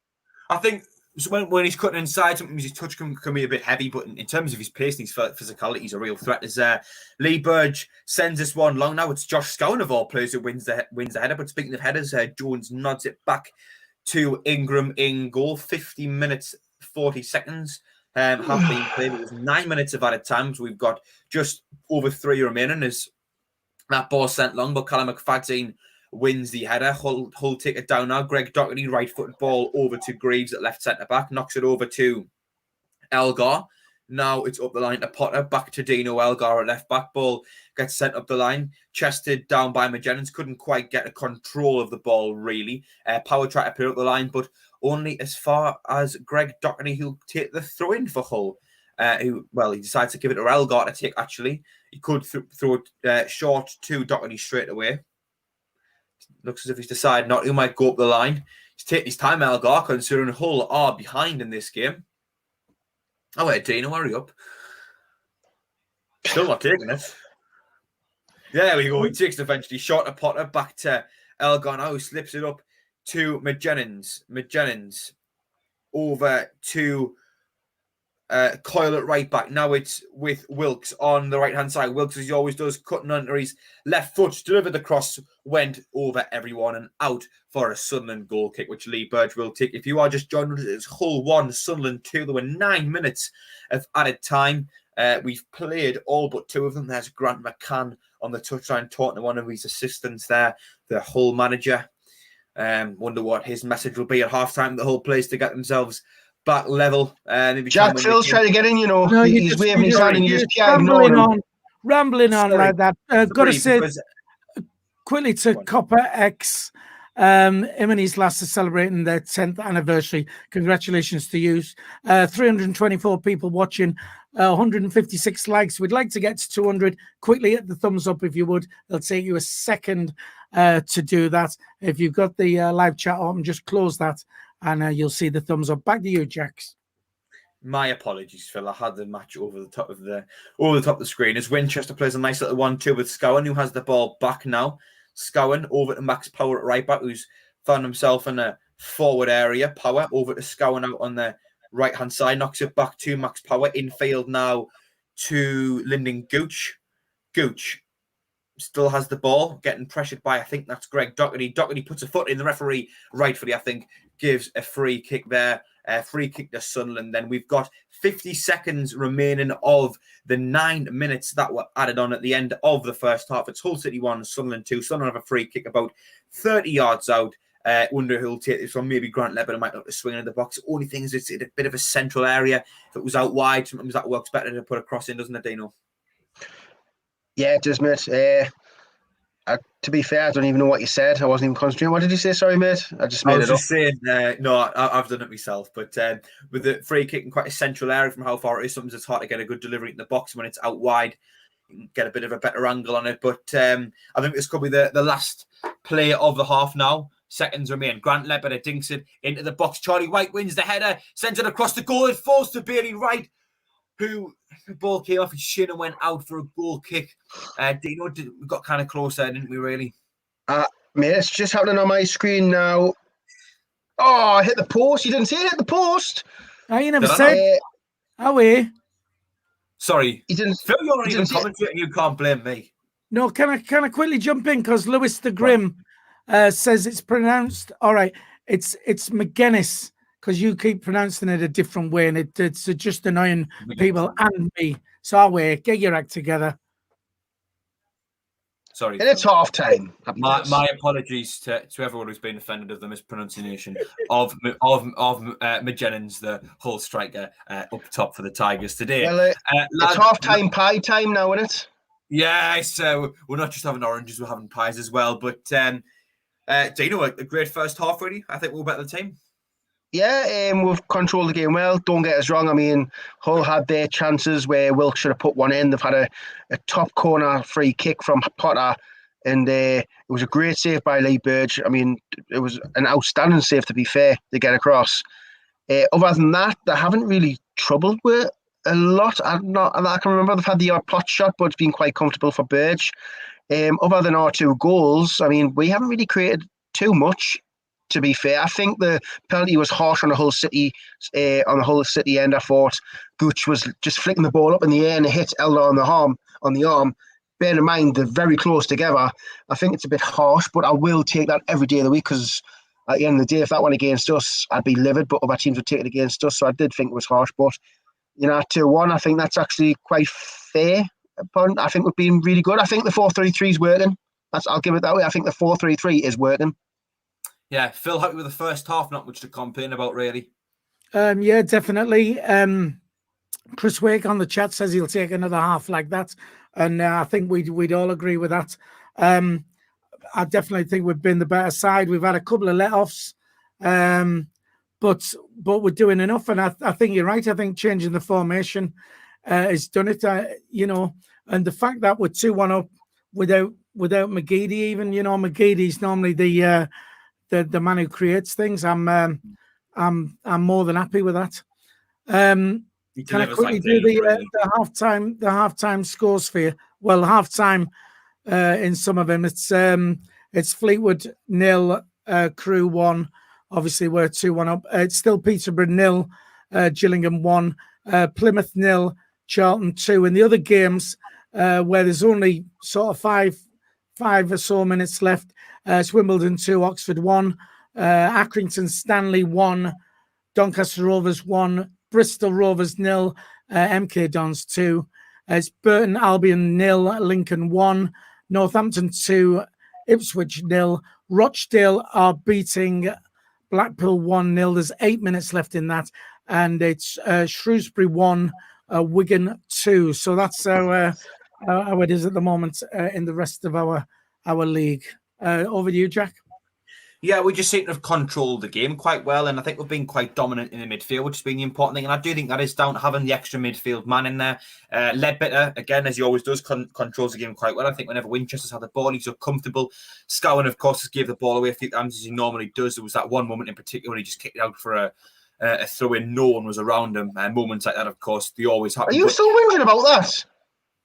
I think when he's cutting inside, sometimes his touch can be a bit heavy, but in terms of his pace and his physicality, he's a real threat. As Lee Burge sends this one long. Now it's Josh Scowen of all players who wins the header. But speaking of headers, Jones nods it back to Ingram in goal. 50 minutes, 40 seconds. Have been played. It was 9 minutes of added time. So we've got just over 3 remaining as that ball sent long, but Callum McFadden wins the header. Hull take it down now. Greg Doherty, right-footed ball over to Greaves at left centre-back. Knocks it over to Elgar. Now it's up the line to Potter. Back to Dino Elgar at left-back. Ball gets sent up the line. Chested down by McJennings. Couldn't quite get a control of the ball, really. Power tried to put up the line, but only as far as Greg Doherty, who'll take the throw-in for Hull. He decides to give it to Elgar to take, actually. He could throw it short to Doherty straight away. Looks as if he's decided not to. Might go up the line. He's taking his time, Elgar, considering Hull are behind in this game. Oh, wait, Dino, hurry up. Still not taking it. There we go. He takes it eventually. Short to Potter. Back to Elgar now. He slips it up to McJennings. McJennings over to Coyle at right back. Now it's with Wilkes on the right-hand side. Wilkes, as he always does, cutting under his left foot, delivered the cross, went over everyone and out for a Sunderland goal kick, which Lee Burge will take. If you are just joining us, it's Hull 1, Sunderland 2. There were 9 minutes of added time. We've played all but 2 of them. There's Grant McCann on the touchline talking to one of his assistants there, the Hull manager. Wonder what his message will be at halftime. The Hull plays to get themselves back level. Jack Phil's trying to get in, No, he's waving his hand and you just can't ignore him. Rambling on like that. Got to say quickly to Copper X. Him and his lads are celebrating their 10th anniversary. Congratulations to you. 324 people watching, 156 likes. We'd like to get to 200. Quickly hit the thumbs up if you would. It'll take you a second to do that. If you've got the live chat on, just close that and you'll see the thumbs up. Back to you, Jax. My apologies, Phil. I had the match over the top of the screen. As Winchester plays a nice little 1-2 with Scowen, who has the ball back now. Scowen over to Max Power at right back, who's found himself in a forward area. Power over to Scowen out on the right hand side, knocks it back to Max Power. Infield now to Lyndon Gooch. Gooch still has the ball, getting pressured by, I think that's Greg Doherty. Doherty puts a foot in. The referee, rightfully, I think, gives a free kick there. Free kick to Sunderland. Then we've got 50 seconds remaining of the 9 minutes that were added on at the end of the first half. It's Hull City 1, Sunderland 2. Sunderland have a free kick about 30 yards out. Wonder who'll take this one. Maybe Grant Lebanon might look to swing in the box. Only thing is it's in a bit of a central area. If it was out wide, sometimes that works better to put a cross in, doesn't it, Dino? Yeah, it does, mate. To be fair, I don't even know what you said. I wasn't even concentrating. What did you say? Sorry, mate. I just made it up. I was just saying, no, I've done it myself. But with the free kick in quite a central area from how far it is, sometimes it's hard to get a good delivery in the box. When it's out wide, you can get a bit of a better angle on it. But I think this could be the last play of the half now. Seconds remain. Grant Lebanon dinks it into the box. Charlie White wins the header, sends it across the goal. It falls to Bailey Wright, who the ball came off his shin and went out for a goal kick. Dino, we got kind of close there, didn't we, really? Mate, it's just happening on my screen now. Oh, I hit the post. You didn't see it hit the post. Oh, you never said. Are we? Sorry. You didn't. Phil, you're not even commentating. You can't blame me. No, can I quickly jump in? Because Lewis the Grim says it's pronounced. All right, it's McGuinness because you keep pronouncing it a different way, and it's just annoying people and me. So I'll wait. Get your act together. Sorry. And it's half time. My apologies to everyone who's been offended of the mispronunciation of McJennings, the Hull striker, up top for the Tigers today. Well, it's half time pie time now, isn't it? Yeah, so we're not just having oranges, we're having pies as well. But Dino, a great first half, really. I think we're better team. Yeah, we've controlled the game well. Don't get us wrong. I mean, Hull had their chances where Wilkes should have put one in. They've had a top corner free kick from Potter, and it was a great save by Lee Burge. I mean, it was an outstanding save, to be fair, to get across. Other than that, they haven't really troubled with a lot. I can remember they've had the odd pot shot, but it's been quite comfortable for Burge. Other than our 2 goals, I mean, we haven't really created too much. To be fair, I think the penalty was harsh on the Hull City end. I thought Gooch was just flicking the ball up in the air and it hit Elder on the arm. Bearing in mind they're very close together, I think it's a bit harsh, but I will take that every day of the week because at the end of the day, if that went against us, I'd be livid, but other teams would take it against us. So I did think it was harsh, but 2-1, I think that's actually quite fair. I think we've been really good. I think the 4-3-3 is working. I'll give it that way. I think the 4-3-3 is working. Yeah, Phil, happy with the first half. Not much to complain about, really. Yeah, definitely. Chris Wake on the chat says he'll take another half like that, and I think we'd all agree with that. I definitely think we've been the better side. We've had a couple of let-offs, but we're doing enough, and I think you're right. I think changing the formation has done it. And the fact that we're 2-1 up without McGeady, even McGeady's normally the man who creates things. I'm more than happy with that. Can I quickly do the halftime scores for you? Well, halftime in some of them, it's Fleetwood 0, Crew 1. Obviously, we're 2-1 up. It's still Peterborough 0, Gillingham 1, Plymouth 0, Charlton 2. In the other games, where there's only sort of five or so minutes left, it's Wimbledon 2, Oxford 1, Accrington Stanley 1, Doncaster Rovers 1, Bristol Rovers 0, MK Dons 2. It's Burton Albion 0, Lincoln 1, Northampton 2, Ipswich 0. Rochdale are beating Blackpool 1-0. There's 8 minutes left in that. And it's Shrewsbury 1, Wigan 2. So that's how it is at the moment in the rest of our league. Over to you, Jack. Yeah, we just seem to have controlled the game quite well, and I think we've been quite dominant in the midfield, which has been the important thing. And I do think that is down to having the extra midfield man in there. Ledbetter, again, as he always does, controls the game quite well. I think whenever Winchester's had the ball, he's so comfortable. Scowen, of course, has gave the ball away a few times as he normally does. There was that one moment in particular when he just kicked it out for a throw-in. No one was around him. Moments like that, of course, they always happen. Are you still whinging about that?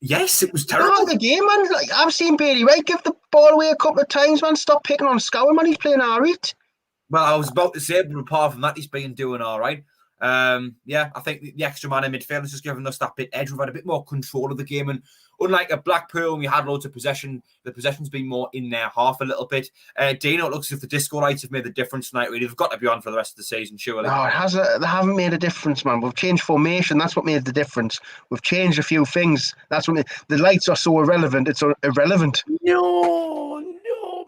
Yes, it was terrible. The game, man. Like, I've seen Bailey Wright give the ball away a couple of times, man. Stop picking on Scowen, man. He's playing all right. Well, I was about to say, but apart from that, he's been doing all right. Yeah, I think the extra man in midfield has just given us that bit edge. We've had a bit more control of the game, and unlike a Blackpool, we had loads of possession. The possession's been more in their half a little bit. Dino, it looks as if the disco lights have made the difference tonight. Really, they've got to be on for the rest of the season, surely. No, they haven't made a difference, man. We've changed formation. That's what made the difference. We've changed a few things. That's what the lights are so irrelevant. It's irrelevant. No,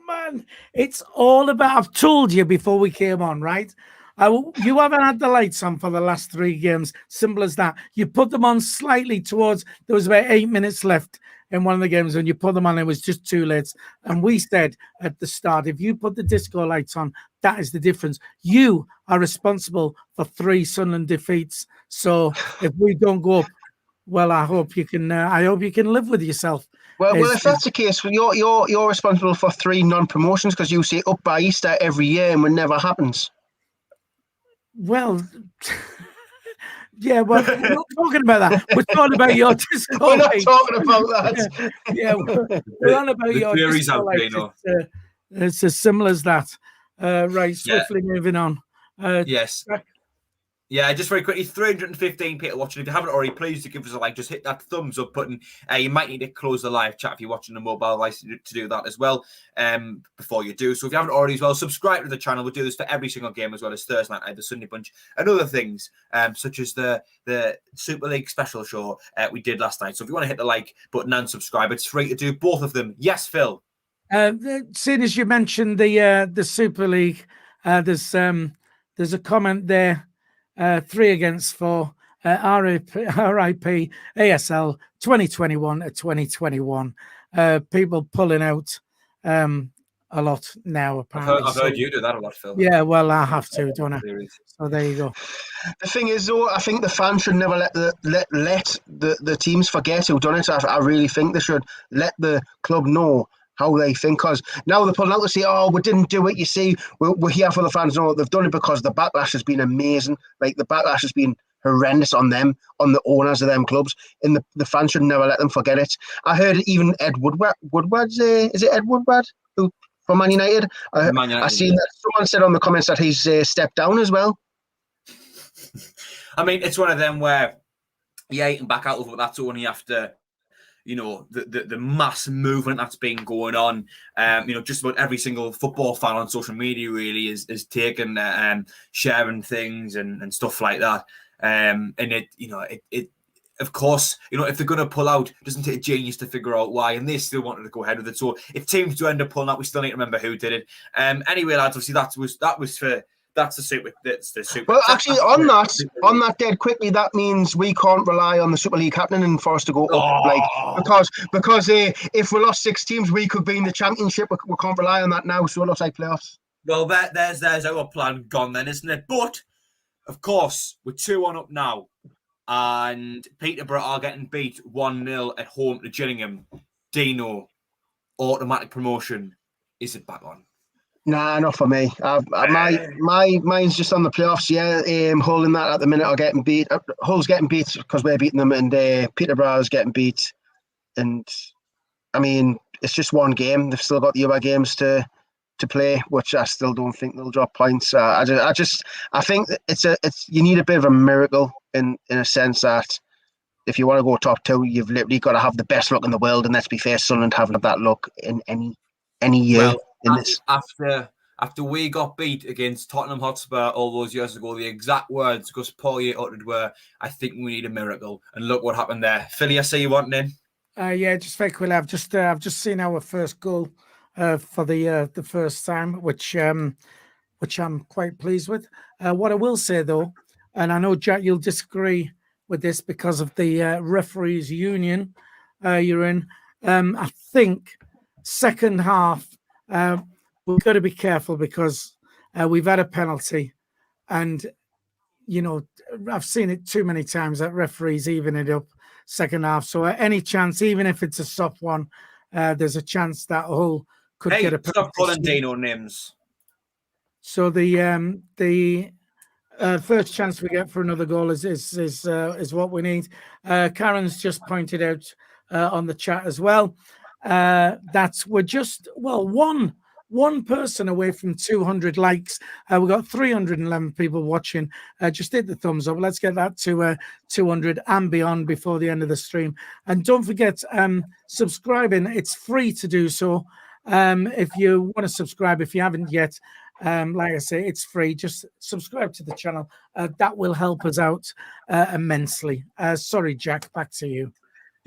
man. It's all about. I've told you before we came on, right? You haven't had the lights on for the last 3 games. Simple as that. You put them on slightly towards, there was about 8 minutes left in one of the games, and you put them on, it was just too late. And we said at the start, if you put the disco lights on, that is the difference. You are responsible for 3 Sunderland defeats. So if we don't go up, well, I hope you can live with yourself. Well, if that's the case, you're responsible for 3 non-promotions because you say up by Easter every year, and it never happens. Well, yeah, well, we're not talking about that. We're talking about your disco. We're not talking about that. Yeah, we're on about your disco. It's as simple as that. Right, swiftly moving on. Yes. Yeah, just very quickly, 315 people watching. If you haven't already, please do give us a like. Just hit that thumbs up button. You might need to close the live chat if you're watching the mobile device to do that as well before you do. So if you haven't already as well, subscribe to the channel. We'll do this for every single game as well as Thursday night, the Sunday Punch, and other things such as the Super League special show we did last night. So if you want to hit the like button and subscribe, it's free to do both of them. Yes, Phil? Seeing as you mentioned the Super League, there's a comment there. 3 against 4. RIP ASL 2021 to 2021. People pulling out a lot now. Apparently, I've heard you do that a lot, Phil. Yeah, well, I have to, don't I? So there you go. The thing is, though, I think the fans should never let the teams forget who done it. I really think they should let the club know how they think, because now they're pulling out to say, oh, we didn't do it. You see, we're here for the fans. No, they've done it because the backlash has been amazing. Like, the backlash has been horrendous on them, on the owners of them clubs, and the fans should never let them forget it. I heard even Ed Woodward's, is it Ed Woodward, who from Man United? I seen that someone said on the comments that he's stepped down as well. I mean, it's one of them where, yeah, you can back out of it. That's only after, you know, the mass movement that's been going on. You know, just about every single football fan on social media really is taking sharing things and stuff like that. And it, you know, it of course, you know, if they're going to pull out, it doesn't take a genius to figure out why, and they still wanted to go ahead with it. So if teams do end up pulling out, we still need to remember who did it. Anyway, lads, obviously that's the Super. Well, actually, on that, dead quickly, that means we can't rely on the Super League happening and for us to go up, because if we lost 6 teams, we could be in the Championship. We can't rely on that now, so it looks like playoffs. Well, there's our plan gone then, isn't it? But of course, we're 2-1 up now, and Peterborough are getting beat 1-0 at home to Gillingham. Dino, automatic promotion. Is it back on? Nah, not for me. Mine's just on the playoffs. Yeah, Hull in that at the minute are getting beat. Hull's getting beat because we're beating them, and Peterborough's getting beat. And I mean, it's just one game. They've still got the other games to play, which I still don't think they'll drop points. I think it's you need a bit of a miracle in a sense that if you want to go top 2, you've literally got to have the best luck in the world. And let's be fair, Sunderland haven't had that luck in any year. Well, after we got beat against Tottenham Hotspur all those years ago, the exact words Gus Poirier uttered were, "I think we need a miracle." And look what happened there. Philly, I see you wanting in. Yeah, just very quickly. I've just seen our first goal for the first time, which I'm quite pleased with. What I will say though, and I know Jack, you'll disagree with this because of the referees union you're in. I think second half. We've got to be careful because we've had a penalty, and you know I've seen it too many times that referees even it up second half. So any chance, even if it's a soft one, there's a chance that Hull could get a penalty. Stop calling Dino names. So the first chance we get for another goal is what we need. Karen's just pointed out on the chat as well. That we're just one person away from 200 likes. We've got 311 people watching. Just hit the thumbs up. Let's get that to 200 and beyond before the end of the stream. And don't forget subscribing. It's free to do so. If you want to subscribe, if you haven't yet, like I say, it's free. Just subscribe to the channel. That will help us out immensely. Sorry, Jack, back to you.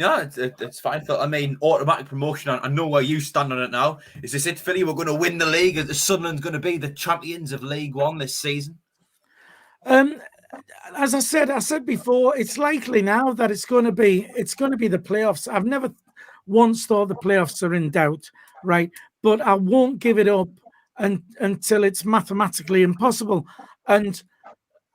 Yeah, it's fine, Phil. I mean, automatic promotion. I know where you stand on it now. Is this it, Philly? We're going to win the league. Is Sunderland's going to be the champions of League One this season? As I said before, it's likely now that it's going to be the playoffs. I've never once thought the playoffs are in doubt, right? But I won't give it up until it's mathematically impossible. And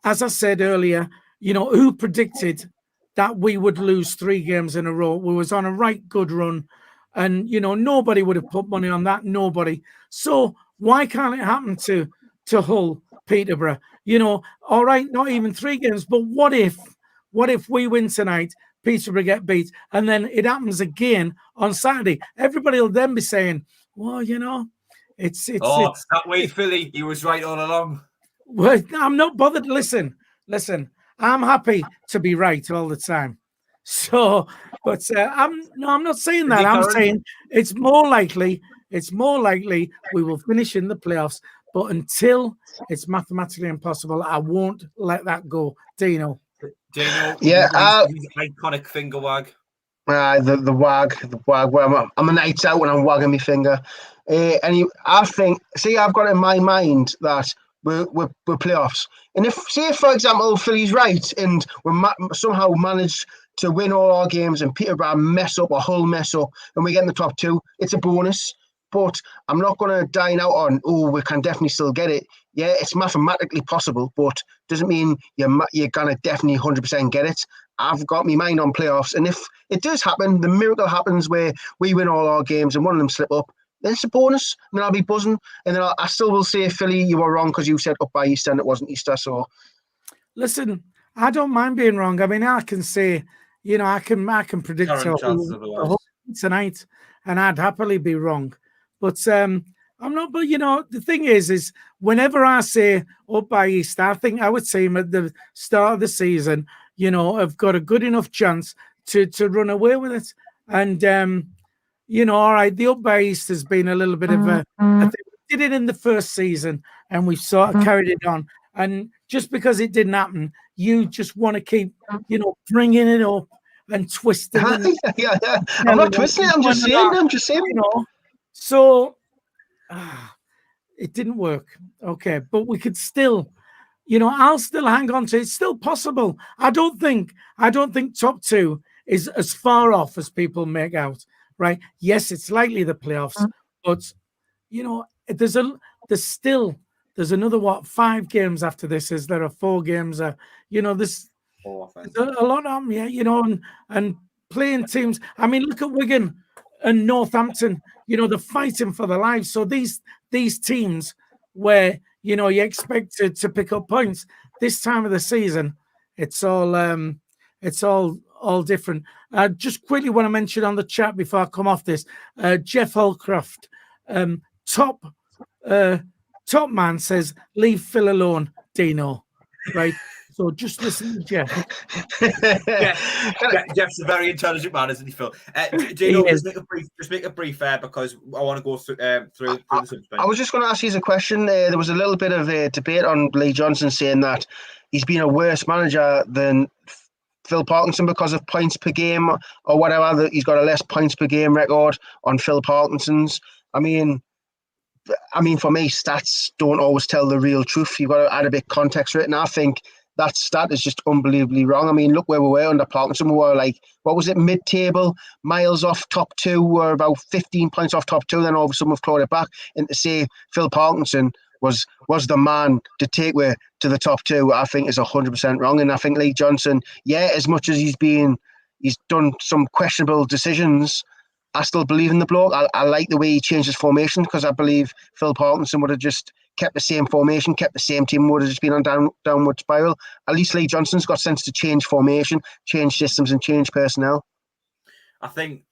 as I said earlier, you know, who predicted that we would lose 3 games in a row? We was on a right good run, and you know nobody would have put money on that. Nobody. So why can't it happen to Hull, Peterborough? You know, all right, not even 3 games, but what if we win tonight, Peterborough get beat, and then it happens again on Saturday? Everybody will then be saying, "Well, you know, it's that way, Philly. He was right all along." Well, I'm not bothered. Listen. listen, I'm happy to be right all the time. So, but I'm not saying that. I'm saying it's more likely we will finish in the playoffs. But until it's mathematically impossible, I won't let that go. Dino. Yeah, his iconic finger wag. The wag, where I'm a night out when I'm wagging my finger. I think, I've got in my mind that we're playoffs. And if, say, for example, Philly's right and we somehow manage to win all our games and Peterborough mess up or Hull mess up and we get in the top 2, it's a bonus. But I'm not going to dine out on, we can definitely still get it. Yeah, it's mathematically possible, but doesn't mean you're going to definitely 100% get it. I've got my mind on playoffs. And if it does happen, the miracle happens where we win all our games and one of them slip up, then it's a bonus. And then I'll be buzzing. And then I still will say, Philly, you were wrong because you said up by Easter and it wasn't Easter. So, listen, I don't mind being wrong. I mean, I can say, I can predict tonight and I'd happily be wrong. But I'm not. But the thing is whenever I say up by Easter, I think I would say him at the start of the season. Have got a good enough chance to run away with it. And all right, the up by East has been a little bit of a thing. We did it in the first season, and we've sort of carried it on. And just because it didn't happen, you just want to keep, bringing it up and twisting. Yeah. I'm not twisting it. I'm just saying. So it didn't work. Okay, but we could still, I'll still hang on to it. It's still possible. I don't think top 2 is as far off as people make out. Right? Yes, it's likely the playoffs, but there's another 5 games after this. Is there are 4 games? There's a lot of them. Yeah, and playing teams. I mean, look at Wigan and Northampton. They're fighting for their lives. So these teams where you expect to pick up points this time of the season, it's all different. Just quickly want to mention on the chat before I come off this, Jeff Holcroft, top man says, leave Phil alone, Dino. Right. So just listen to Jeff. Jeff's a very intelligent man, isn't he, Phil? Dino, just make a brief because I want to go through the substance. I was just going to ask you a question. There was a little bit of a debate on Lee Johnson saying that he's been a worse manager than Phil Parkinson because of points per game or whatever. That he's got a less points per game record on Phil Parkinson's. I mean, for me, stats don't always tell the real truth. You've got to add a bit of context to it. And I think that stat is just unbelievably wrong. I mean, look where we were under Parkinson. We were like, what was it, mid-table, miles off top 2. We were about 15 points off top 2. Then all of a sudden we've clawed it back. And to say Phil Parkinson was the man to take way to the top 2, I think is 100% wrong. And I think Lee Johnson, as much as he's done some questionable decisions, I still believe in the bloke. I like the way he changed his formation because I believe Phil Parkinson would have just kept the same formation, kept the same team, would have just been on downward spiral. At least Lee Johnson's got sense to change formation, change systems and change personnel. I think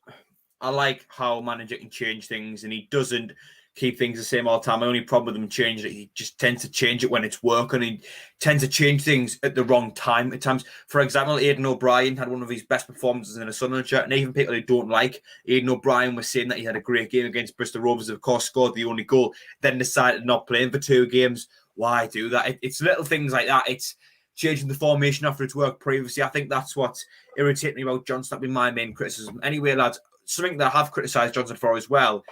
I like how a manager can change things and he doesn't keep things the same all the time. My only problem with him changing it, he just tends to change it when it's working. He tends to change things at the wrong time at times. For example, Aidan O'Brien had one of his best performances in a Sunderland shirt, and even people who don't like Aidan O'Brien were saying that he had a great game against Bristol Rovers, of course, scored the only goal, then decided not playing for 2 games. Why do that? It's little things like that. It's changing the formation after it's worked previously. I think that's what irritated me about Johnson. That'd be my main criticism. Anyway, lads, something that I have criticised Johnson for as well,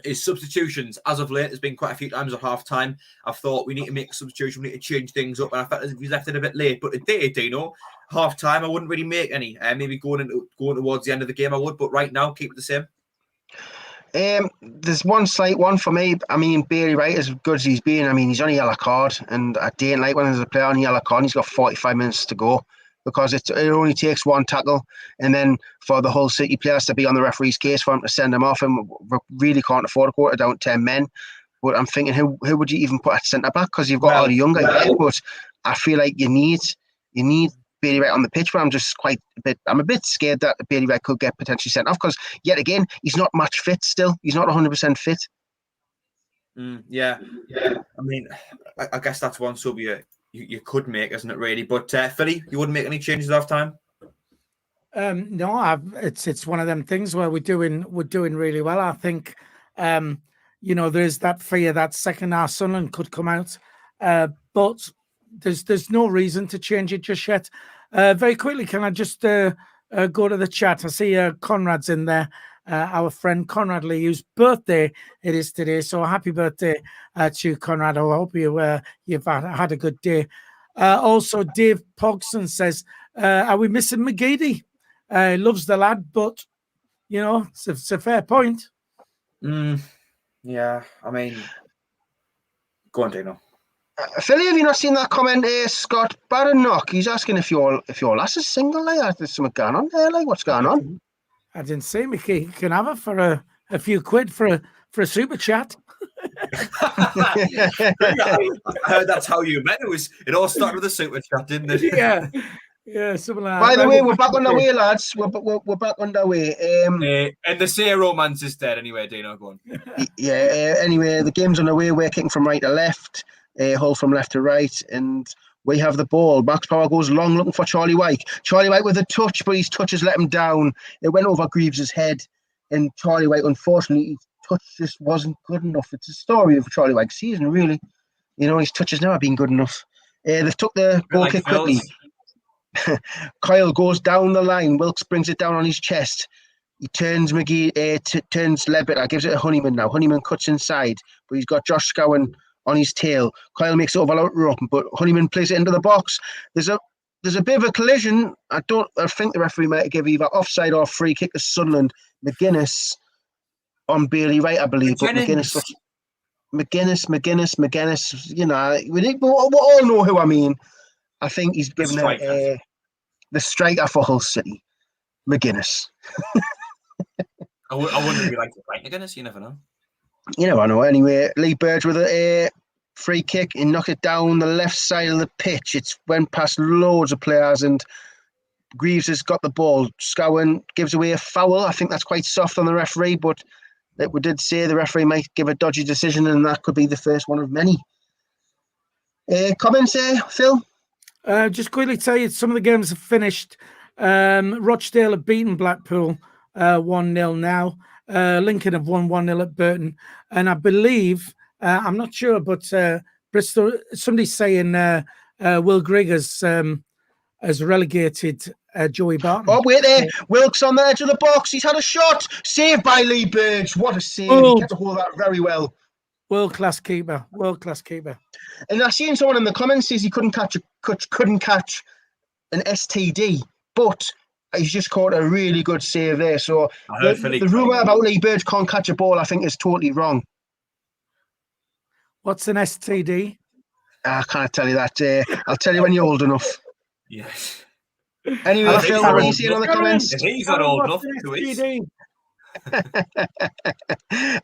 his substitutions as of late has been quite a few times at half time. I've thought we need to make a substitution, we need to change things up, and I felt as if he's left it a bit late. But today, Dino, half time, I wouldn't really make any. Maybe going towards the end of the game, I would, but right now, keep it the same. There's one slight one for me. I mean, Bailey Wright, as good as he's been, I mean, he's on a yellow card, and I didn't like when there's a player on a yellow card and he's got 45 minutes to go. Because it only takes one tackle, and then for the whole City players to be on the referee's case for him to send him off, and we really can't afford to go down 10 men. But I'm thinking, who would you even put at centre back? Because you've got all the younger guys, but I feel like you need Bailey Wright on the pitch. But I'm a bit scared that Bailey Wright could get potentially sent off because yet again he's not match fit still. He's not 100% fit. Yeah. I mean, I guess that's one sub you could make, isn't it, really? But Philly, you wouldn't make any changes half time? No, it's one of them things where we're doing really well. I think there's that fear that second half Sunderland could come out, but there's no reason to change it just yet. Very quickly, can I just go to the chat? I see Conrad's in there. Our friend Conrad Lee, whose birthday it is today. So happy birthday to Conrad. I hope you've had a good day. Also, Dave Pogson says, are we missing McGeady? Loves the lad, but, it's a fair point. Yeah, I mean, go on, Dino. Philly, have you not seen that comment here? Scott Baranock, he's asking if your lass is single. Like, there's something going on there. Like, what's going on? I didn't say Mickey can have it for a few quid for a super chat. I heard that's how you met. It all started with a super chat, didn't it? Yeah, something like By that. the way, we're back underway, lads. We're back underway. And the say romance is dead anyway, Dino. Go on. Anyway, the game's underway. We're kicking from right to left, Hull from left to right, and we have the ball. Max Power goes long looking for Charlie White. Charlie White with a touch, but his touch has let him down. It went over Greaves' head, and Charlie White, unfortunately, his touch just wasn't good enough. It's a story of Charlie White's season, really. His touch has never been good enough. They've took the goal kick quickly. Kyle goes down the line. Wilkes brings it down on his chest. He turns turns Levitt. Gives it to Honeyman now. Honeyman cuts inside, but he's got Josh Scowen on his tail. Kyle makes it over rope, but Honeyman plays it into the box. There's a bit of a collision. I think the referee might give either offside or free kick to Sunderland. McGuinness on Bailey Wright, I believe. But McGuinness. We all know who I mean. I think he's given the striker for Hull City, McGuinness. I wouldn't be like to fight McGuinness. You never know. You never know. Anyway, Lee Burge with a free kick and knocked it down the left side of the pitch. It's went past loads of players and Greaves has got the ball. Scowen gives away a foul. I think that's quite soft on the referee, but we did say the referee might give a dodgy decision and that could be the first one of many. Comments there, Phil? Just quickly tell you, some of the games have finished. Rochdale have beaten Blackpool 1-0 now. Lincoln have won 1-0 at Burton. And I believe, I'm not sure, but Bristol, somebody's saying Will Grigg has relegated Joey Barton. Oh, wait there. Wilkes on the edge of the box. He's had a shot. Saved by Lee Burge. What a save. He kept a hold of that very well. World-class keeper. And I seen someone in the comments says he couldn't catch an STD, but he's just caught a really good save there. So the rumour about Lee Burge can't catch a ball, I think, is totally wrong. What's an STD? I can't tell you that. I'll tell you when you're old enough. Yes. Anyway, Phil, what are you seeing on the comments? He's not old enough to eat.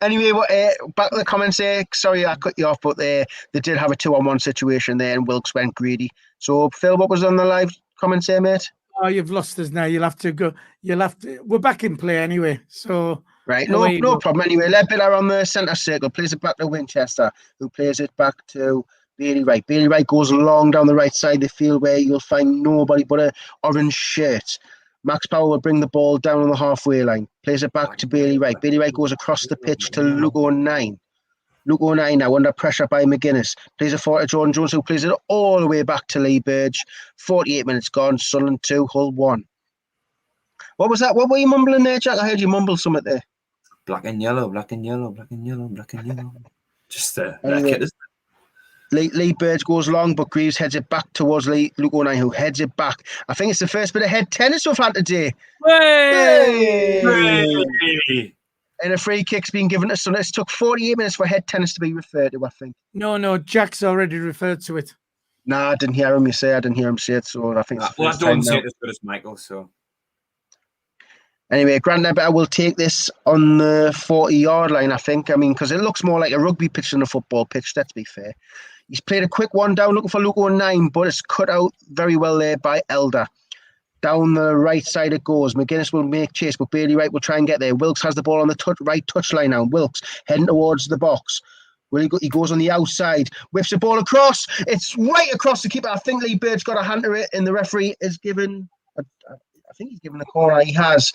Anyway, back to the comments there. Sorry I cut you off, but they did have a 2-on-1 situation there and Wilkes went greedy. So Phil, what was on the live comments there, mate? Oh, you've lost us now. You'll have to go. We're back in play anyway. So right, no problem. Anyway, Leadbiller on the centre circle plays it back to Winchester, who plays it back to Bailey Wright. Bailey Wright goes long down the right side of the field where you'll find nobody but an orange shirt. Max Power will bring the ball down on the halfway line. Plays it back to Bailey Wright. Bailey Wright goes across the pitch to Luke O'Neill. Luke O'Neill now under pressure by McGuinness. Plays it forward to Jordan Jones, who plays it all the way back to Lee Burge. 48 minutes gone. Sunderland 2, Hull 1. What was that? What were you mumbling there, Jack? I heard you mumble something there. Black and yellow, black and yellow, black and yellow, black and yellow. Just that kid, isn't it? Lee Burge goes long, but Greaves heads it back towards Luke O'Neill, who heads it back. I think it's the first bit of head tennis we've had today. Hey! And a free kick's been given to Sunderland. It took 48 minutes for head tennis to be referred to, I think. No, Jack's already referred to it. Nah, I didn't hear him say it, so I think it's I don't say it as good as Michael, so. Anyway, Grant Leadbitter will take this on the 40-yard line, I think. I mean, because it looks more like a rugby pitch than a football pitch, let's be fair. He's played a quick one down looking for Luke O'Neill, but it's cut out very well there by Elder. Down the right side it goes. McGuinness will make chase, but Bailey Wright will try and get there. Wilkes has the ball on the right touchline now. Wilkes heading towards the box. Well, he goes on the outside, whips the ball across. It's right across the keeper. I think Lee Bird's got a hand to it, and the referee is given. I think he's given a corner. He has.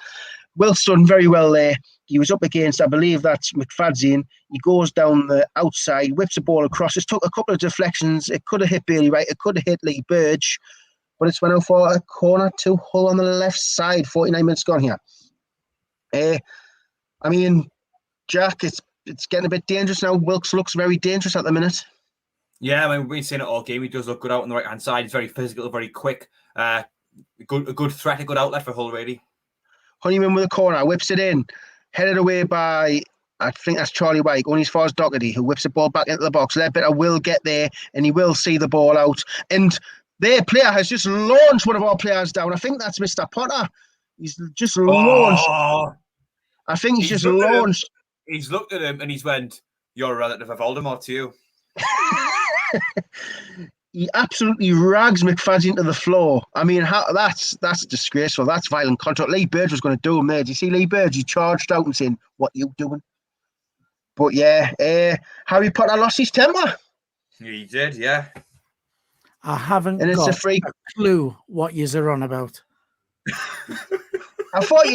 Wilkes done very well there. He was up against, I believe that's McFadzean. He goes down the outside, whips the ball across. It took a couple of deflections. It could have hit Bailey Wright. It could have hit Lee Burge, but it's went out for a corner to Hull on the left side. 49 minutes gone here. I mean, Jack, it's getting a bit dangerous now. Wilkes looks very dangerous at the minute. Yeah, I mean, we've been seeing it all game. He does look good out on the right-hand side. He's very physical, very quick. A good threat, a good outlet for Hull, really. Honeyman with a corner, whips it in. Headed away by, I think that's Charlie White, going as far as Doherty, who whips the ball back into the box. Ledbetter will get there, and he will see the ball out. And their player has just launched one of our players down. I think that's Mr. Potter. He's just launched. I think he's just launched. He's looked at him and he's went, "You're a relative of Voldemort to you." He absolutely rags McFadzean to the floor. I mean, that's disgraceful. That's violent contact. Lee Burge was going to do him there. Did you see Lee Burge? He charged out and saying, "What you doing?" But yeah, Harry Potter lost his temper. He did, yeah. I haven't got a clue what you're on about. I thought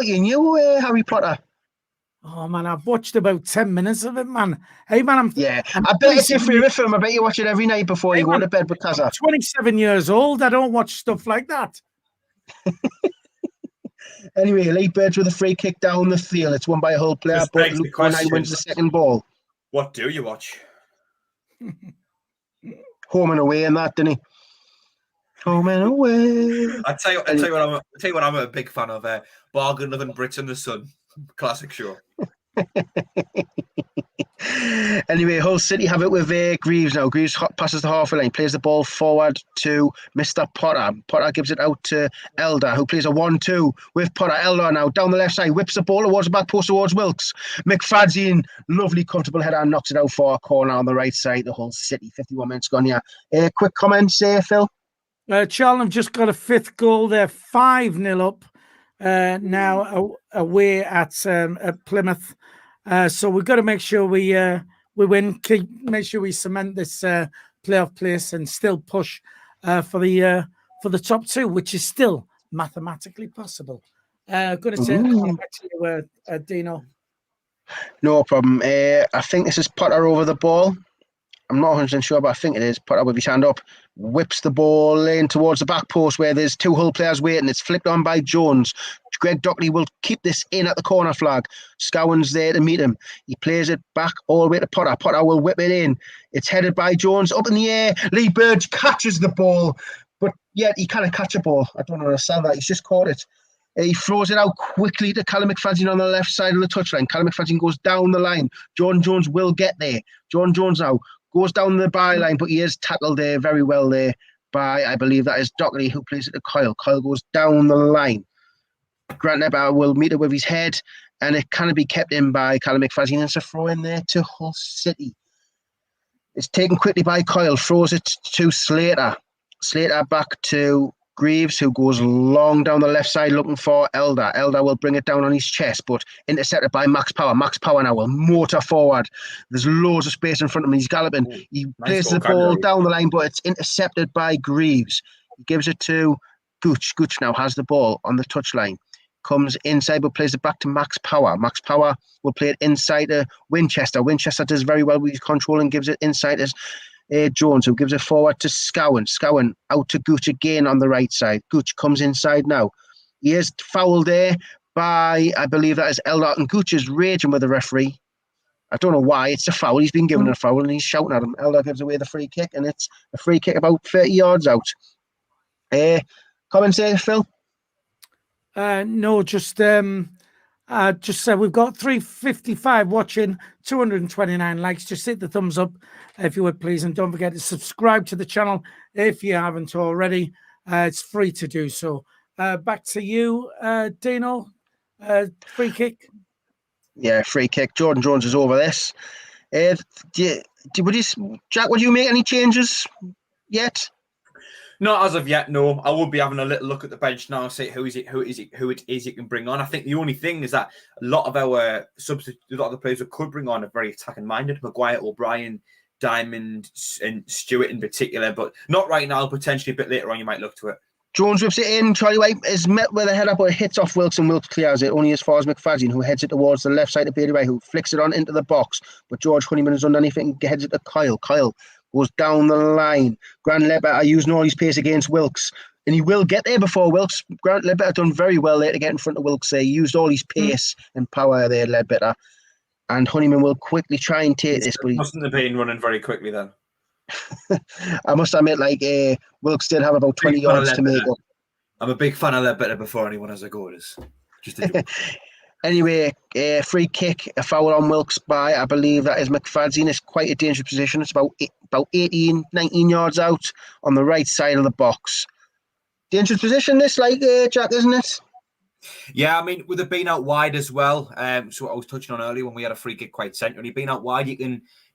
you knew Harry Potter. Oh man, I've watched about 10 minutes of it, man. Hey man, I bet it's your favourite film. I bet you watch it every night before you go to bed because I'm 27 years old. I don't watch stuff like that. Anyway, Lee Burge with a free kick down the field. It's won by a Hull player, but Luke Conrad wins the second ball. What do you watch? Home and away and that, didn't he? Home and away. I tell you what I'm a big fan of. Bargain Loving Brits in the Sun. Classic show. Anyway, Hull City have it with Greaves now. Greaves passes the halfway line, plays the ball forward to Mr. Potter. Potter gives it out to Elder, who plays a 1-2 with Potter. Elder now down the left side, whips the ball towards the back post towards Wilkes. McFadzean, lovely, comfortable header, knocks it out for a corner on the right side. The Hull City, 51 minutes gone here. Quick comments, Phil? Charlton have just got a fifth goal. They're 5-0 up now away at Plymouth. So we've got to make sure we win. Make sure we cement this playoff place and still push for the top two, which is still mathematically possible. Going to turn back to you, Dino. No problem. I think this is Potter over the ball. I'm not 100% sure, but I think it is. Potter with his hand up, whips the ball in towards the back post where there's two Hull players waiting. It's flicked on by Jones. Greg Dockley will keep this in at the corner flag. Scowen's there to meet him. He plays it back all the way to Potter. Potter will whip it in. It's headed by Jones up in the air. Lee Burge catches the ball, but yet he can't catch a ball. I don't understand that. He's just caught it. He throws it out quickly to Callum McFadzean on the left side of the touchline. Callum McFadzean goes down the line. Jordan Jones will get there. Jordan Jones now goes down the byline, but he is tackled there very well there by, I believe that is Dockley, who plays it to Kyle. Kyle goes down the line. Grant Nebauer will meet it with his head, and it cannot be kept in by Callum McFadzean. It's a throw in there to Hull City. It's taken quickly by Kyle, throws it to Slater. Slater back to Greaves, who goes long down the left side looking for Elder. Elder will bring it down on his chest, but intercepted by Max Power. Max Power now will motor forward. There's loads of space in front of him. He's galloping. He places the ball down the line, but it's intercepted by Greaves. He gives it to Gooch. Gooch now has the ball on the touchline. Comes inside, but plays it back to Max Power. Max Power will play it inside to Winchester. Winchester does very well with his control and gives it inside as Jones, who gives it forward to Scowen. Scowen out to Gooch again on the right side. Gooch comes inside now. He is fouled there by, I believe that is Elder, and Gooch is raging with the referee. I don't know why. It's a foul. He's been given a foul and he's shouting at him. Elder gives away the free kick, and it's a free kick about 30 yards out. Comments there, Phil? No, just said we've got 355 watching, 229 likes. Just hit the thumbs up if you would, please, and don't forget to subscribe to the channel if you haven't already. It's free to do so. Back to you, Dino. Free kick. Yeah, free kick. Jordan Jones is over this. Jack, would you make any changes yet? Not as of yet, no. I will be having a little look at the bench now and see who it is you can bring on. I think the only thing is that a lot of our the players we could bring on are very attacking minded. Maguire, O'Brien, Diamond, and Stewart in particular, but not right now. Potentially a bit later on, you might look to it. Jones whips it in. Charlie White is met with a header, but it hits off Wilkes, and Wilkes clears it only as far as McFadden, who heads it towards the left side of Bailey White, who flicks it on into the box. But George Honeyman is underneath it and heads it to Kyle. Kyle goes down the line. Grant Ledbetter using all his pace against Wilkes, and he will get there before Wilkes. Grant Ledbetter done very well there to get in front of Wilkes. He used all his pace and power there, Ledbetter. And Honeyman will quickly try and take this, but he mustn't have been running very quickly then. I must admit, Wilkes did have about 20 yards to make up. I'm a big fan of Ledbetter before anyone has a go at us. Just a joke. Anyway, free kick, a foul on Wilkes by, I believe that is McFadden. It's quite a dangerous position. It's about 18, 19 yards out on the right side of the box. Dangerous position, this, Jack, isn't it? Yeah, I mean, with it being out wide as well, so what I was touching on earlier when we had a free kick quite centrally, being out wide, you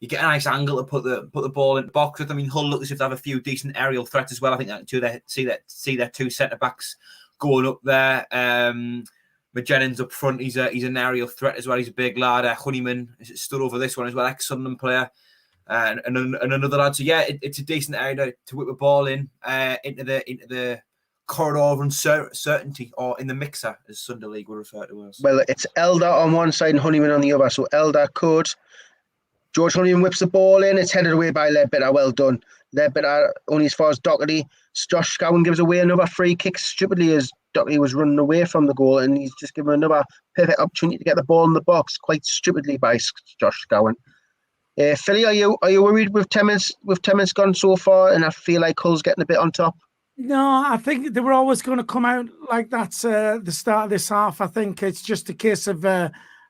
get a nice angle to put the ball in the box with. I mean, Hull look as if they have a few decent aerial threats as well. I think that see their two centre backs going up there. McJennings up front, he's an aerial threat as well. He's a big lad. Honeyman stood over this one as well, ex-Sunderland player, and another lad. So yeah, it's a decent area to whip the ball in into the corridor of uncertainty, or in the mixer, as Sunday League would refer to us. Well, it's Elder on one side and Honeyman on the other. So Elder could. George Honeyman whips the ball in. It's headed away by Ledbetter. Well done. Ledbetter only as far as Doherty. Josh Scowen gives away another free kick stupidly as Doherty was running away from the goal, and he's just given another perfect opportunity to get the ball in the box quite stupidly by Josh Scowen. Philly, are you worried with 10 minutes gone so far, and I feel like Hull's getting a bit on top? No, I think they were always going to come out like that the start of this half. I think it's just a case of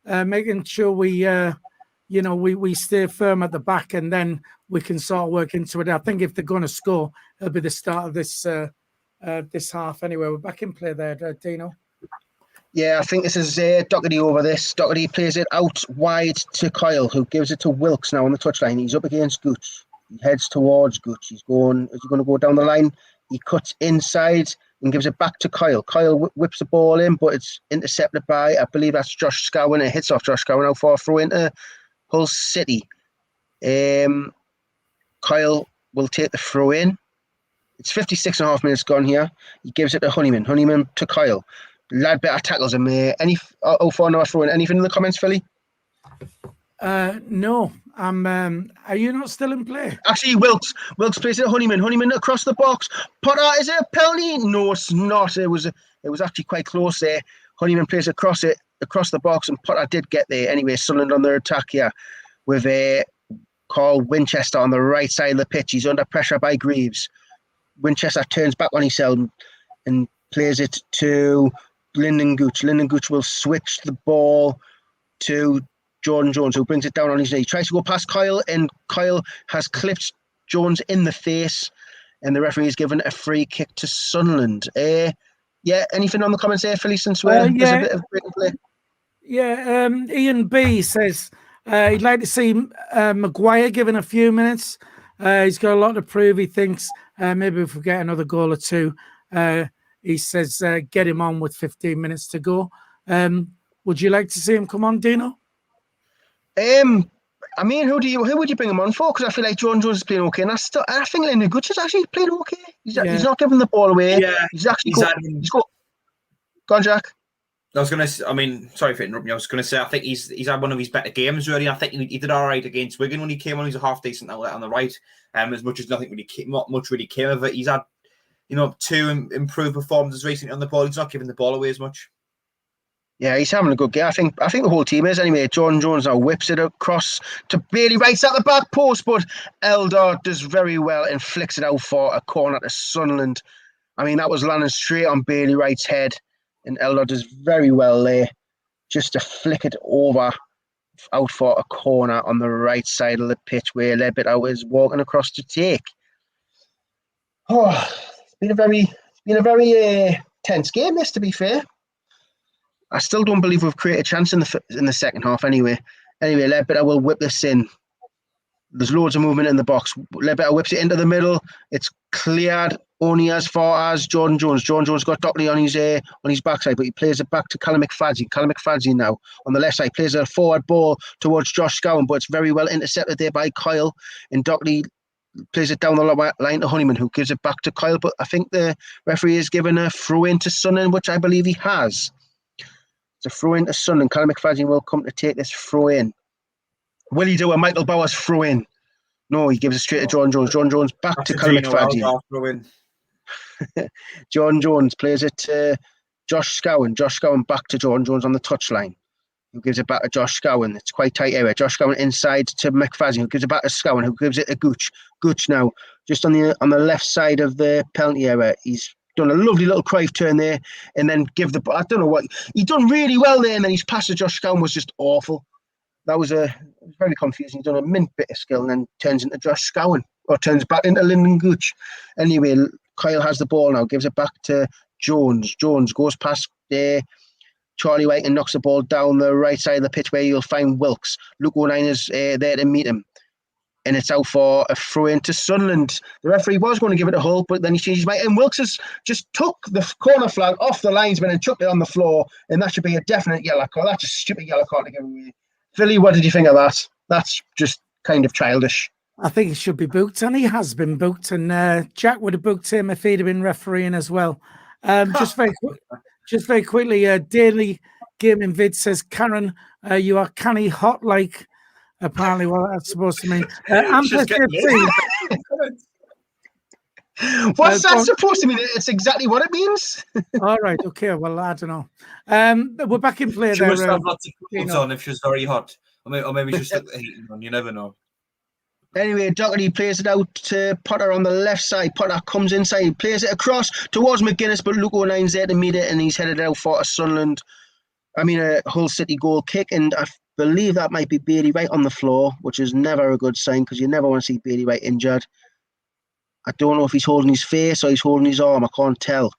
making sure we stay firm at the back, and then we can sort of work into it. I think if they're going to score, it'll be the start of this half anyway. We're back in play there, Dino. Yeah, I think this is Doherty over this. Doherty plays it out wide to Kyle, who gives it to Wilkes now on the touchline. He's up against Gooch. He heads towards Gooch. Is he going to go down the line? He cuts inside and gives it back to Kyle. Kyle whips the ball in, but it's intercepted by, I believe that's Josh Scowen. It hits off Josh Scowen out for a throw into Hull City. Kyle will take the throw in. It's 56.5 minutes gone here. He gives it to Honeyman. Honeyman to Kyle. Ledbetter tackles him. For another throw in. Anything in the comments, Philly? No. Are you not still in play? Actually, Wilkes plays it at Honeyman. Honeyman across the box. Potter, is it a penalty? No, it's not. It was actually quite close there. Honeyman plays across the box, and Potter did get there. Anyway, Sunderland on their attack here with Carl Winchester on the right side of the pitch. He's under pressure by Greaves. Winchester turns back on himself and plays it to Lyndon Gooch. Lyndon Gooch will switch the ball to Jordan Jones, who brings it down on his knee. Tries to go past Kyle, and Kyle has clipped Jones in the face, and the referee has given a free kick to Sunderland. Anything on the comments there, Philly, since there's a bit of break and play? Yeah, Ian B says he'd like to see Maguire given a few minutes. He's got a lot to prove. He thinks maybe if we get another goal or two, he says get him on with 15 minutes to go. Would you like to see him come on, Dino? I mean, who would you bring him on for? Because I feel like John Jones is playing okay, and I think Lyndon Gooch is actually playing okay. He's not giving the ball away. Yeah, he's actually go on, Jack. Sorry for interrupting you. I was going to say, I think he's had one of his better games really. I think he did all right against Wigan when he came on. He's a half decent outlet on the right. As much as not much really came of it. He's had, two improved performances recently on the ball. He's not giving the ball away as much. Yeah, he's having a good game. I think the whole team is anyway. Jordan Jones now whips it across to Bailey Wright at the back post, but Elder does very well and flicks it out for a corner to Sunderland. I mean, that was landing straight on Bailey Wright's head, and Elder does very well there, just to flick it over out for a corner on the right side of the pitch where Ledbetter is walking across to take. It's been a very tense game, this, to be fair. I still don't believe we've created a chance in the second half. Anyway, Ledbetter will whip this in. There's loads of movement in the box. Ledbetter whips it into the middle. It's cleared only as far as Jordan Jones. Jordan Jones got Dockley on his backside, but he plays it back to Callum McFadden. Callum McFadden now on the left side plays a forward ball towards Josh Scowen, but it's very well intercepted there by Kyle. And Dockley plays it down the line to Honeyman, who gives it back to Kyle. But I think the referee has given a throw in to Sunderland, which I believe he has. It's a throw in to Sunderland. Callum McFadden will come to take this throw in. Will he do a Michael Bowers throw in? No, he gives it straight to John Jones. John Jones back to Callum McFadden. John Jones plays it to Josh Scowen. Josh Scowen back to John Jones on the touchline, who gives it back to Josh Scowen. It's quite tight area. Josh Scowen inside to McFadden, who gives it back to Scowen, who gives it to Gooch. Gooch now just on the left side of the penalty area. He's done a lovely little Cruyff turn there, and then I don't know what he done really well there, and then his pass to Josh Scowen was just awful. That was very confusing. He's done a mint bit of skill and then turns into Josh Scowen, or turns back into Lyndon Gooch. Anyway, Kyle has the ball now, gives it back to Jones. Jones goes past Charlie White and knocks the ball down the right side of the pitch where you'll find Wilkes. Luke O'Neill is there to meet him. And it's out for a throw into Sunderland. The referee was going to give it a Hull, but then he changed his mind. And Wilkes has just took the corner flag off the linesman and chucked it on the floor. And that should be a definite yellow card. That's a stupid yellow card to give away. Philly, what did you think of that? That's just kind of childish. I think he should be booked, and he has been booked. And Jack would have booked him if he'd have been refereeing as well. Just very quickly, Daily Gaming Vid says, Karen, you are canny hot like. Apparently, what that's supposed to mean. What's that supposed to mean? It's exactly what it means. All right, okay. Well, I don't know. We're back in play she there. She must have lots of clothes on if she's very hot. Or maybe just the heating on. You never know. Anyway, Doherty plays it out to Potter on the left side. Potter comes inside, plays it across towards McGuinness, but Luke O'Nine's there to meet it, and he's headed out for a Hull City goal kick, and I believe that might be Bailey Wright on the floor, which is never a good sign because you never want to see Bailey Wright injured. I don't know if he's holding his face or he's holding his arm. I can't tell.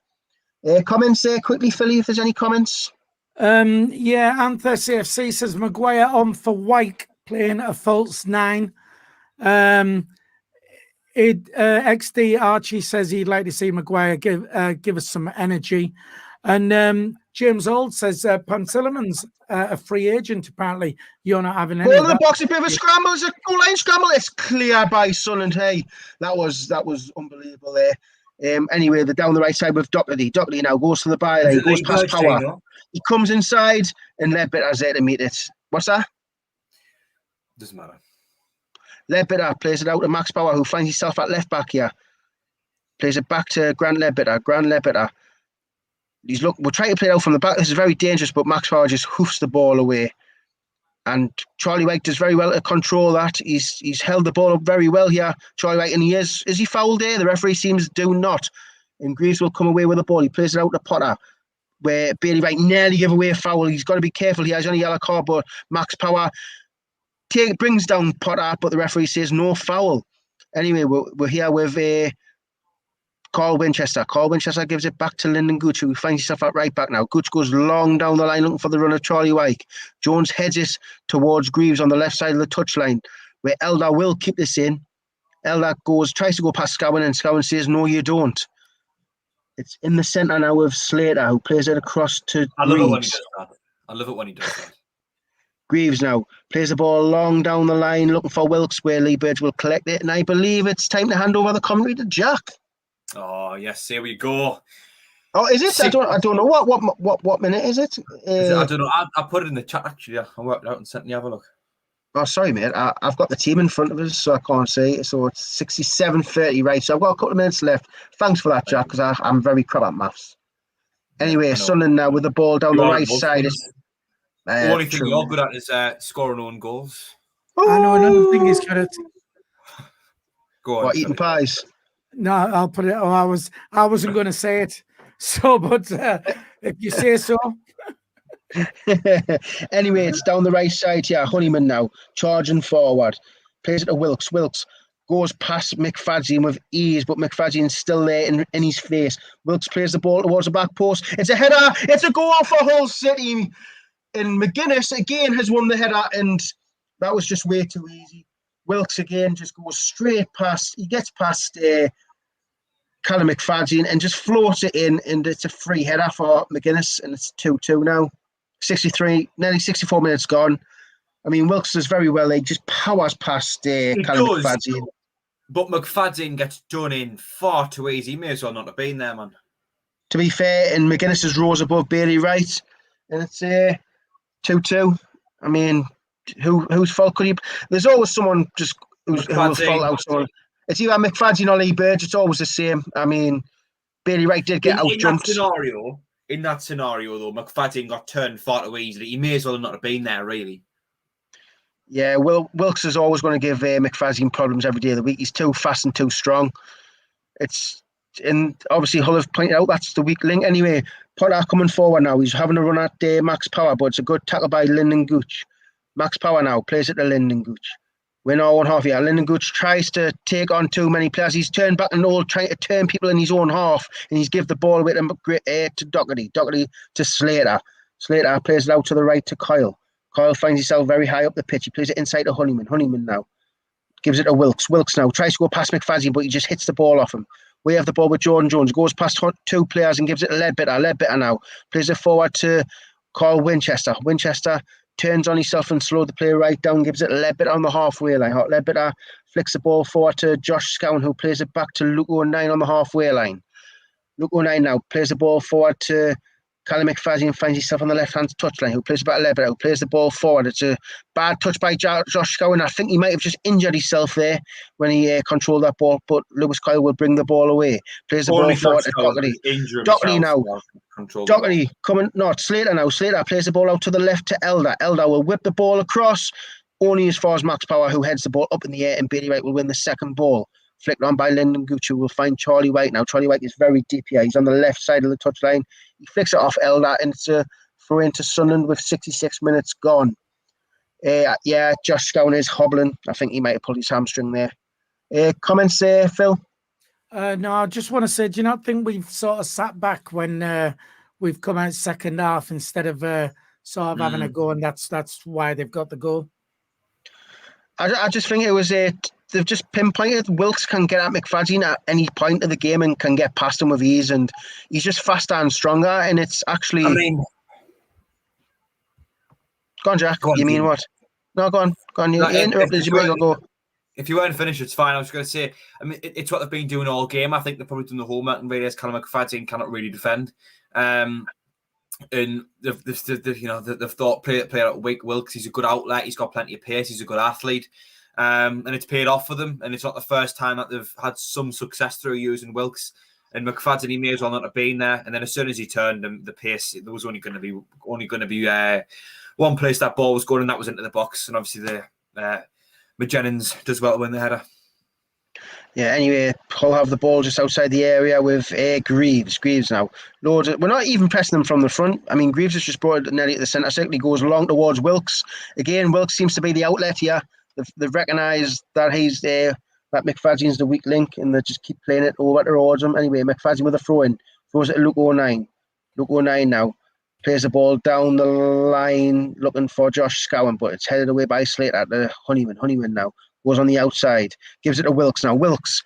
Comments there quickly, Philly, if there's any comments. Yeah, Anther CFC says Maguire on for White playing a false 9. XD Archie says he'd like to see Maguire give us some energy. And James Old says Pantillamon's a free agent, apparently. You're not having any. Ball in the box, a bit of a scramble. It's a goal line scramble. It's clear by Sunderland. Hey, that was unbelievable there. Anyway, they're down the right side with Doherty. Doherty now goes to the byline, goes past Power. He comes inside, and Ledbetter's there to meet it. What's that? Doesn't matter. Ledbetter plays it out to Max Power, who finds himself at left back here. Plays it back to Grant Ledbetter. We're trying to play it out from the back. This is very dangerous, but Max Power just hoofs the ball away. And Charlie White does very well to control that. He's held the ball up very well here, Charlie White, and is he fouled there? The referee seems to do not. And Greaves will come away with the ball. He plays it out to Potter, where Bailey Wright nearly gave away a foul. He's got to be careful. He has only a yellow card, but Max Power brings down Potter, but the referee says no foul. Anyway, we're here with Carl Winchester. Carl Winchester gives it back to Lyndon Gooch, who finds himself at right back now. Gooch goes long down the line looking for the run of Charlie White. Jones heads it towards Greaves on the left side of the touchline, where Eldar will keep this in. Eldar tries to go past Scowen, and Scowen says, no, you don't. It's in the centre now with Slater, who plays it across to Greaves. I love it when he does that. Greaves now plays the ball long down the line, looking for Wilkes, where Lee Burge will collect it. And I believe it's time to hand over the commentary to Jack. Oh yes, here we go. Oh, is it? I don't know what minute is it? I don't know. I put it in the chat actually. I worked it out and sent you have a look. Oh, sorry, mate. I've got the team in front of us, so I can't see. So it's 67:30, right? So I've got a couple of minutes left. Thanks for that, Jack, because I'm very crap at maths. Anyway, Sunderland now with the ball down the right side. The only thing you're good at is scoring own goals. I know another thing is good at. Go on. What, eating pies? No, I'll put it. Oh, I wasn't going to say it. So, but if you say so. Anyway, it's down the right side here. Honeyman now charging forward. Plays it to Wilkes. Wilkes goes past McFadden with ease, but McFadden's still there in his face. Wilkes plays the ball towards the back post. It's a header. It's a goal for Hull City. And McGuinness again has won the header, and that was just way too easy. Wilkes again just goes straight past. He gets past Callum McFadden and just floats it in, and it's a free header for McGuinness, and it's 2-2 now. 63, nearly 64 minutes gone. I mean, Wilkes does very well. He just powers past Callum McFadden. But McFadden gets done in far too easy. He may as well not have been there, man. To be fair, and McGuinness is rose above Bailey Wright, and it's 2-2. I mean, whose fault could he? There's always someone just who will fault out someone. It's either McFadden or Lee Burge. It's always the same. I mean, Bailey Wright did get out-jumped. In that scenario, though, McFadden got turned far too easily. He may as well not have been there, really. Yeah, Wilkes is always going to give McFadden problems every day of the week. He's too fast and too strong. And obviously Hull have pointed out that's the weak link. Anyway, Potter coming forward now. He's having a run at Max Power, but it's a good tackle by Lyndon Gooch. Max Power now plays it to Lyndon Gooch. We're now 1/2 here. Lyndon Gooch tries to take on too many players. He's turned back and all, trying to turn people in his own half, and he's give the ball away to Doherty. Doherty to Slater. Slater plays it out to the right to Kyle. Kyle finds himself very high up the pitch. He plays it inside to Honeyman. Honeyman now gives it to Wilkes. Wilkes now tries to go past McFadden, but he just hits the ball off him. We have the ball with Jordan Jones. Goes past 2 players and gives it to Ledbetter. Ledbetter now plays it forward to Carl Winchester. Winchester turns on himself and slows the play right down. Gives it to Ledbetter on the halfway line. Ledbetter flicks the ball forward to Josh Scowen, who plays it back to Luke O'Neill on the halfway line. Luke O'Neill now plays the ball forward to Callum McFadden and finds himself on the left-hand touchline, who plays it back to Ledbetter, who plays the ball forward. It's a bad touch by Josh Scowen. I think he might have just injured himself there when he controlled that ball, but Lewis Kyle will bring the ball away. Plays the ball forward to Doherty. Doherty now. Doherty coming, not Slater now. Slater plays the ball out to the left to Elder. Elder will whip the ball across, only as far as Max Power, who heads the ball up in the air, and Bailey Wright will win the second ball. Flicked on by Lyndon Gooch, who will find Charlie White now. Charlie White is very deep here. He's on the left side of the touchline. He flicks it off Elder, and it's a throw into Sunderland with 66 minutes gone. Josh Scowen is hobbling. I think he might have pulled his hamstring there. Comments there, Phil? No, I just want to say, do you not think we've sort of sat back when we've come out second half instead of sort of having a go, and that's why they've got the goal? I just think it was they've just pinpointed Wilkes can get at McFadden at any point of the game and can get past him with ease, and he's just faster and stronger, and it's actually... Go on, Jack. You mean what? No, go on. You interrupted. You might go. If you weren't finished, it's fine. I was going to say, I mean, it's what they've been doing all game. I think they've probably done the homework and realised Callum McFadden cannot really defend. And they've thought play out Wilkes. He's a good outlet. He's got plenty of pace. He's a good athlete. And it's paid off for them. And it's not the first time that they've had some success through using Wilkes. And McFadden, he may as well not have been there. And then as soon as he turned, the pace, there was only going to be one place that ball was going, and that was into the box. And obviously the McJennings does well to win the header. Yeah, anyway, Hull have the ball just outside the area with Greaves. Greaves now. We're not even pressing them from the front. I mean, Greaves has just brought it nearly to the centre circle. He goes along towards Wilkes. Again, Wilkes seems to be the outlet here. They've recognised that he's there, that McFadden's the weak link, and they just keep playing it over towards him. Anyway, McFadden with a throw-in. Throws it to Luke O'Neill. Luke O'Neill now plays the ball down the line looking for Josh Scowen, but it's headed away by Slater to Honeyman. Honeyman now goes on the outside, gives it to Wilkes now. Wilkes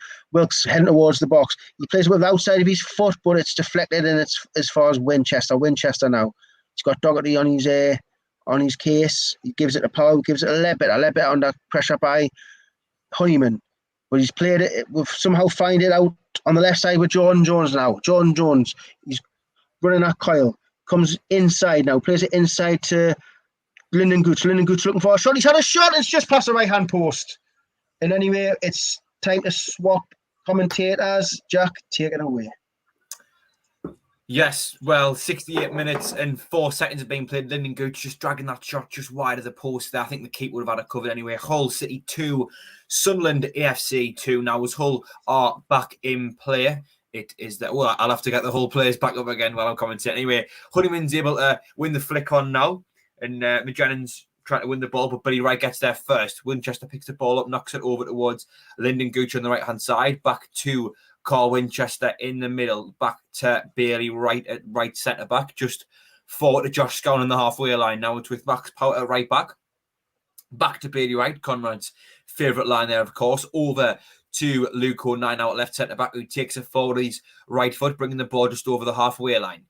heading towards the box. He plays with the outside of his foot, but it's deflected, and it's as far as Winchester. Winchester now. He's got Doherty on his case. He gives it to Powell, gives it to Ledbetter. Ledbetter under pressure by Honeyman. But he's played it, we've somehow find it out on the left side with Jordan Jones now. Jordan Jones, he's running at Kyle. Comes inside now, plays it inside to Lyndon Gooch. Lyndon Gooch looking for a shot. He's had a shot, and it's just past the right-hand post. And anyway, it's time to swap commentators. Jack, take it away. Yes, well, 68 minutes and 4 seconds have been played. Lyndon Gooch just dragging that shot just wide of the post there. I think the keeper would have had it covered anyway. Hull City 2, Sunderland AFC 2. Now, as Hull are back in play, it is that. Well, I'll have to get the Hull players back up again while I'm commentating. Anyway, Honeyman's able to win the flick on now, and McJennings trying to win the ball, but Billy Wright gets there first. Winchester picks the ball up, knocks it over towards Lyndon Gooch on the right-hand side, back to Carl Winchester in the middle, back to Bailey Wright at right centre-back, just forward to Josh Scowen on the halfway line. Now it's with Max Power at right back. Back to Bailey Wright, Conrad's favourite line there, of course, over to Luke O'Nien out left centre-back, who takes it forward his right foot, bringing the ball just over the halfway line.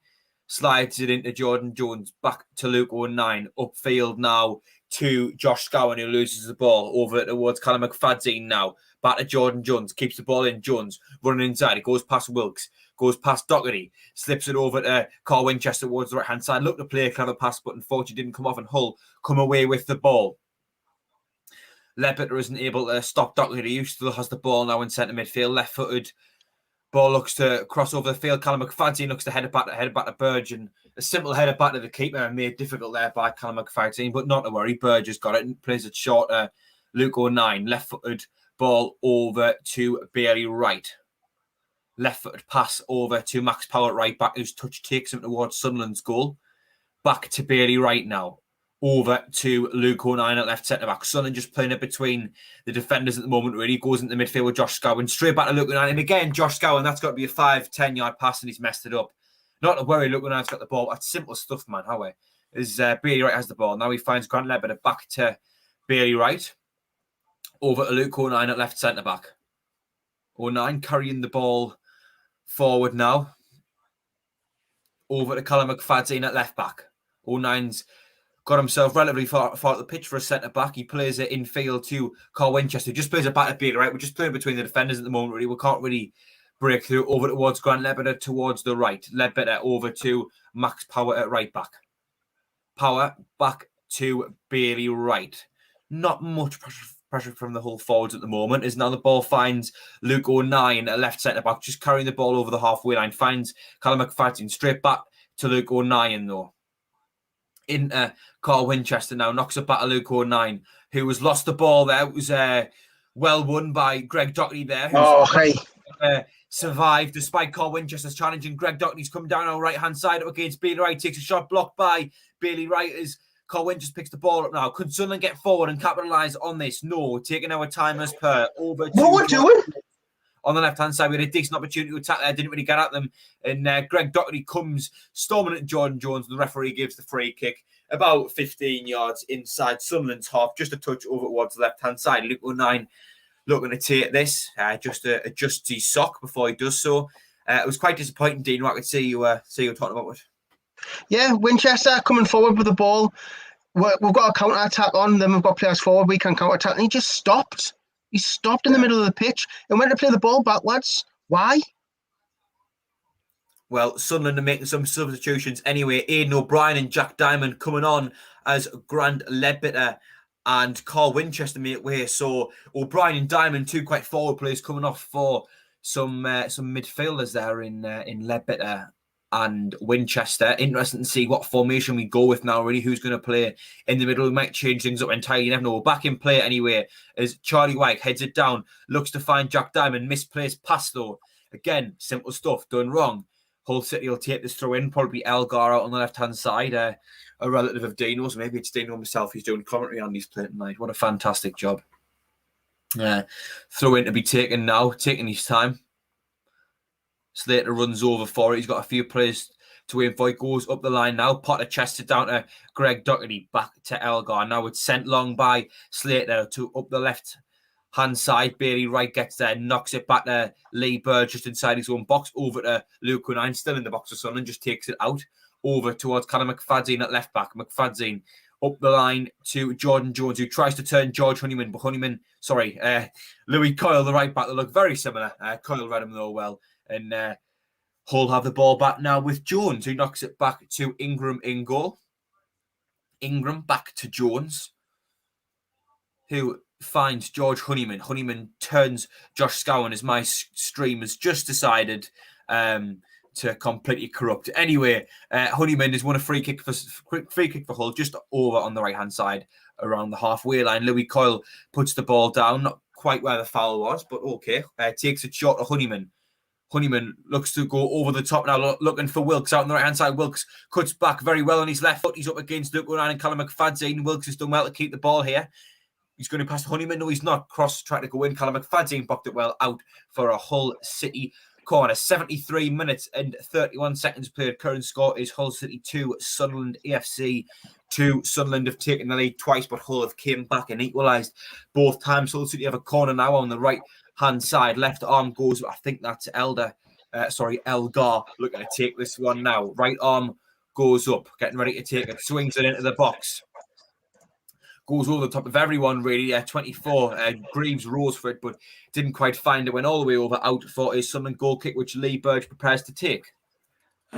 Slides it into Jordan Jones, back to Luke O'Nien, upfield now to Josh Scowen, who loses the ball over towards Callum McFadzean now. Back to Jordan Jones, keeps the ball in. Jones running inside. It goes past Wilkes, goes past Doherty, slips it over to Carl Winchester towards the right-hand side. Looked to play a clever pass, but unfortunately didn't come off, and Hull come away with the ball. Ledbetter isn't able to stop Doherty, who still has the ball now in centre midfield, left-footed. Ball looks to cross over the field. Callum McFadzean looks to head it back to Burge, and a simple header back to the keeper made difficult there by Callum McFadzean, but not to worry. Burge has got it and plays it short. Luke O'Nien, left-footed ball over to Bailey Wright. Left-footed pass over to Max Power right back, whose touch takes him towards Sunderland's goal. Back to Bailey Wright now. Over to Luke O'Nien at left centre-back. Sunderland just playing it between the defenders at the moment, really. Goes into the midfield with Josh Scowen. Straight back to Luke O'Nien. And again, Josh Scowen, that's got to be a 5-10 yard pass, and he's messed it up. Not to worry, Luke O'Nien's got the ball. That's simple stuff, man. How is Bailey Wright has the ball. Now he finds Grant Ledbetter back to Bailey Wright. Over to Luke O'Nien at left centre-back. O'Nien carrying the ball forward now. Over to Callum McFadzean at left-back. O'Nien's got himself relatively far up the pitch for a centre-back. He plays it infield to Carl Winchester. Just plays it back to Bailey Wright. We're just playing between the defenders at the moment, really. We can't really break through. Over towards Grant Ledbetter towards the right. Ledbetter over to Max Power at right-back. Power back to Bailey Wright. Not much pressure from the Hull forwards at the moment, as now the ball finds Luke O'Nien at left centre-back, just carrying the ball over the halfway line. Finds Callum McFadzean straight back to Luke O'Nien, though. Into Carl Winchester now, knocks it back to Luke O'Nien, who has lost the ball there. It was well won by Greg Doherty there, who's survived despite Carl Winchester's challenging. Greg Doherty's come down on the right-hand side up against Bailey Wright, takes a shot blocked by Bailey Wright as Carl Winchester picks the ball up now. Could Sunderland get forward and capitalise on this? No. Taking our time as per. Over to what we're doing? On the left-hand side, we had a decent opportunity to attack there. Didn't really get at them. And Greg Doherty comes storming at Jordan Jones. The referee gives the free kick about 15 yards inside Sunderland's half. Just a touch over towards the left-hand side. Luke O'Nien looking to take this. Just to adjust his sock before he does so. It was quite disappointing, Dean. I could see you talking about it. Yeah, Winchester coming forward with the ball. We've got a counter-attack on, then we've got players forward, we can counter-attack. And he just stopped. He stopped in the middle of the pitch and went to play the ball backwards. Why? Well, Sunderland are making some substitutions anyway. Aidan O'Brien and Jack Diamond coming on as Grant Ledbetter and Carl Winchester make way. So O'Brien and Diamond, two quite forward players, coming off for some midfielders there in Ledbetter and Winchester. Interesting to see what formation we go with now, really. Who's going to play in the middle? We might change things up entirely. You never know. We're back in play anyway as Charlie White heads it down, looks to find Jack Diamond. Misplaced pass, though. Again, simple stuff done wrong. Hull City will take this throw in. Probably Elgar out on the left-hand side. A relative of Dino's. Maybe it's Dino himself. He's doing commentary on these play tonight. What a fantastic job. Throw in to be taken now. Taking his time. Slater runs over for it. He's got a few players to aim for. It goes up the line now. Potter chests it down to Greg Doherty. Back to Elgar. Now it's sent long by Slater to up the left-hand side. Bailey Wright gets there. Knocks it back to Lee Bird just inside his own box. Over to Luke O'Nien. Still in the box for Sunderland. Just takes it out. Over towards Callum McFadzean at left-back. McFadzean up the line to Jordan Jones, who tries to turn George Honeyman. But Louis Coyle, the right-back. They look very similar. Coyle read him, though, well. And Hull have the ball back now with Jones, who knocks it back to Ingram in goal. Ingram back to Jones, who finds George Honeyman. Honeyman turns Josh Scowen, as my stream has just decided to completely corrupt. Anyway, Honeyman has won a free kick for Hull, just over on the right-hand side around the halfway line. Louis Coyle puts the ball down, not quite where the foul was, but okay. Takes it short to Honeyman. Honeyman looks to go over the top now, looking for Wilkes out on the right-hand side. Wilkes cuts back very well on his left foot. He's up against Luke O'Nien and Callum McFadzean. Wilkes has done well to keep the ball here. He's going to pass Honeyman. No, he's not. Cross trying to go in. Callum McFadzean blocked it well out for a Hull City corner. 73 minutes and 31 seconds played. Current score is Hull City 2, Sunderland AFC 2. Sunderland have taken the lead twice, but Hull have came back and equalised both times. Hull City have a corner now on the right-hand side. Left arm goes, I think that's Elgar looking to take this one now. Right arm goes up, getting ready to take it, swings it into the box. Goes over the top of everyone, really. 24. Greaves rose for it, but didn't quite find it. Went all the way over, out for a Sunderland goal kick, which Lee Burge prepares to take.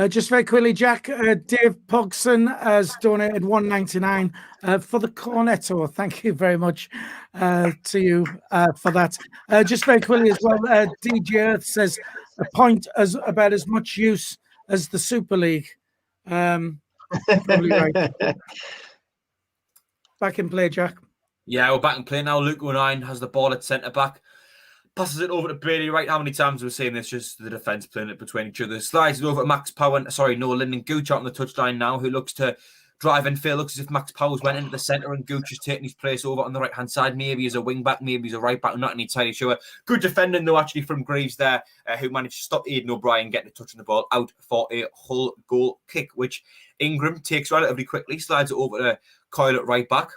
Just very quickly, Jack, Dave Pogson has donated $1.99 for the Cornetto. Thank you very much to you for that. Just very quickly as well, DJ Earth says a point as about as much use as the Super League. Probably right. Back in play, Jack. Yeah, we're back in play now. Luke O'Nien has the ball at centre back. Passes it over to Bailey Wright. How many times we're saying this? Just the defence playing it between each other. Slides it over to Max Power. Lyndon Gooch out on the touchline now, who looks to drive and field. Looks as if Max Powers went into the centre and Gooch is taking his place over on the right-hand side. Maybe as a wing-back, maybe as a right-back. I'm not entirely sure. Good defending, though, actually, from Greaves there, who managed to stop Aidan O'Brien getting a touch on the ball out for a Hull goal kick, which Ingram takes relatively quickly, slides it over to Coyle at right-back.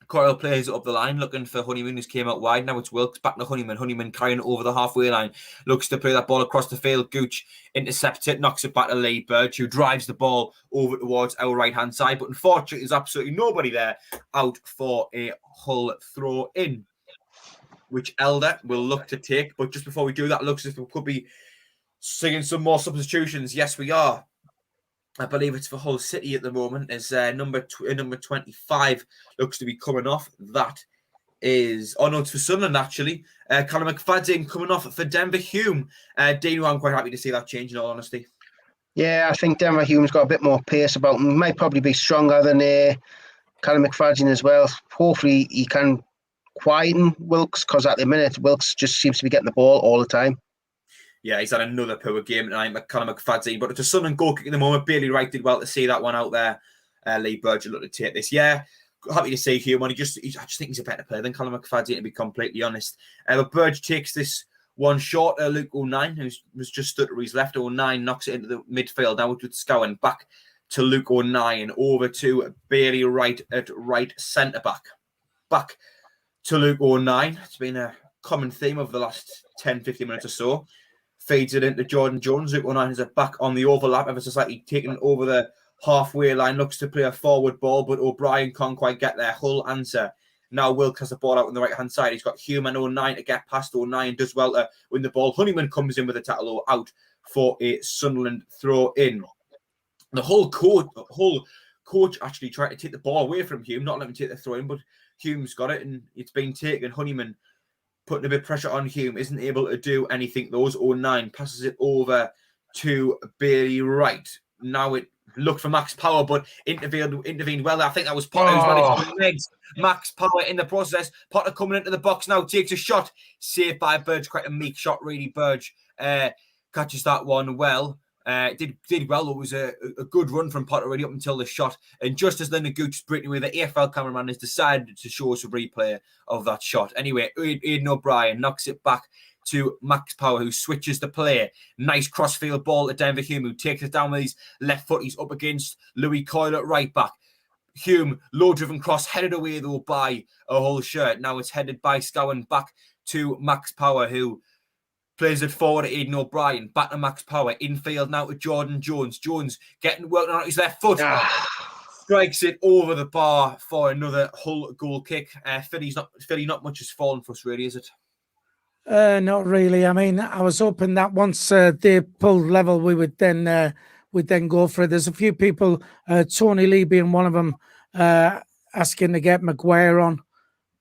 Coyle plays it up the line, looking for Honeyman, who's came out wide. Now it's Wilkes, back to Honeyman. Honeyman carrying it over the halfway line. Looks to play that ball across the field. Gooch intercepts it, knocks it back to Lee Burge, who drives the ball over towards our right-hand side. But unfortunately, there's absolutely nobody there, out for a Hull throw-in, which Elder will look to take. But just before we do that, looks as if we could be seeing some more substitutions. Yes, we are. I believe it's for Hull City at the moment, as number 25 looks to be coming off. That is... Oh, no, it's for Sunderland, actually. Callum McFadden coming off for Denver Hume. Dino, I'm quite happy to see that change, in all honesty. Yeah, I think Denver Hume's got a bit more pace about him. He might probably be stronger than Callum McFadden as well. Hopefully, he can quieten Wilkes, because at the minute, Wilkes just seems to be getting the ball all the time. Yeah, he's had another poor game tonight, Callum McFadden. But it's a Sunderland goal kick at the moment. Bailey Wright did well to see that one out there. Lee Burge looked to take this. Yeah, happy to see Hume. I just think he's a better player than Callum McFadden, to be completely honest. But Burge takes this one short. Luke O'Nien, who was just stood to his left. O'Nien knocks it into the midfield. Now with Scowen back to Luke O'Nien. Over to Bailey Wright at right centre-back. Back to Luke O'Nien. It's been a common theme over the last 10-15 minutes or so. Feeds it into Jordan Jones. Luke O'Nien is back on the overlap, ever so slightly taking it over the halfway line. Looks to play a forward ball, but O'Brien can't quite get there. Hull answer. Now Wilkes has the ball out on the right-hand side. He's got Hume and O'Nien to get past. O'Nien does well to win the ball. Honeyman comes in with a tackle out for a Sunderland throw-in. The Hull coach actually tried to take the ball away from Hume, not let him take the throw-in, but Hume's got it, and it's been taken. Honeyman putting a bit of pressure on Hume, isn't able to do anything. Those O'Nien passes it over to Bailey Wright. Now it looked for Max Power, but intervened well. I think that was Potter who's managed to legs. Max Power in the process. Potter coming into the box now, takes a shot. Saved by Burge, quite a meek shot, really. Burge catches that one well. Did well. It was a good run from Potter really up until the shot. And just as Lyndon Gooch is breaking away, the AFL cameraman has decided to show us a replay of that shot. Anyway, Aidan O'Brien knocks it back to Max Power, who switches the play. Nice crossfield ball to Denver Hume, who takes it down with his left foot. He's up against Louis Coyle at right back. Hume, low-driven cross, headed away, though, by a Hull shirt. Now it's headed by Scowen back to Max Power, who plays it forward to Aidan O'Brien. Back to Max Power. Infield now to Jordan Jones. Jones working on his left foot. Strikes it over the bar for another Hull goal kick. Philly, not much has fallen for us, really, is it? Not really. I mean, I was hoping that once they pulled level, we would then go for it. There's a few people, Tony Lee being one of them, asking to get Maguire on.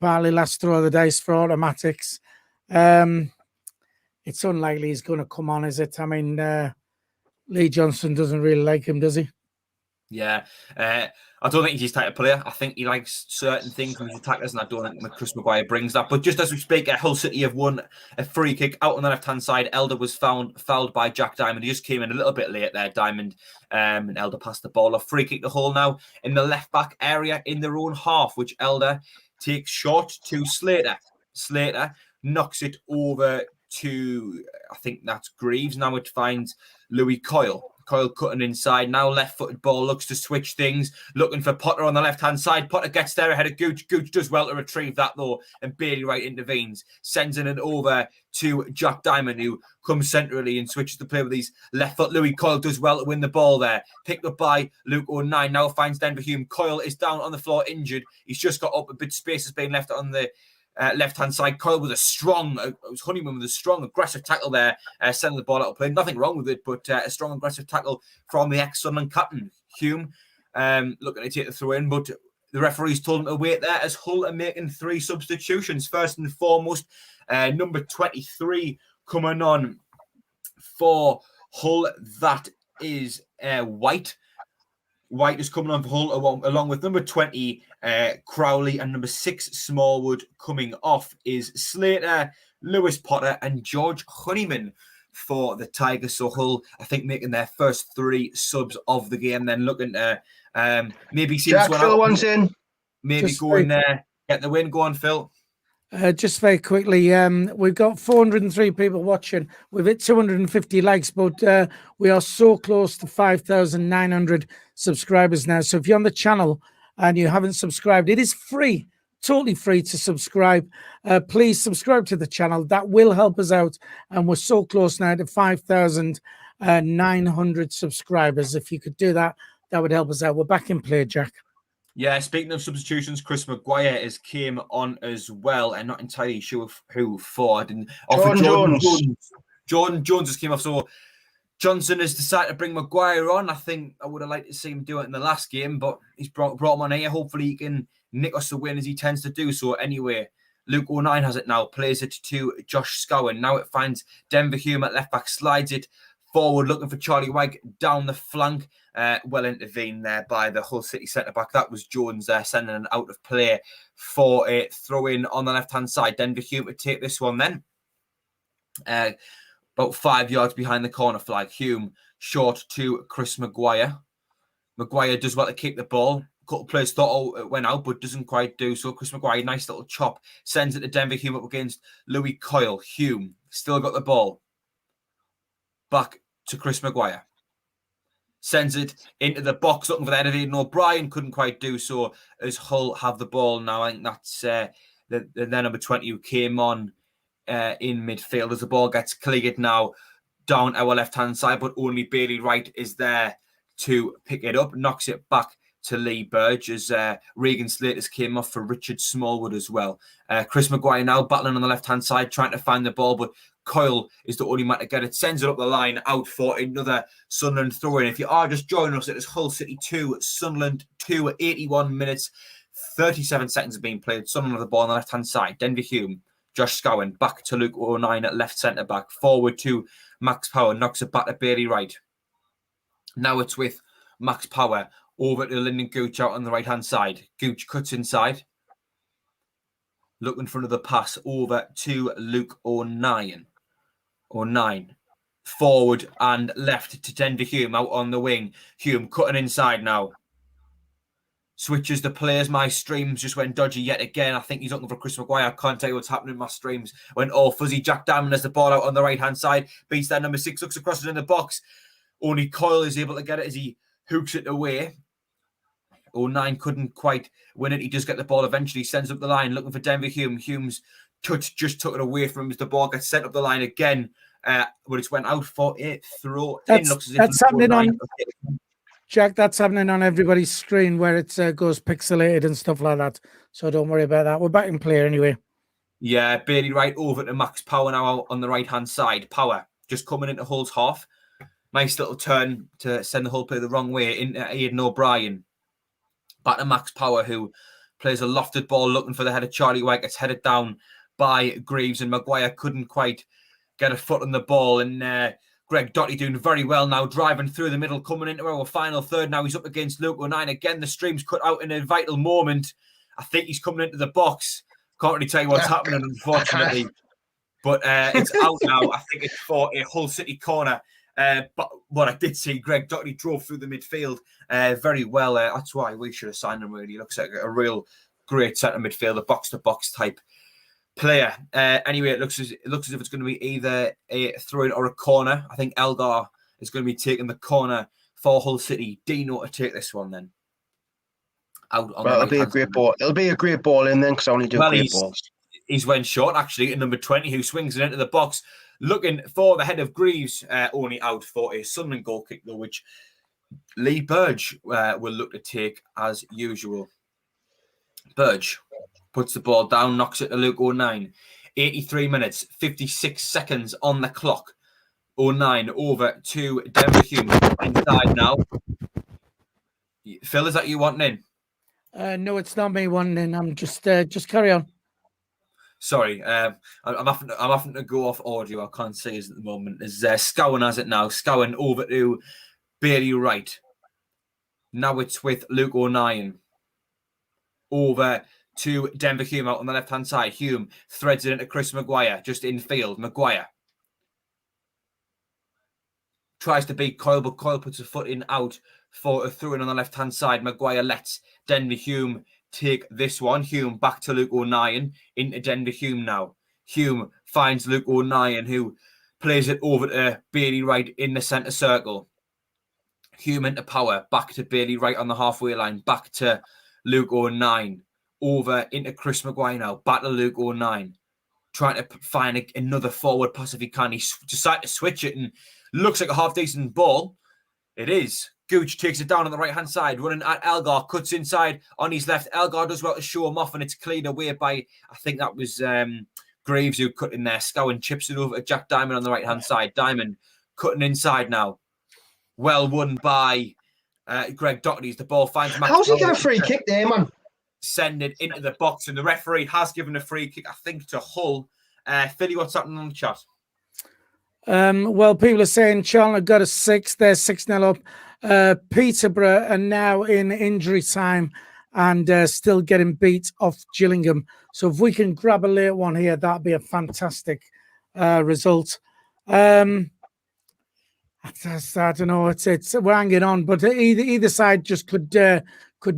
Partly last throw of the dice for automatics. It's unlikely he's going to come on, is it? I mean, Lee Johnson doesn't really like him, does he? Yeah. I don't think he's his type of player. I think he likes certain things from his attackers, and I don't think Chris Maguire brings that. But just as we speak, Hull City have won a free kick out on the left-hand side. Elder was fouled by Jack Diamond. He just came in a little bit late there, Diamond, and Elder passed the ball off. Free kick to Hull now in the left-back area in their own half, which Elder takes short to Slater. Slater knocks it over to, I think that's Greaves. Now it finds Louis Coyle. Coyle cutting inside now, left-footed ball, looks to switch things, looking for Potter on the left-hand side. Potter gets there ahead of Gooch. Gooch does well to retrieve that, though, and Bailey Wright intervenes, sends it over to Jack Diamond, who comes centrally and switches the play with his left foot. Louis Coyle does well to win the ball there. Picked up by Luke O'Neill, now finds Denver Hume. Coyle is down on the floor, injured. He's just got up, a bit of space has been left on the left-hand side. Coyle with it was Honeyman with a strong, aggressive tackle there, sending the ball out of play. Nothing wrong with it, but a strong, aggressive tackle from the ex-Sunderland captain, Hume, looking to take the throw in, but the referees told him to wait there as Hull are making 3 substitutions. First and foremost, number 23 coming on for Hull. That is White. White is coming on for Hull along with number 20, Crowley, and number 6, Smallwood. Coming off is Slater, Lewis Potter, and George Honeyman for the Tigers. So Hull, I think, making their first 3 subs of the game, then looking to maybe see Jack, Phil one's in. Maybe just go in there, get the win. Go on, Phil. Just very quickly, we've got 403 people watching. We've hit 250 likes, but we are so close to 5,900 subscribers now. So if you're on the channel and you haven't subscribed, it is free, totally free to subscribe. Please subscribe to the channel. That will help us out. And we're so close now to 5,900 subscribers. If you could do that, that would help us out. We're back in play, Jack. Yeah, speaking of substitutions, Chris Maguire came on as well, and not entirely sure who for. Jordan Jones just came off. So Johnson has decided to bring Maguire on. I think I would have liked to see him do it in the last game, but he's brought him on here. Hopefully he can nick us the win as he tends to do. So anyway, Luke O'Neill has it now, plays it to Josh Scowen. Now it finds Denver Hume at left back, slides it forward, looking for Charlie Wagg down the flank. Well intervened there by the Hull City centre-back. That was Jones there, sending an out of play for a throw-in on the left-hand side. Denver Hume to take this one then. About 5 yards behind the corner flag. Hume short to Chris Maguire. Maguire does well to keep the ball. A couple of players thought it went out, but doesn't quite do so. Chris Maguire, nice little chop, sends it to Denver Hume up against Louis Coyle. Hume still got the ball. Back to Chris Maguire. Sends it into the box, looking for the head of Aidan O'Brien. Couldn't quite do so as Hull have the ball now. I think that's the number 20 who came on in midfield as the ball gets cleared now down our left-hand side, but only Bailey Wright is there to pick it up. Knocks it back to Lee Burge as Regan Slaters came off for Richard Smallwood as well. Chris Maguire now battling on the left-hand side, trying to find the ball, but Coyle is the only man to get it. Sends it up the line, out for another Sunderland throw-in. If you are just joining us, it is Hull City 2, Sunderland 2, 81 minutes, 37 seconds have been played. Sunderland with the ball on the left-hand side. Denver Hume, Josh Scowen, back to Luke O'Neill at left centre-back. Forward to Max Power, knocks it back to Bailey Wright. Now it's with Max Power over to Lyndon Gooch out on the right-hand side. Gooch cuts inside. Looking for another pass over to Luke O'Neill. Forward and left to Denver Hume out on the wing. Hume cutting inside now. Switches the players. My streams just went dodgy yet again. I think he's looking for Chris Maguire. I can't tell you what's happening in my streams. Went all fuzzy. Jack Diamond has the ball out on the right-hand side. Beats that number 6. Looks across it in the box. Only Coyle is able to get it as he hooks it away. O'Neill couldn't quite win it. He does get the ball eventually. Sends up the line. Looking for Denver Hume. Hume's touch just took it away from him as the ball gets sent up the line again. But it's went out for a throw. That's happening on Jack. That's happening on everybody's screen where it goes pixelated and stuff like that. So don't worry about that. We're back in play anyway. Yeah, Bailey Wright over to Max Power now on the right hand side. Power just coming into Hull's half. Nice little turn to send the Hull play the wrong way into Aidan O'Brien. Back to Max Power, who plays a lofted ball looking for the head of Charlie White. It's headed down by Greaves, and Maguire couldn't quite get a foot on the ball. And Greg Doherty doing very well now, driving through the middle, coming into our final third. Now he's up against Luke O'Neill. Again, the stream's cut out in a vital moment. I think he's coming into the box. Can't really tell you what's happening, unfortunately. But it's out now. I think it's for a Hull City corner. But what I did see, Greg Doherty drove through the midfield very well. That's why we should have signed him, really. He looks like a real great centre midfielder, box-to-box type player. Anyway, it looks as if it's going to be either a throw-in or a corner. I think Eldar is going to be taking the corner for Hull City. Dino to take this one then. Out on Well, the it'll be a great ball. It'll be a great ball in then because I only do great balls. He's went short actually, at number 20, who swings it into the box, looking for the head of Greaves, only out for a Sunderland goal kick though, which Lee Burge will look to take as usual. Burge puts the ball down, knocks it to Luke O'Nien. 83 minutes, 56 seconds on the clock. O'Nien over to Denver Hume. Inside now. Phil, is that you wanting in? No, it's not me wanting in. I'm just carry on. Sorry, I'm having to go off audio. I can't see us at the moment. There's Scowen has it now. Scowen over to Bailey Wright. Now it's with Luke O'Nien. Over to Denver Hume out on the left-hand side. Hume threads it into Chris Maguire, just in field. Maguire tries to beat Coyle, but Coyle puts a foot in out for a throw-in on the left-hand side. Maguire lets Denver Hume take this one. Hume back to Luke O'Nien, into Denver Hume now. Hume finds Luke O'Nien, who plays it over to Bailey Wright in the centre circle. Hume into Power, back to Bailey Wright on the halfway line, back to Luke O'Nien, over into Chris Maguire now, back to Luke O'Nien, trying to find another forward pass if he can. He decided to switch it and looks like a half-decent ball. It is. Gooch takes it down on the right-hand side, running at Elgar, cuts inside on his left. Elgar does well to show him off, and it's cleared away by, I think that was Graves who cut in there. Scowen chips it over to Jack Diamond on the right-hand side. Diamond cutting inside now. Well won by Greg Doherty. The ball finds Max. How's he get a free kick there, man? Send it into the box, and the referee has given a free kick, I think, to Hull. Philly, what's happening on the chat? Well, people are saying Charlton got a 6. They're 6-0 up. Peterborough are now in injury time and still getting beat off Gillingham. So if we can grab a late one here, that'd be a fantastic result. I don't know. It's we're hanging on, but either side just could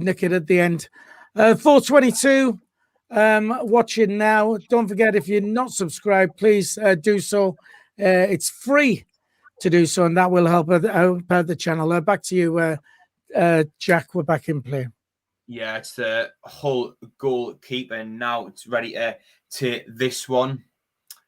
nick it at the end. 422. Watching now. Don't forget, if you're not subscribed, please do so. It's free to do so, and that will help out the channel. Back to you, Jack. We're back in play. Yeah, it's the Hull goalkeeper now. It's ready to take this one.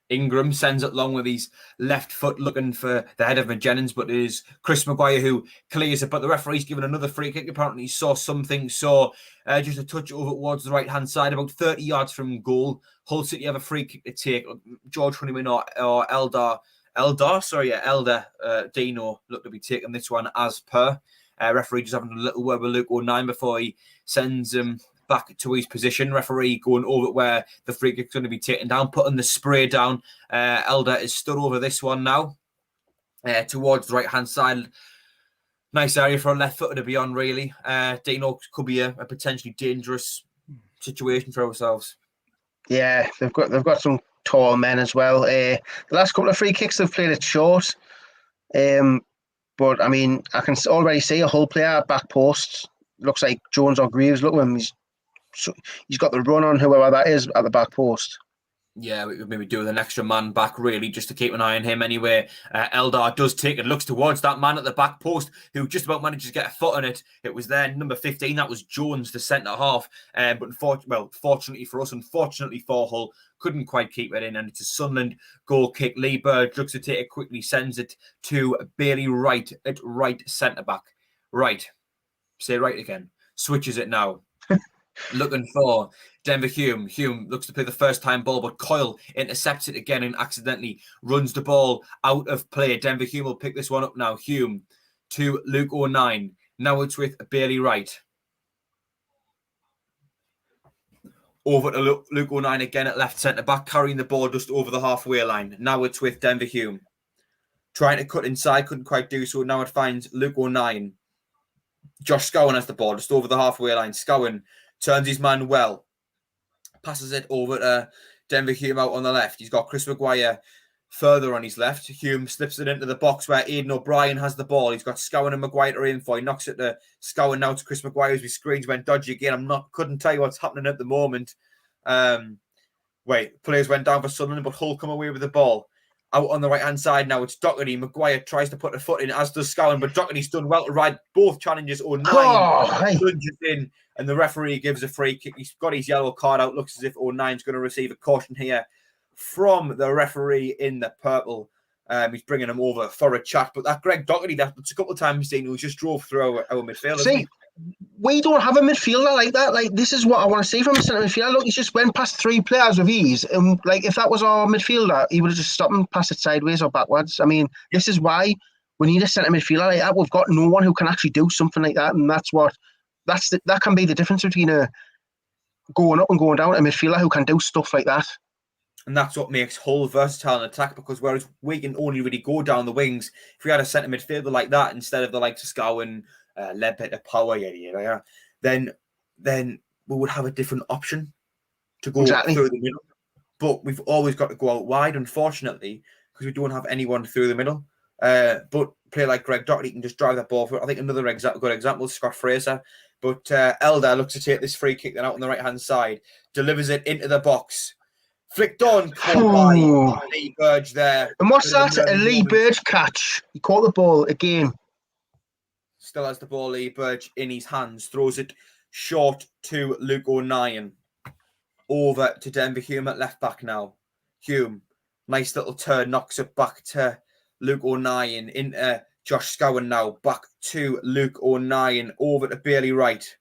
Ingram sends it long with his left foot, looking for the head of Jennings, but it is Chris Maguire who clears it. But the referee's given another free kick. Apparently, he saw something. So just a touch over towards the right hand side, about 30 yards from goal. Hull City have a free kick to take. George Honeyman or Elder Dino look to be taking this one as per. Referee just having a little word with Luke O'Nien before he sends him back to his position. Referee going over where the free kick's going to be taken down, putting the spray down. Elder is stood over this one now towards the right-hand side. Nice area for a left footer to be on, really. Dino could be a potentially dangerous situation for ourselves. Yeah, they've got some tall men as well. The last couple of free kicks they've played it short. But I mean, I can already see a Hull player at back post. Looks like Jones or Greaves. Look at him. He's got the run on whoever that is at the back post. Yeah, we could maybe do with an extra man back, really, just to keep an eye on him anyway. Eldar does take it, looks towards that man at the back post, who just about manages to get a foot on it. It was there, number 15, that was Jones, the centre-half. But fortunately for us, unfortunately for Hull, couldn't quite keep it in, and it's a Sunderland goal kick. Lee Bird looks to take it quickly, sends it to Bailey Wright at right centre-back. Right. Say right again. Switches it now. Looking for Denver Hume. Hume looks to play the first time ball, but Coyle intercepts it again and accidentally runs the ball out of play. Denver Hume will pick this one up now. Hume to Luke O'Nien. Now it's with Bailey Wright. Over to Luke O'Nien again at left centre back, carrying the ball just over the halfway line. Now it's with Denver Hume. Trying to cut inside, couldn't quite do so. Now it finds Luke O'Nien. Josh Scowen has the ball just over the halfway line. Scowen turns his man well. Passes it over to Denver Hume out on the left. He's got Chris Maguire further on his left. Hume slips it into the box where Aidan O'Brien has the ball. He's got Scowen and Maguire to aim for. He knocks it to Scowen now to Chris Maguire as his screens went dodgy again. Couldn't tell you what's happening at the moment. Wait, players went down for Sunderland, but Hull come away with the ball. Out on the right-hand side now, it's Doherty. Maguire tries to put a foot in, as does Scowen, but Doherty's done well to ride both challenges. Lunges in, and the referee gives a free kick. He's got his yellow card out. Looks as if 09's going to receive a caution here from the referee in the purple. He's bringing him over for a chat. But that Greg Doherty, that's a couple of times seen, who just drove through our midfield. See, we don't have a midfielder like that. Like, this is what I want to see from a centre midfielder. Look, he's just went past 3 players with ease. And, like, if that was our midfielder, he would have just stopped and passed it sideways or backwards. I mean, this is why we need a centre midfielder like that. We've got no one who can actually do something like that. And that can be the difference between going up and going down, a midfielder who can do stuff like that. And that's what makes Hull versatile in attack, because whereas we can only really go down the wings, if we had a centre midfielder like that, instead of the likes of Scowen, Ledbetter, Power, then we would have a different option to go through the middle. But we've always got to go out wide, unfortunately, because we don't have anyone through the middle. But play like Greg Doherty can just drive that ball through. I think another good example is Scott Fraser. But Elder looks to take this free kick then out on the right-hand side, delivers it into the box. Flicked on by Lee Burge there. And what's that? A Lee Burge catch. He caught the ball again. Still has the ball, Lee Burge in his hands. Throws it short to Luke O'Nien. Over to Denver Hume at left back now. Hume, nice little turn, knocks it back to Luke O'Nien. Into Josh Scowen now. Back to Luke O'Nien. Over to Bailey Wright.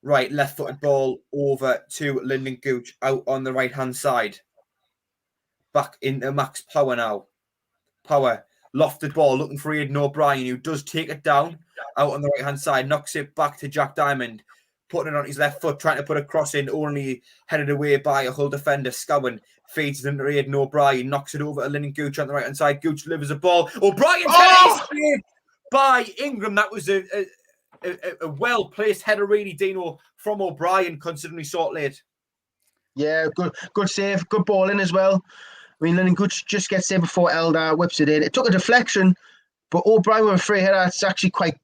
Right, left-footed ball over to Lyndon Gooch out on the right-hand side. Back into Max Power now. Power, lofted ball, looking for Aidan O'Brien, who does take it down out on the right-hand side, knocks it back to Jack Diamond, putting it on his left foot, trying to put a cross in, only headed away by a Hull defender. Scowen feeds it into Aidan O'Brien, knocks it over to Lyndon Gooch on the right-hand side. Gooch delivers a ball. O'Brien's head is saved by Ingram. That was a well-placed header, really, Dino, from O'Brien, considering he saw it late. Yeah, good save. Good ball in as well. I mean, Lyndon Gooch just gets there before Elder whips it in. It took a deflection, but O'Brien with a free header, it's actually quite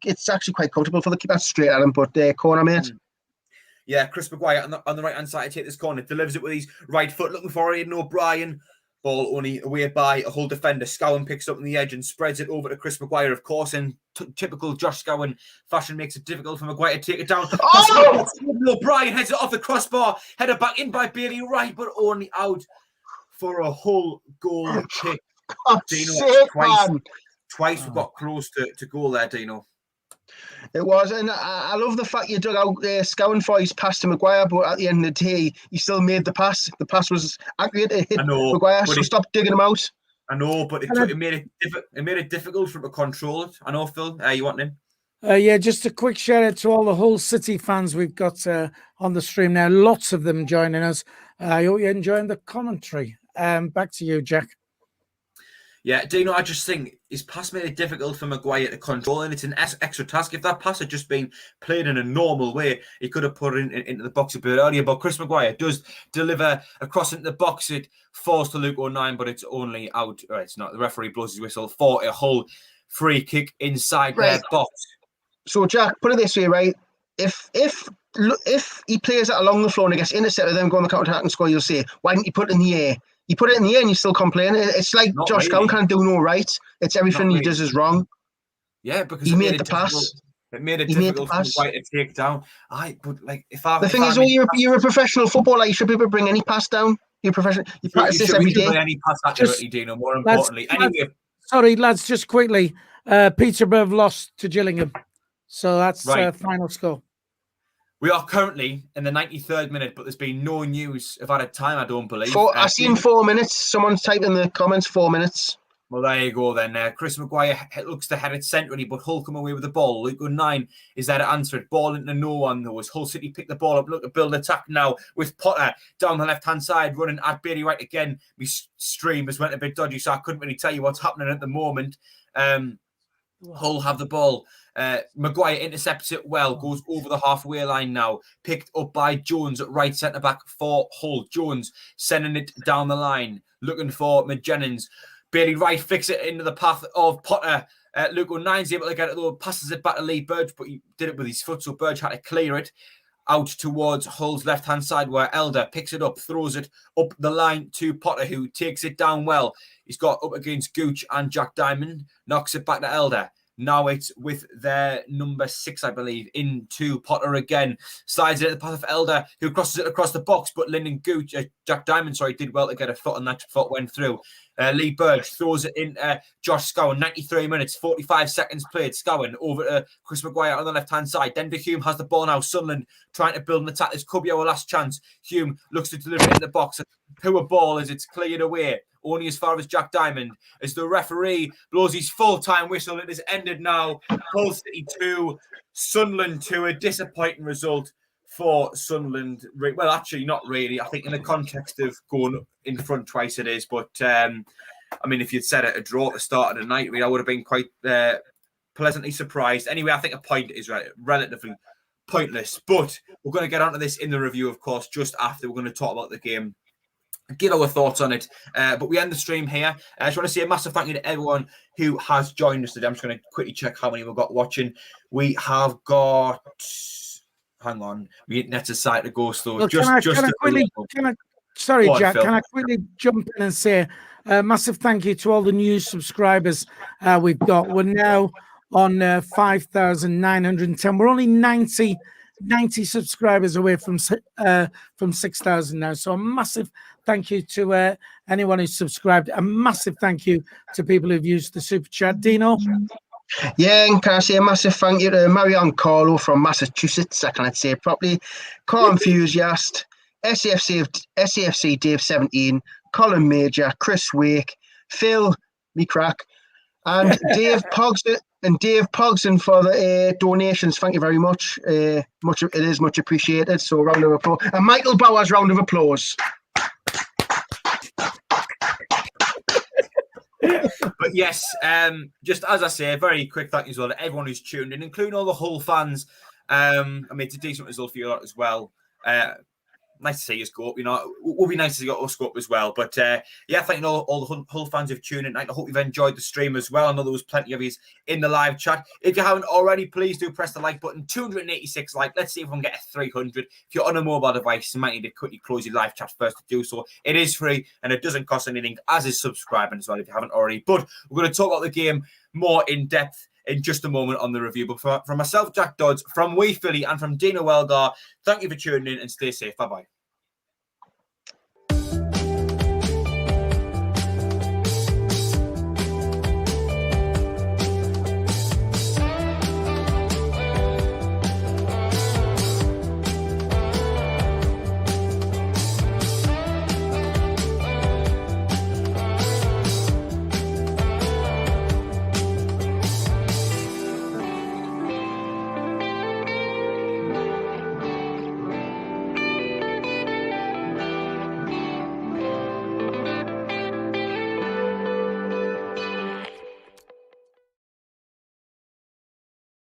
comfortable for the keeper. That's straight at him, but corner, mate. Yeah, Chris Maguire on the right-hand side to take this corner. Delivers it with his right foot, looking for Aidan O'Brien. Ball only away by a Hull defender. Scowen picks up on the edge and spreads it over to Chris Maguire, of course, in typical Josh Scowen fashion, makes it difficult for Maguire to take it down. O'Brien heads it off the crossbar, headed back in by Bailey Wright, but only out for a Hull goal kick. Dino, twice we got close to goal there, Dino. It was, and I love the fact you dug out Scowen for his pass to Maguire, but at the end of the day, he still made the pass. The pass was accurate to hit Maguire, so stop digging him out. I know, but it made it difficult for him to control it. I know, Phil, you want him? Yeah, just a quick shout out to all the Hull City fans we've got on the stream now. Lots of them joining us. I hope you're enjoying the commentary. Back to you, Jack. Yeah, Dino, I just think his pass made it difficult for Maguire to control, and it's an extra task. If that pass had just been played in a normal way, he could have put it into the box a bit earlier. But Chris Maguire does deliver across into the box. It falls to Luke O'Nien, but it's only out. It's not. The referee blows his whistle for a Hull free kick inside their box. So, Jack, put it this way, right? If he plays that along the floor and he gets intercepted, then go on the counter attack and score, you'll say, why didn't you put it in the air? You put it in the air and you still complain. It's like not Josh Scowen can't do no right. It's everything he does is wrong. Yeah, because he made the pass. It made it difficult for White to take down. But like, the thing is, you're a professional footballer. You should be able to bring any pass down. You're professional. You practice this every day. Any pass accurately, Dino. More importantly, anyway. Sorry, lads. Just quickly, Peterborough lost to Gillingham, so that's final score. We are currently in the 93rd minute, but there's been no news of added time, I don't believe. I've seen 4 minutes. Someone's typed in the comments 4 minutes. Well, there you go then. Chris Maguire looks to head it centrally, but Hull come away with the ball. Luke O'Nien is there to answer it. Ball into no one, though, as Hull City pick the ball up. Look to build attack now with Potter down the left-hand side, running at Bailey Wright again. My stream has went a bit dodgy, so I couldn't really tell you what's happening at the moment. Hull have the ball. Maguire intercepts it well, goes over the halfway line now, picked up by Jones at right centre back for Hull. Jones sending it down the line, looking for McJennings. Bailey Wright flicks it into the path of Potter. Luke O'Nien's able to get it though, passes it back to Lee Burge, but he did it with his foot, so Burge had to clear it. out towards Hull's left-hand side, where Elder picks it up, throws it up the line to Potter, who takes it down well. He's got up against Gooch and Jack Diamond, knocks it back to Elder. Now it's with their number 6, I believe, into Potter again. Slides it at the path of Elder, who crosses it across the box, but Lyndon Gooch, Jack Diamond, did well to get a foot on that. Foot went through. Lee Burge throws it in Josh Scowen. 93 minutes, 45 seconds played. Scowen over to Chris Maguire on the left-hand side. Denver Hume has the ball now. Sunderland trying to build an attack. This could be our last chance. Hume looks to deliver it in the box. A poor ball as it's cleared away. Only as far as Jack Diamond. As the referee blows his full-time whistle, it has ended now. Hull City 2, Sunderland 2. A disappointing result for Sunderland. Well, actually, not really. I think in the context of going in front twice, it is. But, I mean, if you'd said it a draw at the start of the night, I would have been quite pleasantly surprised. Anyway, I think a point is relatively pointless. But we're going to get onto this in the review, of course, just after. We're going to talk about the game, give our thoughts on it. But we end the stream here. I just want to say a massive thank you to everyone who has joined us today. I'm just going to quickly check how many we've got watching. We have got... Hang on, we need net aside to go slow. Well, Jack, can I quickly jump in and say a massive thank you to all the new subscribers we've got. We're now on 5,910. We're only 90 subscribers away from 6,000 now. So a massive thank you to anyone who's subscribed. A massive thank you to people who've used the super chat. Dino? Yeah, and can I say a massive thank you to Marianne Carlo from Massachusetts, I cannot say it properly, Car Enthusiast, SAFC Dave 17, Colin Major, Chris Wake, Phil, me crack, and Dave Pogson for the donations. Thank you very much. It is much appreciated. So round of applause. And Michael Bowers, round of applause. But yes, just as I say, very quick thank you as well to everyone who's tuned in, including all the Hull fans. I mean, it's a decent result for you lot as well. Nice to see us go up. It would be nice to see us go up as well. But yeah, thank you all the Hull fans who've tuned in tonight. I hope you've enjoyed the stream as well. I know there was plenty of you in the live chat. If you haven't already, please do press the like button. 286 like. Let's see if we can get a 300. If you're on a mobile device, you might need to quickly close your live chat first to do so. It is free and it doesn't cost anything, as is subscribing as well if you haven't already. But we're going to talk about the game more in depth in just a moment on the review. But from myself, Jack Dodds, from Wee Philly, and from Dino Welgar, thank you for tuning in and stay safe. Bye-bye.